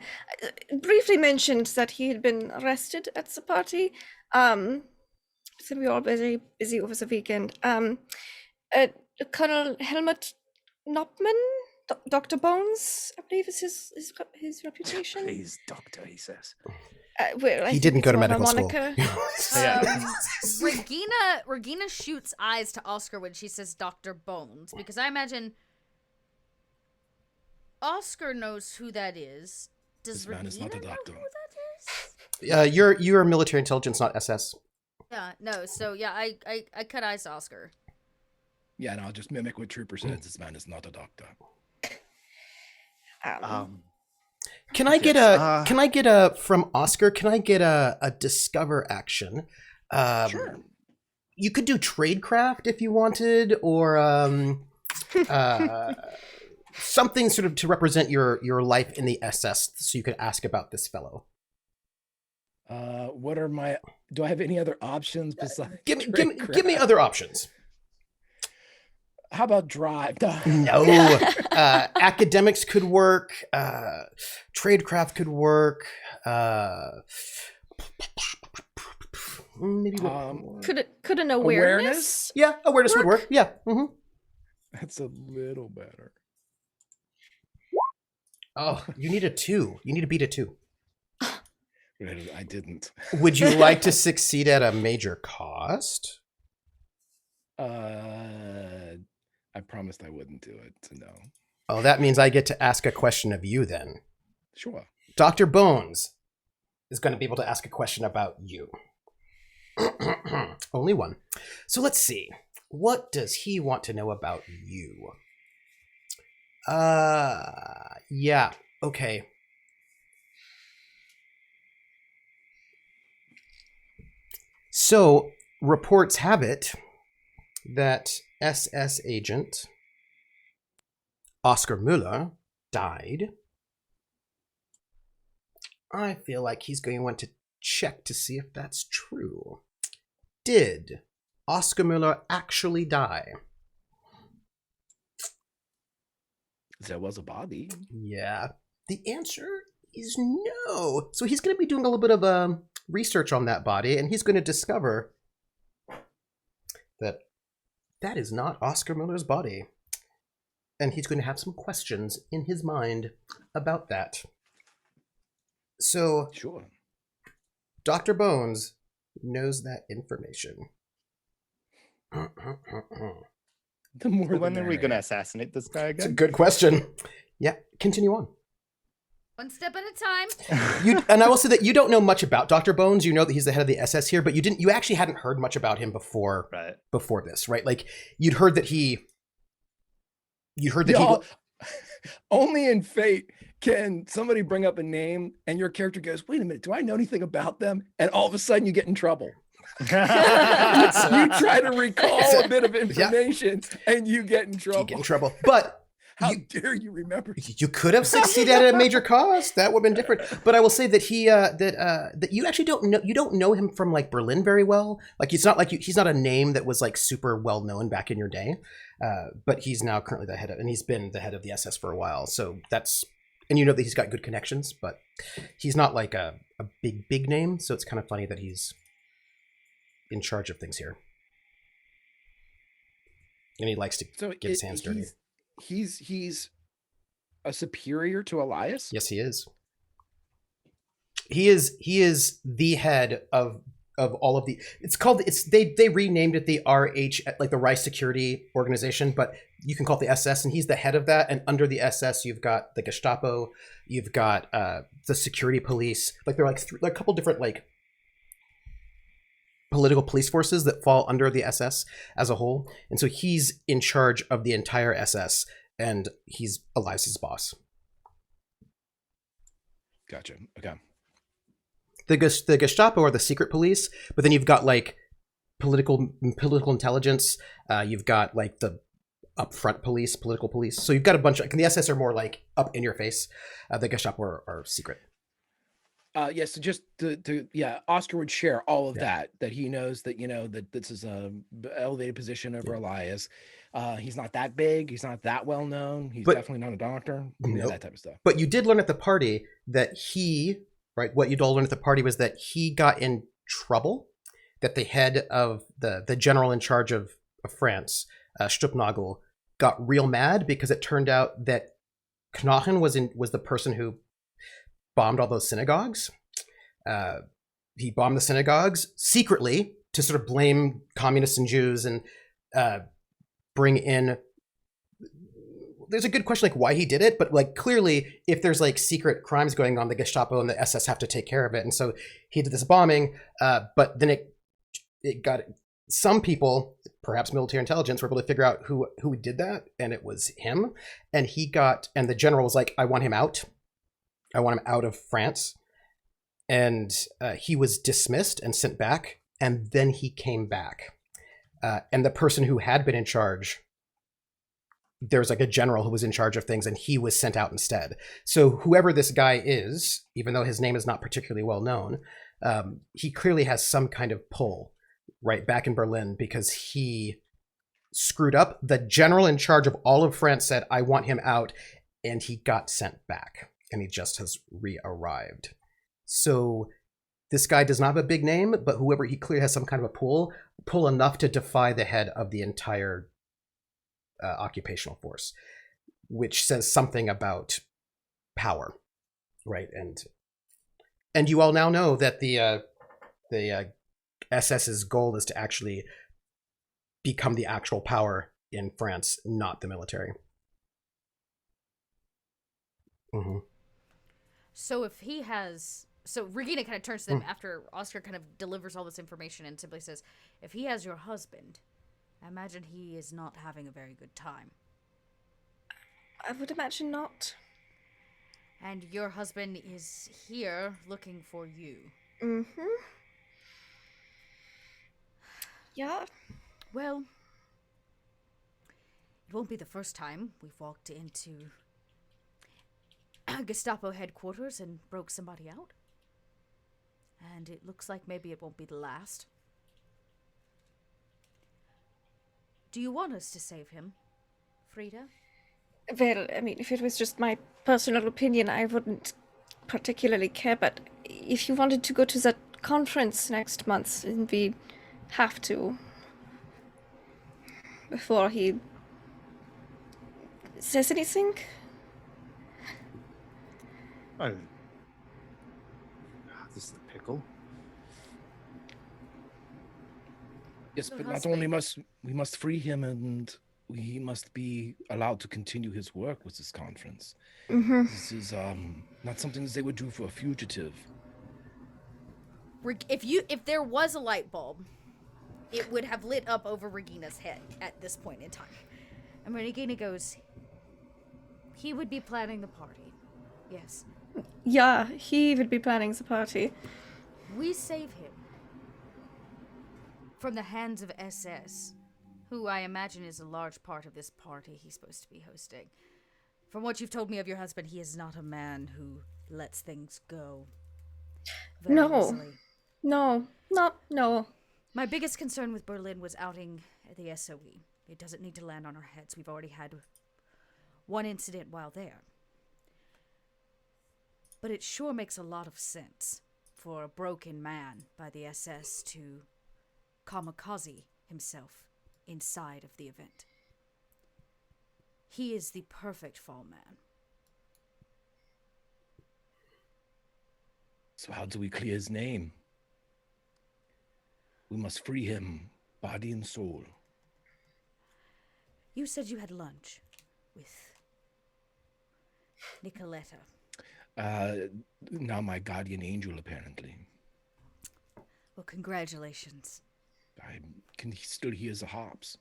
Briefly mentioned that he had been arrested at the party. So we were all very busy over the weekend. Colonel Helmut Knopman, Dr. Bones, I believe is his reputation. Please, doctor, he says. He didn't go to medical school. Regina shoots eyes to Oscar when she says Dr. Bones, because I imagine Oscar knows who that is. Does this man is not a doctor. Know who that is? You're military intelligence, not SS. Yeah, no. So yeah, I cut eyes to Oscar. Yeah, and I'll just mimic what Trooper said. This man is not a doctor. Can I get a from Oscar? Can I get a discover action? Sure. You could do tradecraft if you wanted, or something sort of to represent your life in the SS, so you could ask about this fellow. What are my? Do I have any other options besides? Give me other options. How about drive? No. Academics could work. Tradecraft could work. Maybe could an awareness? Yeah, awareness would work. Yeah. Mm-hmm. That's a little better. Oh, you need a 2. You need to beat a 2. I didn't. Would you like to succeed at a major cost? I promised I wouldn't do it, so no. Oh, that means I get to ask a question of you then. Sure. Dr. Bones is going to be able to ask a question about you. Only one. So let's see. What does he want to know about you? Yeah. Okay. So, reports have it that SS agent Oscar Müller died. I feel like he's going to want to check to see if that's true. Did Oscar Müller actually die? There was a body. Yeah. The answer is no. So he's going to be doing a little bit of research on that body, and he's going to discover that that is not Oscar Müller's body. And he's going to have some questions in his mind about that. So, sure. Dr. Bones knows that information? The more So when the are we going to merrier. assassinate this guy It's a again? good question. Yeah, continue on. One step at a time. And I will say that you don't know much about Dr. Bones. You know that he's the head of the SS here, but you actually hadn't heard much about him before this, right? Like you'd heard that he only in Fate can somebody bring up a name and your character goes, wait a minute, do I know anything about them? And all of a sudden you get in trouble. You try to recall a bit of information and you get in trouble. You get in trouble. But how dare you remember? You could have succeeded at a major cause. That would have been different. But I will say that that you actually don't know him from like Berlin very well. Like it's not like he's not a name that was like super well known back in your day. But he's now currently the head of, and he's been the head of the SS for a while. So and you know that he's got good connections, but he's not like a big name. So it's kind of funny that he's in charge of things here. And he likes to get his hands dirty. He's a superior to Elias? Yes, he is. He is the head of all of the. They renamed it the RH, like the Reich Security Organization, but you can call it the SS, and he's the head of that. And under the SS, you've got the Gestapo, you've got the security police. Like they're a couple different like political police forces that fall under the SS as a whole. And so he's in charge of the entire SS, and he's Elias's boss. Gotcha. Okay. The Gestapo are the secret police, but then you've got like political intelligence. You've got like the upfront police, political police. So you've got a bunch of, and the SS are more like up in your face. The Gestapo are secret. Yes, so just Oscar would share all of that he knows that, you know, that this is a elevated position over Elias. He's not that big. He's not that well known. He's definitely not a doctor. Nope. That type of stuff. But you did learn at the party that what you'd all learned at the party was that he got in trouble, that the head of the general in charge of France, Stuppnagel, got real mad because it turned out that Knochen was the person who bombed all those synagogues. He bombed the synagogues secretly to sort of blame communists and Jews and bring in. There's a good question like why he did it, but like clearly if there's like secret crimes going on, the Gestapo and the SS have to take care of it. And so he did this bombing, but then it got some people, perhaps military intelligence, were able to figure out who did that, and it was him. And the general was like, I want him out. I want him out of France. And he was dismissed and sent back, and then he came back. And the person who had been in charge, there's like a general who was in charge of things, and he was sent out instead. So whoever this guy is, even though his name is not particularly well known, he clearly has some kind of pull right back in Berlin because he screwed up. The general in charge of all of France said, I want him out, and he got sent back, and he just has re-arrived. So this guy does not have a big name, but he clearly has some kind of a pull enough to defy the head of the entire occupational force, which says something about power, right? And you all now know that the SS's goal is to actually become the actual power in France, not the military. Mm-hmm. So if he has... So Regina kind of turns to them after Oscar kind of delivers all this information and simply says, if he has your husband, I imagine he is not having a very good time. I would imagine not. And your husband is here looking for you. Mm-hmm. Yeah. Well, it won't be the first time we've walked into Gestapo headquarters and broke somebody out. And it looks like maybe it won't be the last. Do you want us to save him, Frieda? Well, I mean, if it was just my personal opinion, I wouldn't particularly care, but if you wanted to go to that conference next month, then we have to. Before he says anything? Oh. This is the pickle. Yes, Your but not husband. only must we must free him, and he must be allowed to continue his work with this conference. Mm-hmm. This is not something that they would do for a fugitive. If there was a light bulb, it would have lit up over Regina's head at this point in time. And Regina goes, he would be planning the party. Yes. Yeah, he would be planning the party. We save him from the hands of SS, who I imagine is a large part of this party he's supposed to be hosting. From what you've told me of your husband, he is not a man who lets things go very easily. No. My biggest concern with Berlin was outing the SOE. It doesn't need to land on our heads. We've already had one incident while there. But it sure makes a lot of sense for a broken man by the SS to kamikaze himself inside of the event. He is the perfect fall man. So how do we clear his name? We must free him, body and soul. You said you had lunch with Nikoletta. Now my guardian angel, apparently. Well, congratulations. I can still hear the hops.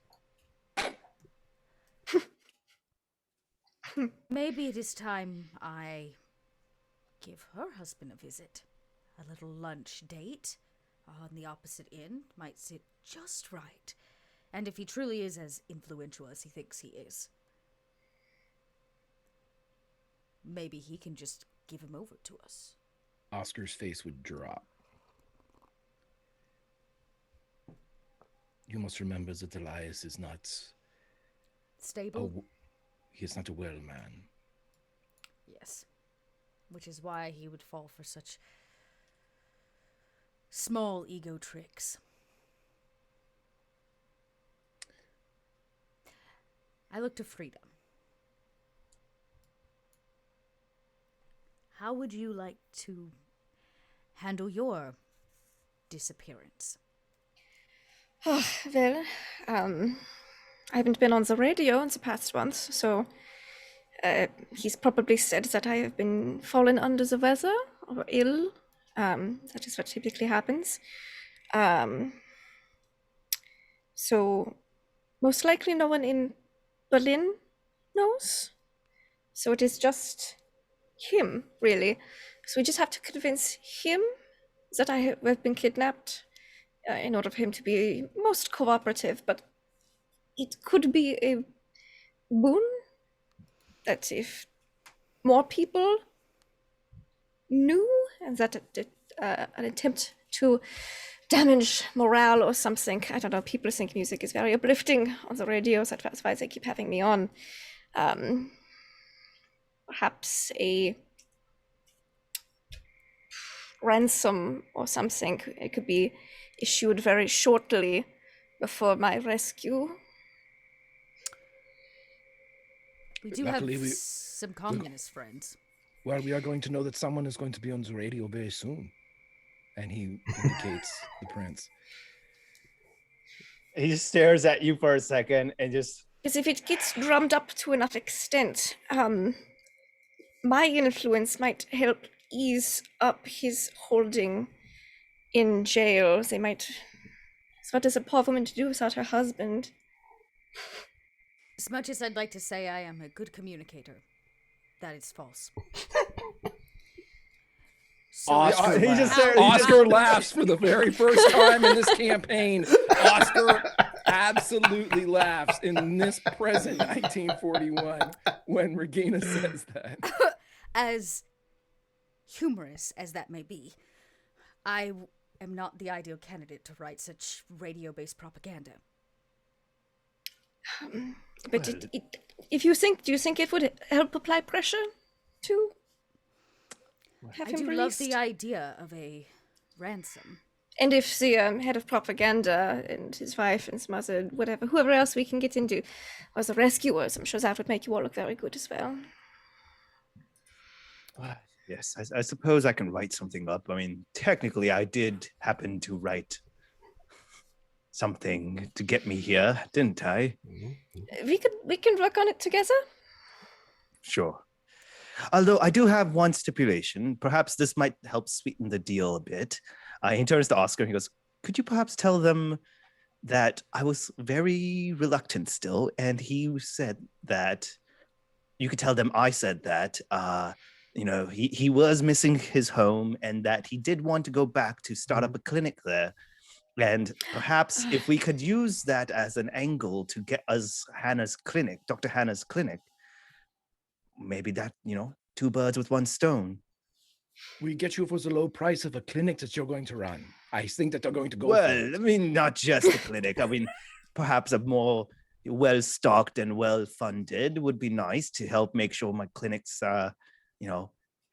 Maybe it is time I give her husband a visit. A little lunch date on the opposite end might sit just right. And if he truly is as influential as he thinks he is, maybe he can just give him over to us. Oscar's face would drop. You must remember that Elias is not stable. He is not a well man. Yes. Which is why he would fall for such small ego tricks. I look to Frieda. How would you like to handle your disappearance? Oh, well, I haven't been on the radio in the past month, so he's probably said that I have been fallen under the weather or ill. That is what typically happens. So most likely no one in Berlin knows. So it is just him, really. So we just have to convince him that I have been kidnapped in order for him to be most cooperative, but it could be a boon that if more people knew, and that an attempt to damage morale or something. I don't know, people think music is very uplifting on the radio, so that's why they keep having me on. Perhaps a ransom or something. It could be issued very shortly before my rescue. We do have some communist friends. Well, we are going to know that someone is going to be on the radio very soon. And he indicates the prince. He just stares at you for a second and just... Because if it gets drummed up to enough extent, my influence might help ease up his holding in jail. They might... So what does a poor woman to do without her husband? As much as I'd like to say I am a good communicator, that is false. So Oscar laughs for the very first time in this campaign. Oscar absolutely laughs in this present 1941 when Regina says that. As humorous as that may be, I am not the ideal candidate to write such radio-based propaganda. But if you think, do you think it would help apply pressure to have him released? Love the idea of a ransom. And if the head of propaganda and his wife and his mother, whatever, whoever else we can get into, was the rescuers, I'm sure that would make you all look very good as well. Yes, I suppose I can write something up. I mean, technically, I did happen to write something to get me here, didn't I? We can work on it together. Sure. Although I do have one stipulation. Perhaps this might help sweeten the deal a bit. He turns to Oscar and he goes, could you perhaps tell them that I was very reluctant still, and he said that you could tell them I said that, he was missing his home and that he did want to go back to start up a clinic there. And perhaps if we could use that as an angle to get us Dr. Hannah's clinic, maybe that, two birds with one stone. We get you for the low price of a clinic that you're going to run. I think that they're going to go Well, for it. I mean, not just a clinic. I mean, perhaps a more well-stocked and well-funded would be nice to help make sure my clinics are,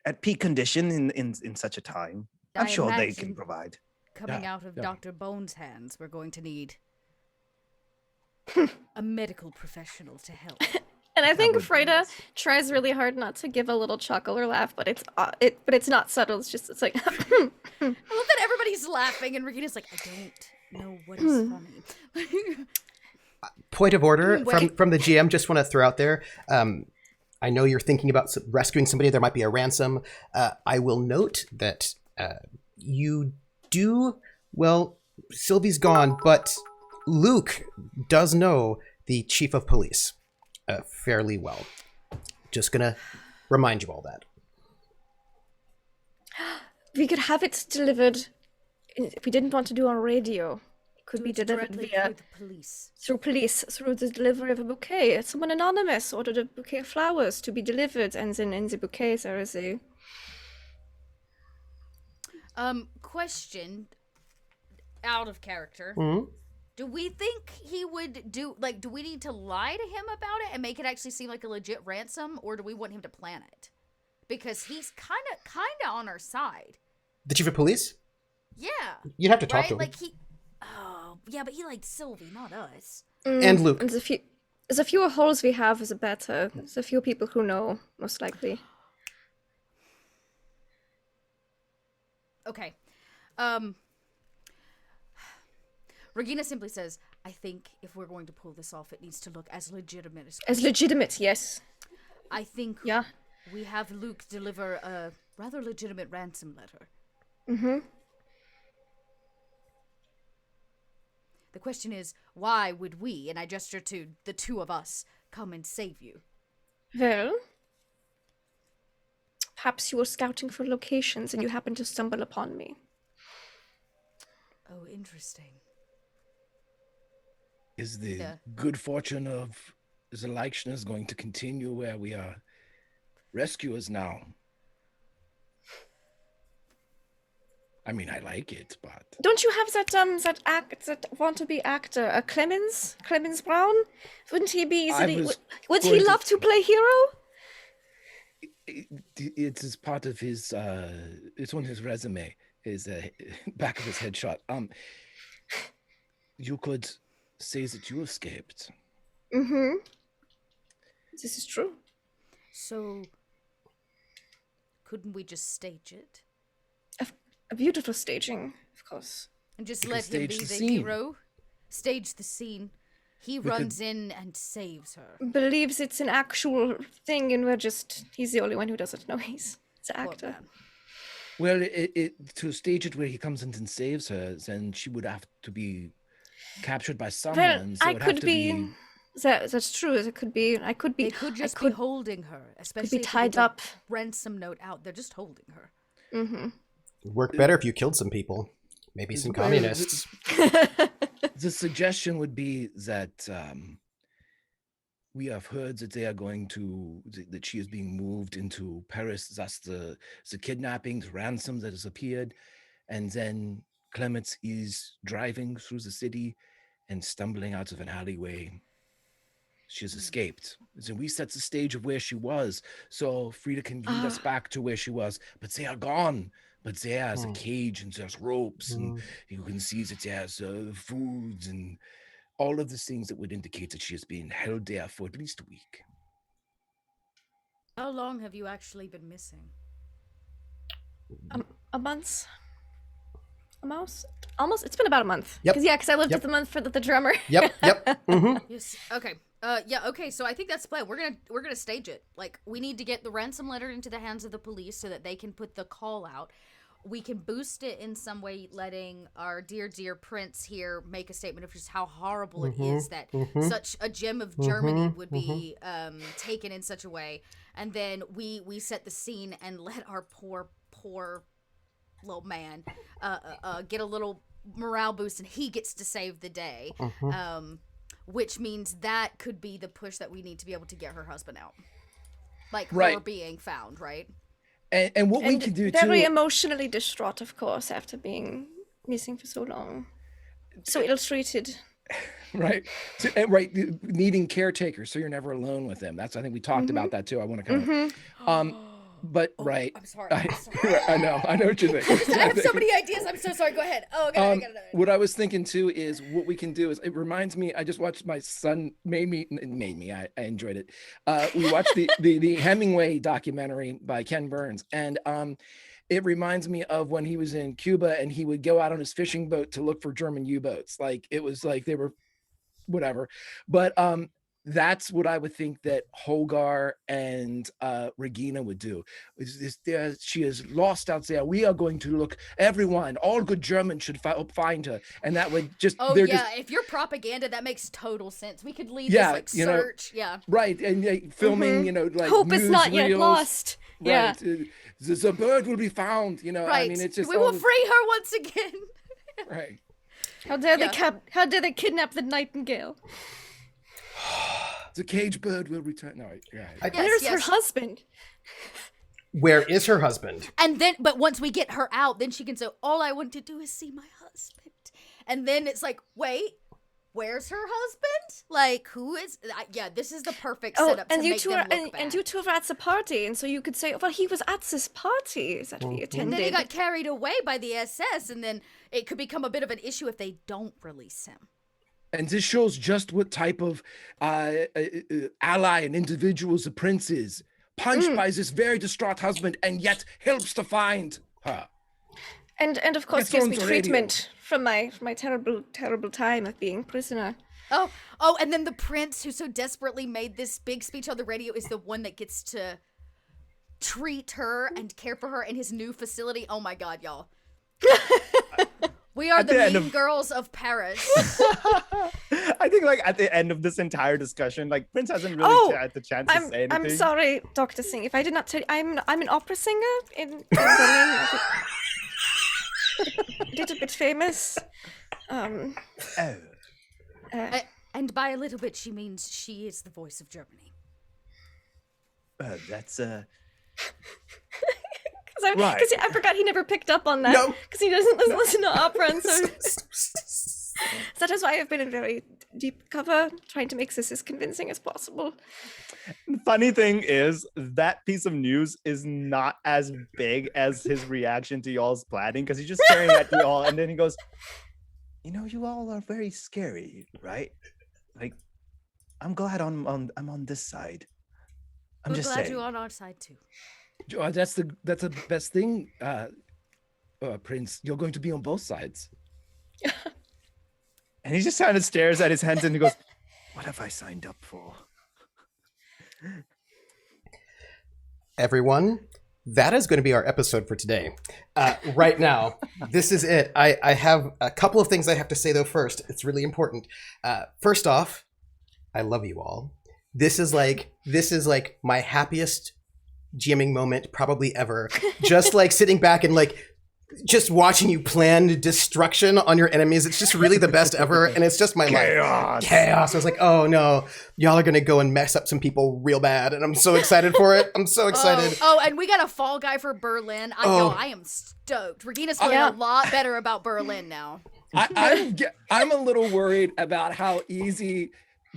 at peak condition in such a time. I'm sure they can provide. Coming out of Dr. Bones' hands, we're going to need a medical professional to help. And I think Frieda tries really hard not to give a little chuckle or laugh, but it's not subtle. It's like. I love that everybody's laughing and Regina's like, I don't know what is funny. Point of order from the GM. Just want to throw out there. I know you're thinking about rescuing somebody. There might be a ransom. I will note that you do. Well, Sylvie's gone, but Luke does know the chief of police fairly well. Just gonna remind you all that. We could have it delivered. If we didn't want to do on radio, it could be delivered via through the delivery of a bouquet. Someone anonymous ordered a bouquet of flowers to be delivered, and then in the bouquet there is a question out of character. Mm-hmm. Do we think he would do we need to lie to him about it and make it actually seem like a legit ransom, or do we want him to plan it? Because he's kind of on our side. The chief of police? Yeah. You'd have to talk to him. Like but he liked Sylvie, not us. And Luke. And the fewer holes we have, the better. There's a few people who know, most likely. Okay. Regina simply says, I think if we're going to pull this off, it needs to look as legitimate as possible. As legitimate, yes. I think we have Luke deliver a rather legitimate ransom letter. Mm-hmm. The question is, why would we, and I gesture to the two of us, come and save you? Well, perhaps you were scouting for locations and you happened to stumble upon me. Oh, interesting. Is the good fortune of the Leichner's going to continue where we are rescuers now? I mean, I like it, but don't you have that want-to-be actor, Clemens Brown? Wouldn't he be? Would he love to play hero? It is part of his. It's on his resume. His back of his headshot. You could say that you escaped. Mm-hmm. This is true. So, couldn't we just stage it? A beautiful staging, of course. And just let him be the hero? Stage the scene. He runs in and saves her. Believes it's an actual thing and he's the only one who doesn't know he's the actor. Well, to stage it where he comes in and saves her, then she would have to be captured by someone. Well, that's true. It could be. They could just be holding her, especially could be tied up. Ransom note out. They're just holding her. Mm-hmm. It'd work better if you killed some people. Maybe some communists. The suggestion would be that we have heard that they are that she is being moved into Paris. Thus, the kidnapping, the ransom that has appeared, and then Clemens is driving through the city and stumbling out of an alleyway. She has escaped. So we set the stage of where she was, so Frieda can lead us back to where she was. But they are gone. But there's a cage and there's ropes, and you can see that there's foods and all of the things that would indicate that she has been held there for at least a week. How long have you actually been missing? A month. Almost. It's been about a month. Yep. Because I lived with the month for the drummer. Yep. Mm-hmm. Yes. Okay. Okay. So I think that's the plan. We're gonna stage it. Like, we need to get the ransom letter into the hands of the police so that they can put the call out. We can boost it in some way, letting our dear prince here make a statement of just how horrible it is that such a gem of Germany would be taken in such a way. And then we set the scene and let our poor little man get a little morale boost, and he gets to save the day. Which means that could be the push that we need to be able to get her husband out. Like, her being found, right? And what we can do too. Very emotionally distraught, of course, after being missing for so long. So ill-treated. Right. So, right. Needing caretakers, so you're never alone with them. I think we talked about that too. I want to kind of but right. I'm sorry. I know what you're thinking. I have so many ideas. I'm so sorry. Go ahead. Oh, okay. I got it. What I was thinking too is what we can do is, it reminds me, I just watched, my son made me, I enjoyed it. We watched the Hemingway documentary by Ken Burns, and it reminds me of when he was in Cuba and he would go out on his fishing boat to look for German U-boats. Like, it was like they were whatever. But that's what I would think that Holgar and Regina would do. She is lost out there. We are going to look, everyone, all good Germans should find her. And that would just... if you're propaganda, that makes total sense. We could lead this, search. Right, and filming, like, hope is not yet lost. Right. The bird will be found, Right. I mean, it's just... We will free her once again. Right. How dare they kidnap the nightingale? The cage bird will return. No, Where's her husband? Where is her husband? And then, but once we get her out, then she can say, all I want to do is see my husband. And then it's like, wait, where's her husband? Like, who is... this is the perfect setup to make them look bad. And you two were at the party, and so you could say, well, he was at this party that we attended. And then he got carried away by the SS, and then it could become a bit of an issue if they don't release him. And this shows just what type of ally and individuals the prince is. Punched by this very distraught husband, and yet helps to find her. And of course gives me treatment from my terrible time of being prisoner. Oh, and then the prince, who so desperately made this big speech on the radio, is the one that gets to treat her and care for her in his new facility. Oh my God, y'all. We are the mean girls of Paris. I think, like, at the end of this entire discussion, like, Prince hasn't really had the chance to say anything. I'm sorry, Dr. Singh, if I did not tell you, I'm an opera singer in Berlin. A little bit famous. And by a little bit, she means she is the voice of Germany. That's Because I forgot he never picked up on that. Because he doesn't listen to opera, and so that is why I've been in very deep cover, trying to make this as convincing as possible. The funny thing is, that piece of news is not as big as his reaction to y'all's planning, because he's just staring at you all, and then he goes, you all are very scary, right? Like, I'm glad I'm on this side. I'm just glad saying. you're on our side too. That's the best thing, Prince. You're going to be on both sides. And he just kind of stares at his hands and he goes, what have I signed up for? Everyone, that is going to be our episode for today. Right now, this is it. I have a couple of things I have to say, though, first. It's really important. First off, I love you all. This is like my happiest GMing moment probably ever. Just like sitting back and like just watching you plan destruction on your enemies. It's just really the best ever, and it's just my life. Chaos. I was like, oh no, y'all are gonna go and mess up some people real bad, and I'm so excited for it. I'm so excited. And we got a fall guy for Berlin. I am stoked. Regina's feeling a lot better about Berlin now. I'm a little worried about how easy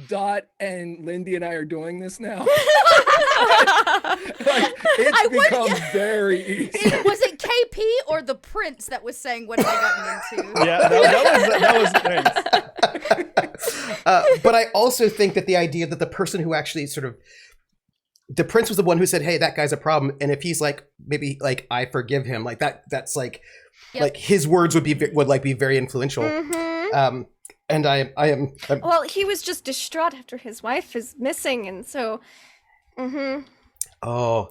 Dot and Lindy and I are doing this now. It's become very easy. Was it KP or the Prince that was saying what have I gotten into? Yeah, that was Prince. But I also think that the idea that the person who actually sort of the prince was the one who said, "Hey, that guy's a problem," and if he's like, maybe like I forgive him, like that's like, like his words would be very influential. And I'm well, he was just distraught after his wife is missing, and so. Oh,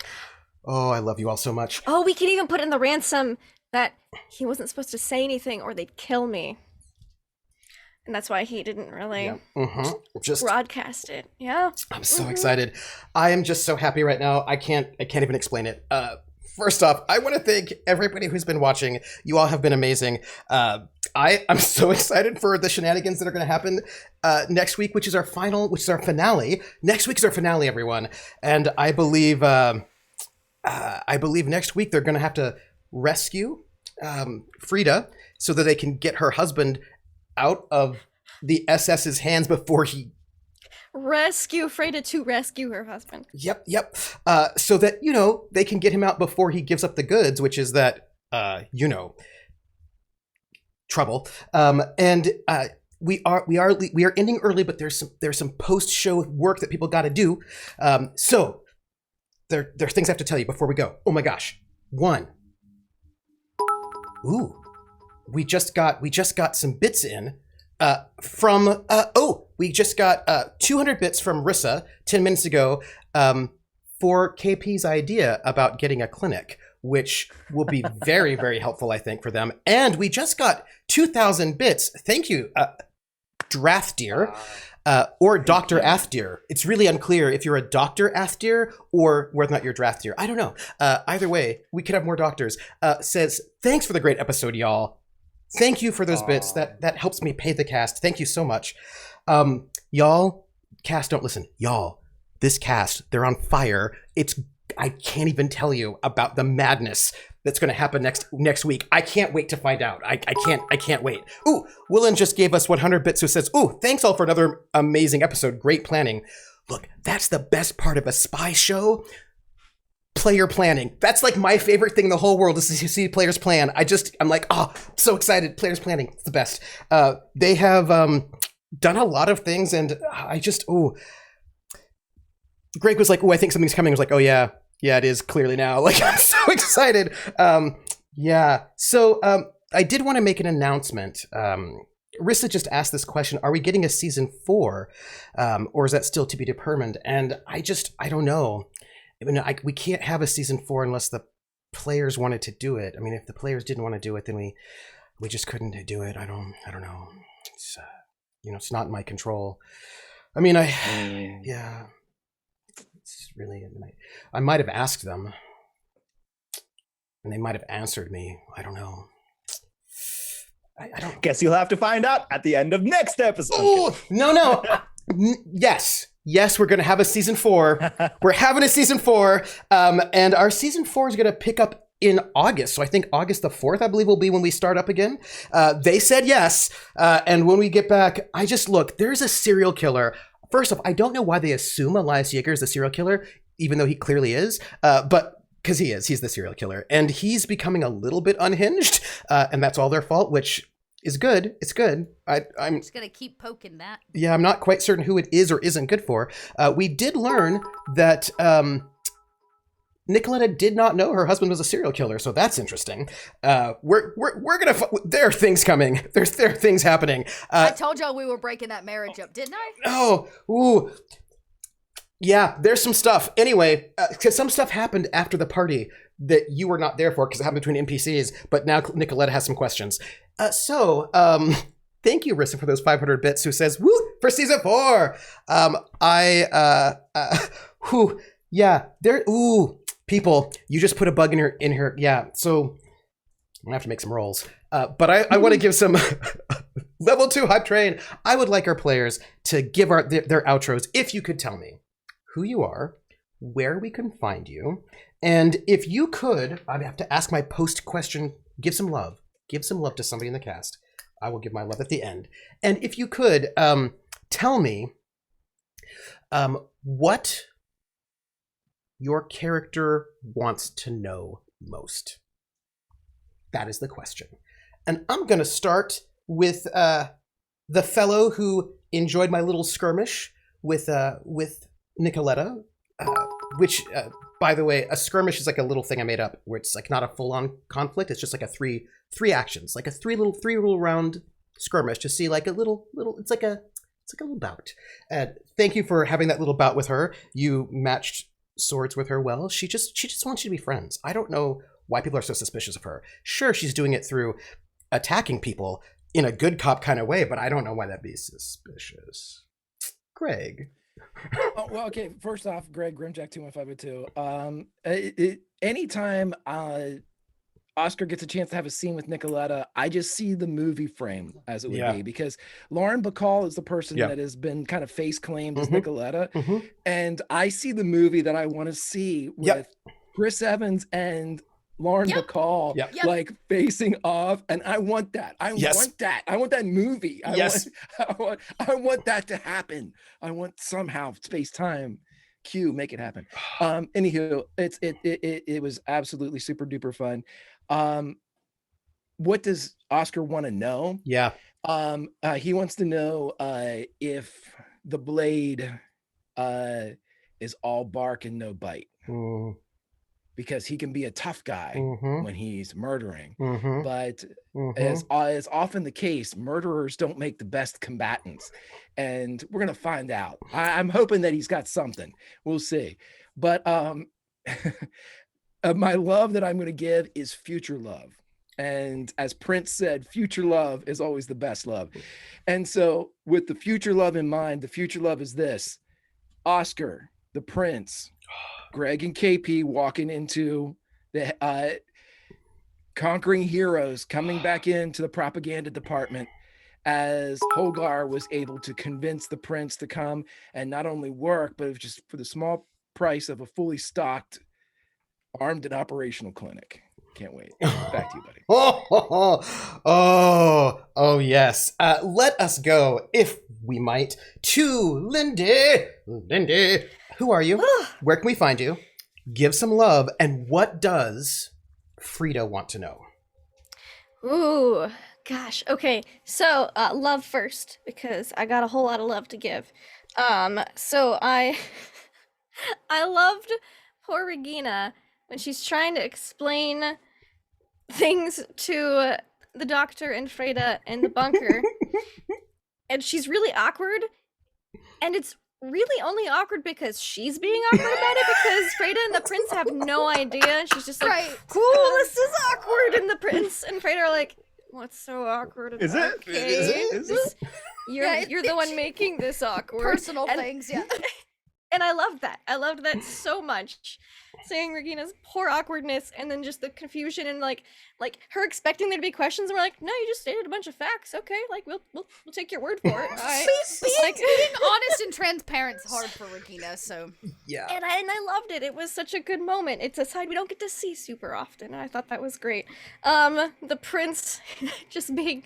I love you all so much. Oh, we can even put in the ransom that he wasn't supposed to say anything or they'd kill me. And that's why he didn't really just broadcast it. Yeah. I'm so excited. I am just so happy right now. I can't even explain it. First off, I want to thank everybody who's been watching. You all have been amazing. I'm so excited for the shenanigans that are going to happen next week, which is our finale. Next week is our finale, everyone. And I believe next week they're going to have to rescue Frieda so that they can get her husband out of the SS's hands before he rescue Frieda to rescue her husband. Yep. So that, they can get him out before he gives up the goods, which is that, trouble. And we are ending early, but there's some post-show work that people got to do. So there's things I have to tell you before we go. Oh my gosh. One. Ooh. We just got some bits in from we just got 200 bits from Rissa 10 minutes ago for KP's idea about getting a clinic, which will be very, very helpful, I think, for them. And we just got 2,000 bits. Thank you, Draftir, or Dr. Aftir. It's really unclear if you're a Dr. Aftir or whether or not you're Draftir. I don't know. Either way, we could have more doctors. Says, thanks for the great episode, y'all. Thank you for those bits. That helps me pay the cast. Thank you so much. Y'all, cast, don't listen. Y'all, this cast, they're on fire. I can't even tell you about the madness that's going to happen next week. I can't wait to find out. I can't wait. Ooh, Willen just gave us 100 bits who says, ooh, thanks all for another amazing episode. Great planning. Look, that's the best part of a spy show. Player planning. That's like my favorite thing in the whole world is to see players plan. I'm like, oh, so excited. Players planning. It's the best. They have done a lot of things, and Greg was like, oh, I think something's coming. I was like, oh yeah, it is clearly now. Like, I'm so excited. So I did want to make an announcement. Rissa just asked this question, are we getting a season 4? Or is that still to be determined? And I don't know. I mean, we can't have a season 4 unless the players wanted to do it. I mean, if the players didn't want to do it, then we just couldn't do it. I don't know. It's it's not in my control. I mean, it's really, I might have asked them, and they might have answered me. I don't know. I don't. Guess you'll have to find out at the end of next episode. Oh no. Yes, we're going to have a season 4. We're having a season 4. And our season 4 is going to pick up in August. So I think August the 4th, I believe, will be when we start up again. They said yes. And when we get back, there's a serial killer. First off, I don't know why they assume Elias Yeager is the serial killer, even though he clearly is. But because he's the serial killer. And he's becoming a little bit unhinged. And that's all their fault, which is good. It's good. I'm just gonna keep poking that. Yeah, I'm not quite certain who it is or isn't good for. We did learn that Nikoletta did not know her husband was a serial killer, so that's interesting. We're gonna. There are things coming. There are things happening. I told y'all we were breaking that marriage up, didn't I? Oh, ooh. Yeah, there's some stuff. Anyway, because some stuff happened after the party that you were not there for because it happened between NPCs, but now Nikoletta has some questions. Thank you, Rissa, for those 500 bits who says, woo, for season 4. People, you just put a bug in her. Yeah, so I'm gonna have to make some rolls. But I want to give some level 2 hype train. I would like our players to give their outros. If you could tell me who you are, where we can find you, and if you could, I'd have to ask my post question, give some love to somebody in the cast. I will give my love at the end. And if you could tell me what your character wants to know most. That is the question. And I'm going to start with the fellow who enjoyed my little skirmish with Nikoletta, which, by the way, a skirmish is like a little thing I made up where it's like not a full-on conflict. It's just like a three actions, like a three rule round skirmish to see like a little. It's like a little bout. Thank you for having that little bout with her. You matched swords with her well. She just wants you to be friends. I don't know why people are so suspicious of her. Sure, she's doing it through attacking people in a good cop kind of way, but I don't know why that'd be suspicious. Greg. Oh, well, okay. First off, Greg, Grimjack21502. Anytime Oscar gets a chance to have a scene with Nikoletta, I just see the movie frame as it would be, because Lauren Bacall is the person that has been kind of face claimed as Nikoletta. And I see the movie that I want to see with Chris Evans and Lauren Bacall like facing off, and I want that. I want that. I want that movie. I want that to happen. I want somehow space-time Q make it happen. Anywho, it was absolutely super duper fun. What does Oscar want to know? He wants to know if the blade is all bark and no bite. Because he can be a tough guy when he's murdering, but as is often the case, murderers don't make the best combatants, and we're gonna find out. I'm hoping that he's got something. We'll see. But my love that I'm gonna give is future love, and as Prince said, future love is always the best love. And so, with the future love in mind, the future love is this: Oscar, the Prince, Greg and KP walking into the conquering heroes, coming back into the propaganda department as Holgar was able to convince the Prince to come and not only work, but just for the small price of a fully stocked, armed and operational clinic. Can't wait. Back to you, buddy. Oh, yes. Let us go, if we might, to Lindy. Lindy, who are you? Where can we find you? Give some love. And what does Frieda want to know? Ooh, gosh. Okay, so love first, because I got a whole lot of love to give. So I loved poor Regina when she's trying to explain things to the doctor and Frieda in the bunker. And she's really awkward, and it's really only awkward because she's being awkward about it, because Frieda and the Prince have no idea. She's just like, cool, this is awkward, and the Prince and Frieda are like, what's so awkward about Is it? Is it? You're the one making this awkward. Personal things, yeah. And I loved that. I loved that so much. Seeing Regina's poor awkwardness, and then just the confusion, and like her expecting there to be questions, and we're like, no, you just stated a bunch of facts. Okay, like we'll take your word for it. All right. Being honest and transparent is hard for Regina, so yeah. And I loved it. It was such a good moment. It's a side we don't get to see super often, and I thought that was great. The Prince just being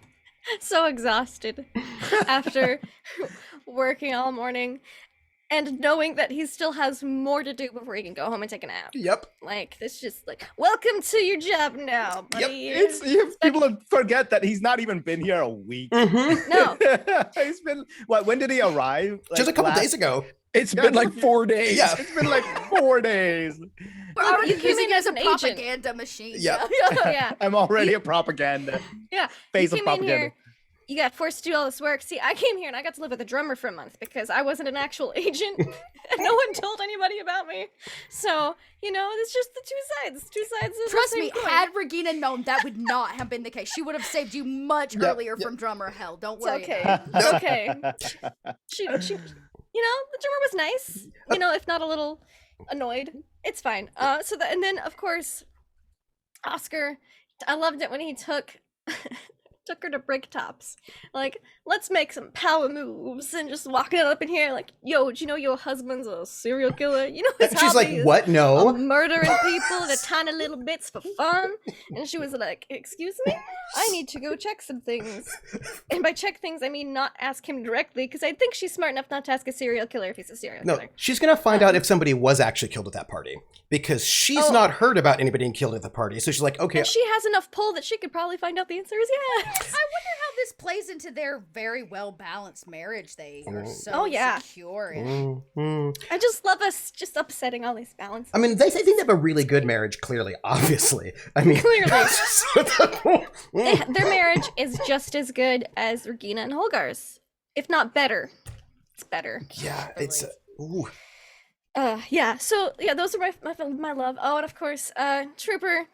so exhausted after working all morning, and knowing that he still has more to do before he can go home and take a nap. Yep. Like, it's just like, welcome to your job now, buddy. People forget that he's not even been here a week. No. He's been, when did he arrive? Like, just a couple days ago. It's been like 4 days. Yeah. It's been like 4 days. Well, you came in as a an agent. propaganda machine. Yeah. Yeah. I'm already a propaganda. Yeah. Face You of came in propaganda. here, you got forced to do all this work. See, I came here and I got to live with a drummer for a month because I wasn't an actual agent and no one told anybody about me. So, it's just the two sides of Trust the same me, coin. had Regina known, that would not have been the case. She would have saved you much earlier from drummer hell. Don't worry. It's okay. It's okay. She, the drummer was nice. If not a little annoyed. It's fine. And then of course, Oscar, I loved it when he took her to Bricktops. Like, let's make some power moves, and just walking up in here like, yo, do you know your husband's a serial killer? His She's hobby like, is what? No. murdering people in a tiny little bits for fun. And she was like, excuse me? I need to go check some things. And by check things, I mean not ask him directly, because I think she's smart enough not to ask a serial killer if he's a serial No, killer. she's going to find out if somebody was actually killed at that party, because she's not heard about anybody being killed at the party. So she's like, okay. And she has enough pull that she could probably find out the answer is yeah. wonder how this plays into their very well balanced marriage they are so secure in. I just love us just upsetting all these balances. I mean, I think they have a really good marriage, clearly, obviously. I mean, clearly. Their marriage is just as good as Regina and Holgar's, if not better. It's better. Yeah, it's... ooh. So those are my love. Oh, and of course, Trooper,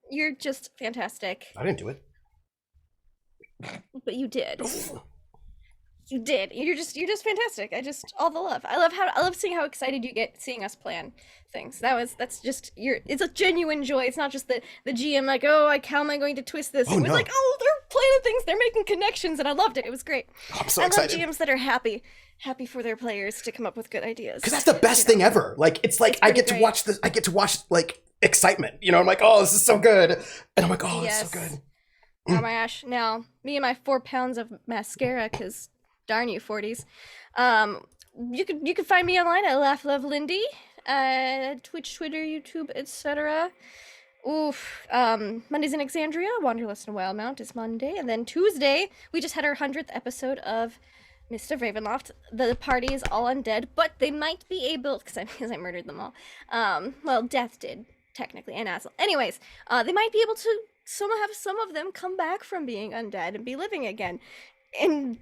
you're just fantastic. I didn't do it. But you did. You did. You're just fantastic. All the love. I love seeing how excited you get seeing us plan things. It's a genuine joy. It's not just the GM like, oh, how am I going to twist this? It was like, oh, they're planning things, they're making connections, and I loved it. It was great. I'm so excited. I love GMs that are happy for their players to come up with good ideas. Because that's the best thing ever. Like, it's like I get to watch this. I get to watch like excitement. You know, I'm like, oh, this is so good, and I'm like, oh, it's so good. Oh my gosh! Now me and my 4 pounds of mascara, because darn you 40s. You can find me online at Laugh Love Lindy, Twitch, Twitter, YouTube, etc. Mondays in Exandria, Wanderlust and Wildmount is Monday, and then Tuesday we just had our 100th episode of Mist of Ravenloft. The party is all undead, but they might be able, because I murdered them all. Well, Death did technically, and Asel. Anyways, they might be able to have some of them come back from being undead and be living again, and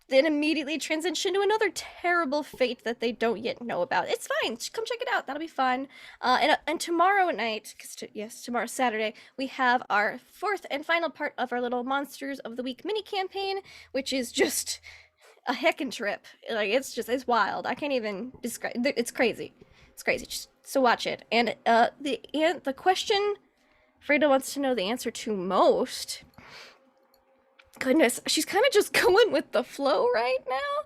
then immediately transition to another terrible fate that they don't yet know about. It's fine. Come check it out. That'll be fun. And tomorrow night, tomorrow Saturday, we have our 4th and final part of our little Monsters of the Week mini campaign, which is just a heckin' trip. Like, it's wild. I can't even describe. It's crazy. It's crazy. So watch it. And the question Frieda wants to know the answer to most. Goodness, she's kind of just going with the flow right now.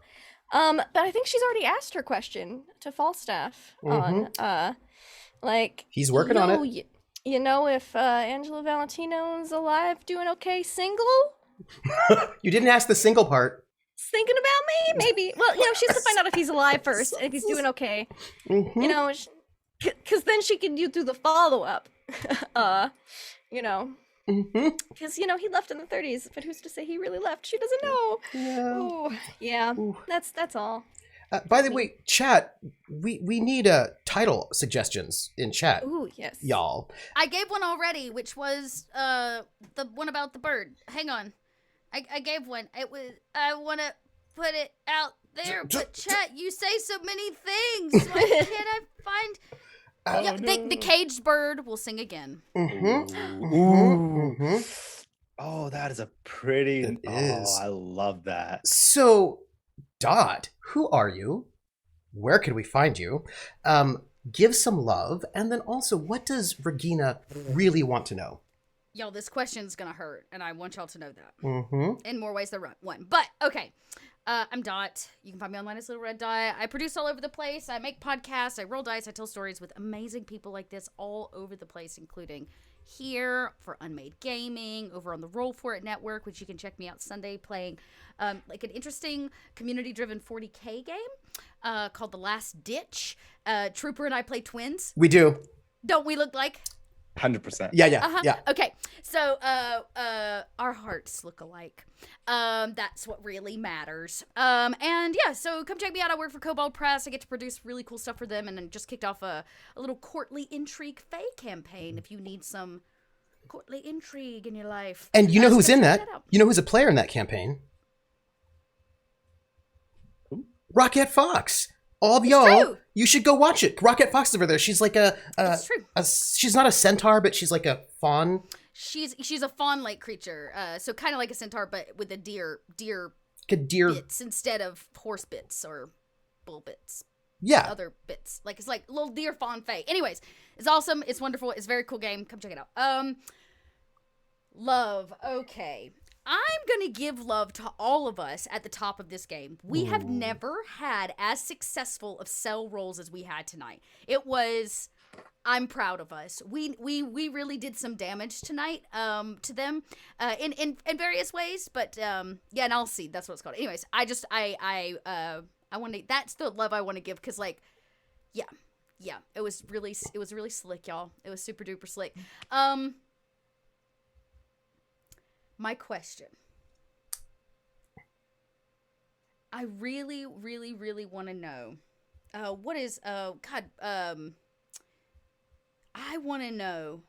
But I think she's already asked her question to Falstaff on he's working on it. You know if Angela Valentino's alive, doing okay, single? You didn't ask the single part. Thinking about me? Maybe. Well, she has to find out if he's alive first, if he's doing okay. Mm-hmm. Because then she can do the follow-up. Because he left in the 30s, but who's to say he really left? She doesn't know. Yeah. That's all. By the way, chat, we need title suggestions in chat. Ooh, yes, y'all. I gave one already, which was the one about the bird. Hang on, I gave one. It was I want to put it out there, but chat, you say so many things. Why can't I find? The caged bird will sing again. Oh, that is a pretty... I love that. So, Dot, who are you? Where can we find you? Give some love. And then also, what does Regina really want to know? Y'all, this question's gonna hurt, and I want y'all to know that. In more ways than one. But, okay. I'm Dot. You can find me online as Little Red Dot. I produce all over the place. I make podcasts. I roll dice. I tell stories with amazing people like this all over the place, including here for Unmade Gaming, over on the Roll For It Network, which you can check me out Sunday playing like an interesting community-driven 40K game called The Last Ditch. Trooper and I play twins. We do. Don't we look like? 100%. Yeah. Okay. So, our hearts look alike. That's what really matters. And yeah, so come check me out. I work for Cobalt Press. I get to produce really cool stuff for them, and then just kicked off a little courtly intrigue fae campaign if you need some courtly intrigue in your life. And you know who's in that? You know who's a player in that campaign? Rocket Fox. All of y'all, you should go watch it. Rocket Fox is over there. She's like she's not a centaur, but she's like a fawn. She's a fawn-like creature, so kind of like a centaur, but with a deer bits instead of horse bits or bull bits. Yeah, other bits. Like it's like little deer fawn fae. Anyways, it's awesome. It's wonderful. It's a very cool game. Come check it out. Love. Okay. I'm going to give love to all of us at the top of this game. We have never had as successful of cell rolls as we had tonight. I'm proud of us. We really did some damage tonight to them in various ways, but and I'll see. That's what it's called. Anyways, I want to, that's the love I want to give, because yeah, it was really slick, y'all. It was super duper slick. my question. I really, really, really want to know. What is I want to know.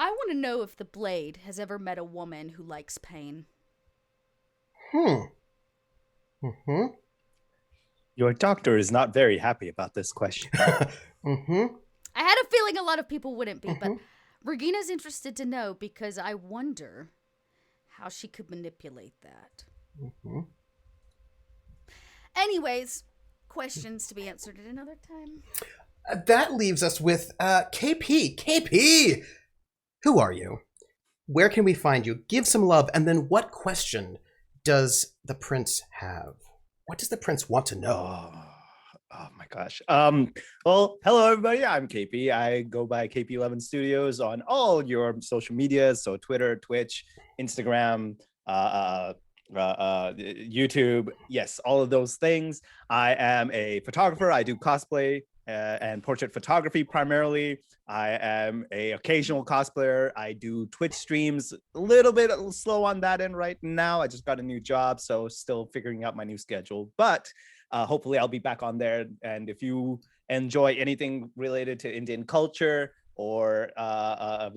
I want to know if the Blade has ever met a woman who likes pain. Your doctor is not very happy about this question. I had a feeling a lot of people wouldn't be, but Regina's interested to know because I wonder how she could manipulate that. Anyways, questions to be answered at another time. That leaves us with KP. KP! Who are you? Where can we find you? Give some love. And then what question does the prince have? What does the prince want to know? Oh my gosh. Well, hello everybody. I'm KP. I go by KP11 Studios on all your social media. So Twitter, Twitch, Instagram, YouTube. Yes, all of those things. I am a photographer. I do cosplay and portrait photography primarily. I am a occasional cosplayer. I do Twitch streams, a little bit slow on that end right now. I just got a new job, so still figuring out my new schedule, but hopefully I'll be back on there. And if you enjoy anything related to Indian culture or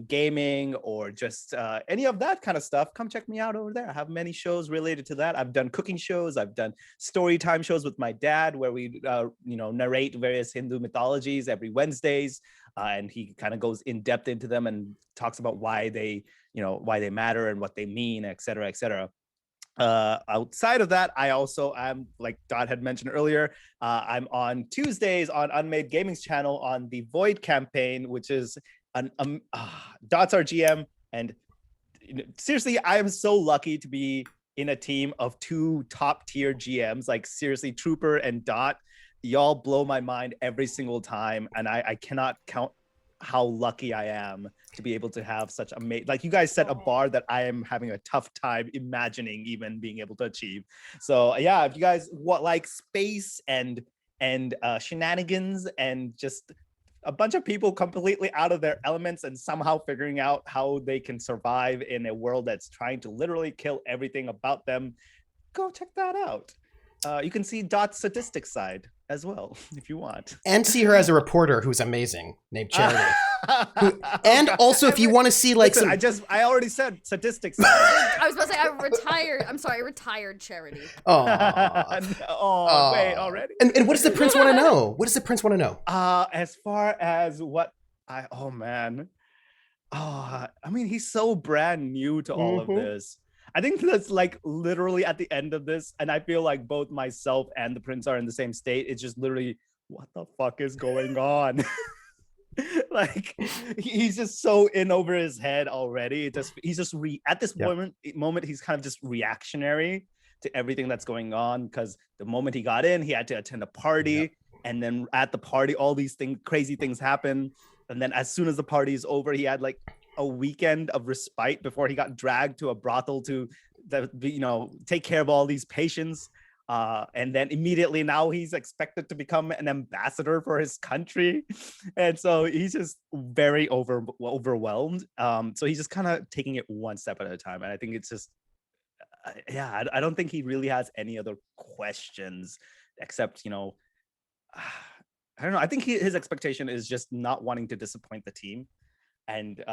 gaming or just any of that kind of stuff, come check me out over there. I have many shows related to that. I've done cooking shows. I've done story time shows with my dad where we narrate various Hindu mythologies every Wednesdays. And he kind of goes in depth into them and talks about why they matter and what they mean, et cetera, et cetera. Outside of that, I also am, like Dot had mentioned earlier, I'm on Tuesdays on Unmade Gaming's channel on the Void campaign, which is Dot's our GM. And seriously, I am so lucky to be in a team of two top tier GMs, like seriously, Trooper and Dot. Y'all blow my mind every single time. And I cannot count how lucky I am to be able to have such amazing, like you guys set a bar that I am having a tough time imagining even being able to achieve. So yeah, if you guys want like space and shenanigans and just a bunch of people completely out of their elements and somehow figuring out how they can survive in a world that's trying to literally kill everything about them, go check that out. You can see Dot's statistics side as well, if you want. And see her as a reporter who's amazing, named Charity. And also, if you want to see like I already said statistics side. I was about to say I retired Charity. Oh, wait, already? And what does the prince want to know? What does the prince want to know? As far as what I mean, he's so brand new to all of this. I think that's like literally at the end of this, and I feel like both myself and the prince are in the same state. It's just literally, what the fuck is going on? Like he's just so in over his head already. At this moment he's kind of just reactionary to everything that's going on, because the moment he got in, he had to attend a party, and then at the party all these crazy things happen, and then as soon as the party is over, he had like a weekend of respite before he got dragged to a brothel to take care of all these patients, and then immediately now he's expected to become an ambassador for his country, and so he's just very overwhelmed. So he's just kind of taking it one step at a time, and I think it's just I don't think he really has any other questions except I don't know. I think his expectation is just not wanting to disappoint the team, and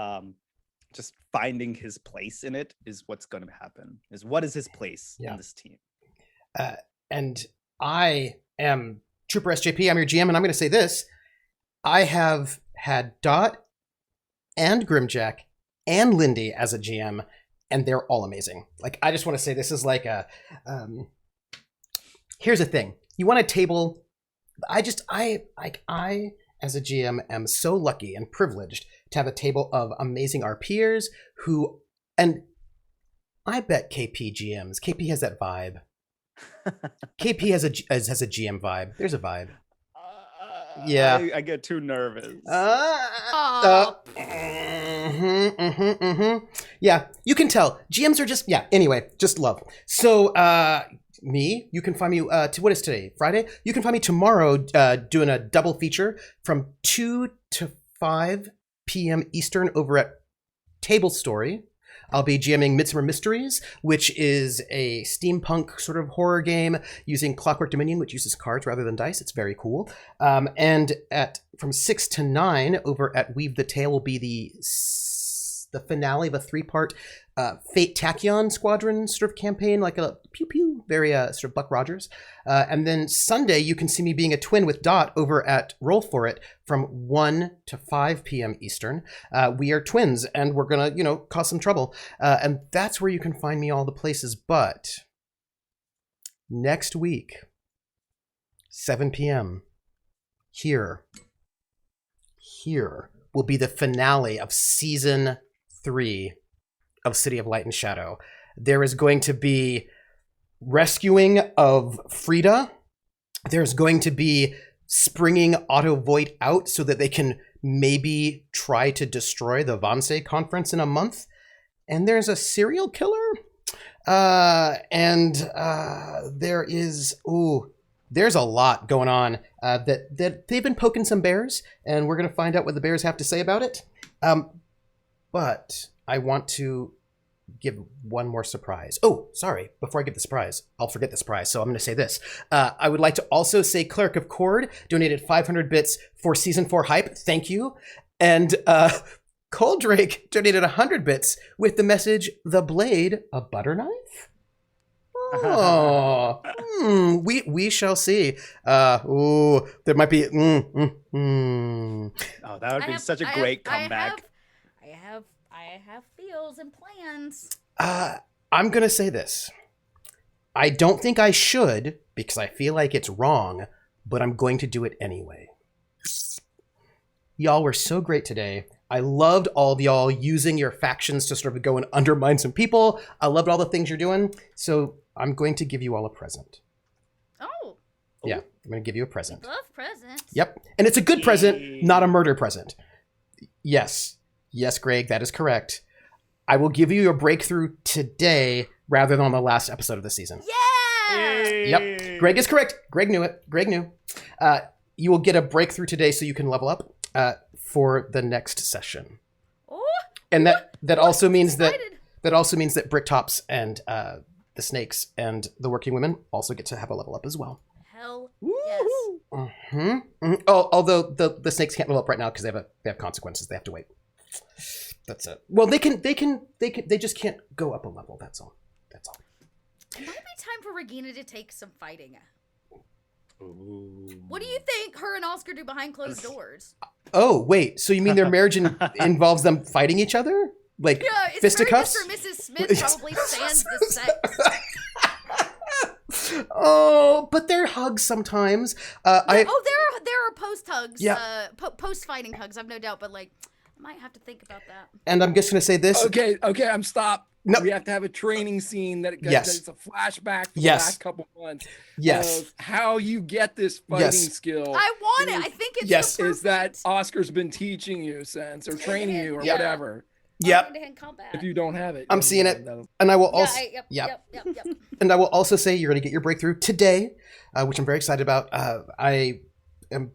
just finding his place in it is what's going to happen. What is his place in this team? And I am troopersjp. I'm your GM, and I'm going to say this: I have had Dot and Grimjack and Lindy as a GM, and they're all amazing. Like, I just want to say this is like a. Here's the thing: you want a table. I as a GM am so lucky and privileged to have a table of amazing RPers who, and I bet KP GMs. KP has that vibe. KP has a GM vibe. There's a vibe. Yeah, I get too nervous. Yeah, you can tell. GMs are just Anyway, just love. So you can find me what is today? Friday? You can find me tomorrow doing a double feature from 2 to 5 p.m. Eastern over at Table Story. I'll be GMing Midsummer Mysteries, which is a steampunk sort of horror game using Clockwork Dominion, which uses cards rather than dice. It's very cool. And from 6 to 9 over at Weave the Tale will be the finale of a 3-part Fate Tachyon Squadron sort of campaign, like a pew-pew, very sort of Buck Rogers. And then Sunday, you can see me being a twin with Dot over at Roll For It from 1 to 5 p.m. Eastern. We are twins, and we're going to, cause some trouble. And that's where you can find me all the places. But next week, 7 p.m., here will be the finale of Season 3 of City of Light and Shadow. There is going to be rescuing of Frieda. There's going to be springing Otto Voigt out so that they can maybe try to destroy the Wannsee conference in a month. And there's a serial killer. There's a lot going on that they've been poking some bears, and we're going to find out what the bears have to say about it. But I want to give one more surprise. Oh, sorry. Before I give the surprise, I'll forget the surprise. So I'm going to say this. I would like to also say Cleric of Cord donated 500 bits for Season 4 hype. Thank you. And Coldrake donated 100 bits with the message, "The blade, a butter knife?" Oh, we shall see. There might be. Oh, that would be such a great comeback. I have feels and plans. I'm gonna say this. I don't think I should because I feel like it's wrong, but I'm going to do it anyway. Y'all were so great today. I loved all of y'all using your factions to sort of go and undermine some people. I loved all the things you're doing. So I'm going to give you all a present. Oh. Yeah, I'm going to give you a present. I love presents. Yep. And it's a good present, not a murder present. Yes. Yes, Greg, that is correct. I will give you your breakthrough today rather than on the last episode of the season. Yeah! Yep. Greg is correct. Greg knew it. Greg knew. You will get a breakthrough today so you can level up for the next session. Oh, and that also means that Bricktops and the snakes and the working women also get to have a level up as well. Hell yes. Mm-hmm. Mm-hmm. Oh, although the snakes can't level up right now because they have consequences. They have to wait. That's it. Well, they just can't go up a level. That's all. It might be time for Regina to take some fighting. Ooh. What do you think her and Oscar do behind closed doors? Oh, wait. So you mean their marriage involves them fighting each other? Like fisticuffs? Mr. and Mrs. Smith probably stands the sex. Oh, but they're hugs sometimes. There are post hugs. Yeah. Post fighting hugs. I've no doubt, but I might have to think about that. And I'm just going to say this. Okay, I'm stop. No. We have to have a training scene that Yes. it's a flashback for the Yes. last couple months. Yes. Of how you get this fighting skill. I want it. I think it's Yes. Is that Oscar's been teaching you since or training you or whatever. Yep. Hand-to-hand combat. If you don't have it. I'm seeing it. And I will also Yep. And I will also say you're going to get your breakthrough today, which I'm very excited about. I am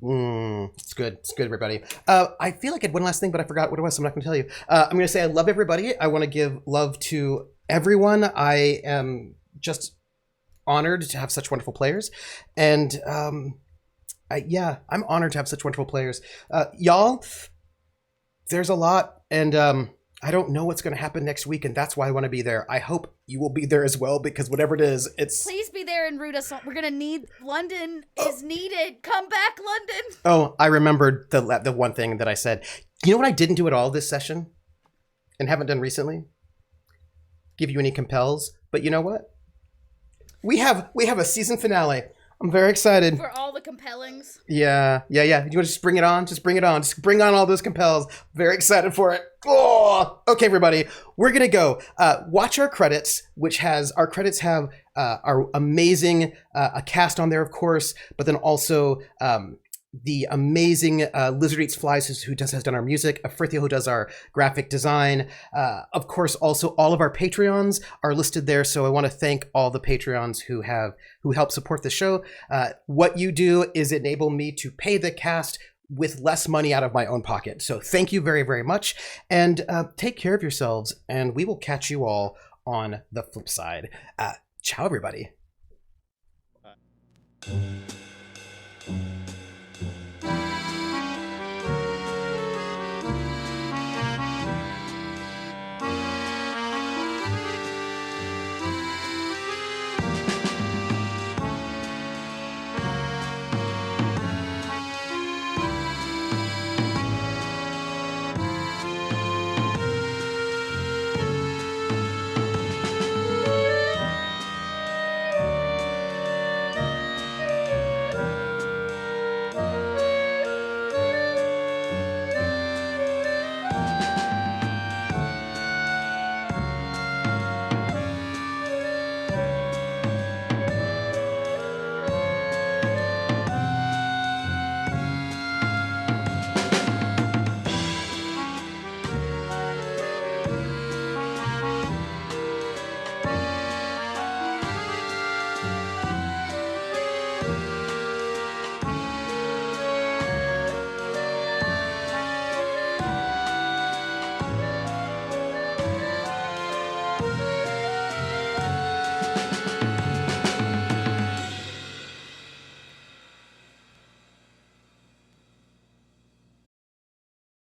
it's good. It's good, everybody. I feel like I had one last thing, but I forgot what it was, so I'm not going to tell you. I'm going to say I love everybody. I want to give love to everyone. I am just honored to have such wonderful players. And I'm honored to have such wonderful players. Y'all, there's a lot, and I don't know what's going to happen next week, and that's why I want to be there. I hope you will be there as well, because whatever it is, it's... Please be there and root us on. We're going to need... London is needed. Come back, London. Oh, I remembered the one thing that I said. You know what I didn't do at all this session? And haven't done recently? Give you any compels. But you know what? We have a season finale. I'm very excited. For all the compellings. Yeah. You want to just bring it on? Just bring it on. Just bring on all those compels. Very excited for it. Oh! Okay, everybody. We're going to go. Watch our credits, our credits have our amazing a cast on there, of course, but then also the amazing Lizard Eats Flies, who has done our music, Frithia, who does our graphic design. Of course, also all of our Patreons are listed there. So I want to thank all the Patreons who help support the show. What you do is enable me to pay the cast with less money out of my own pocket. So thank you very, very much. And take care of yourselves. And we will catch you all on the flip side. Ciao, everybody. Bye.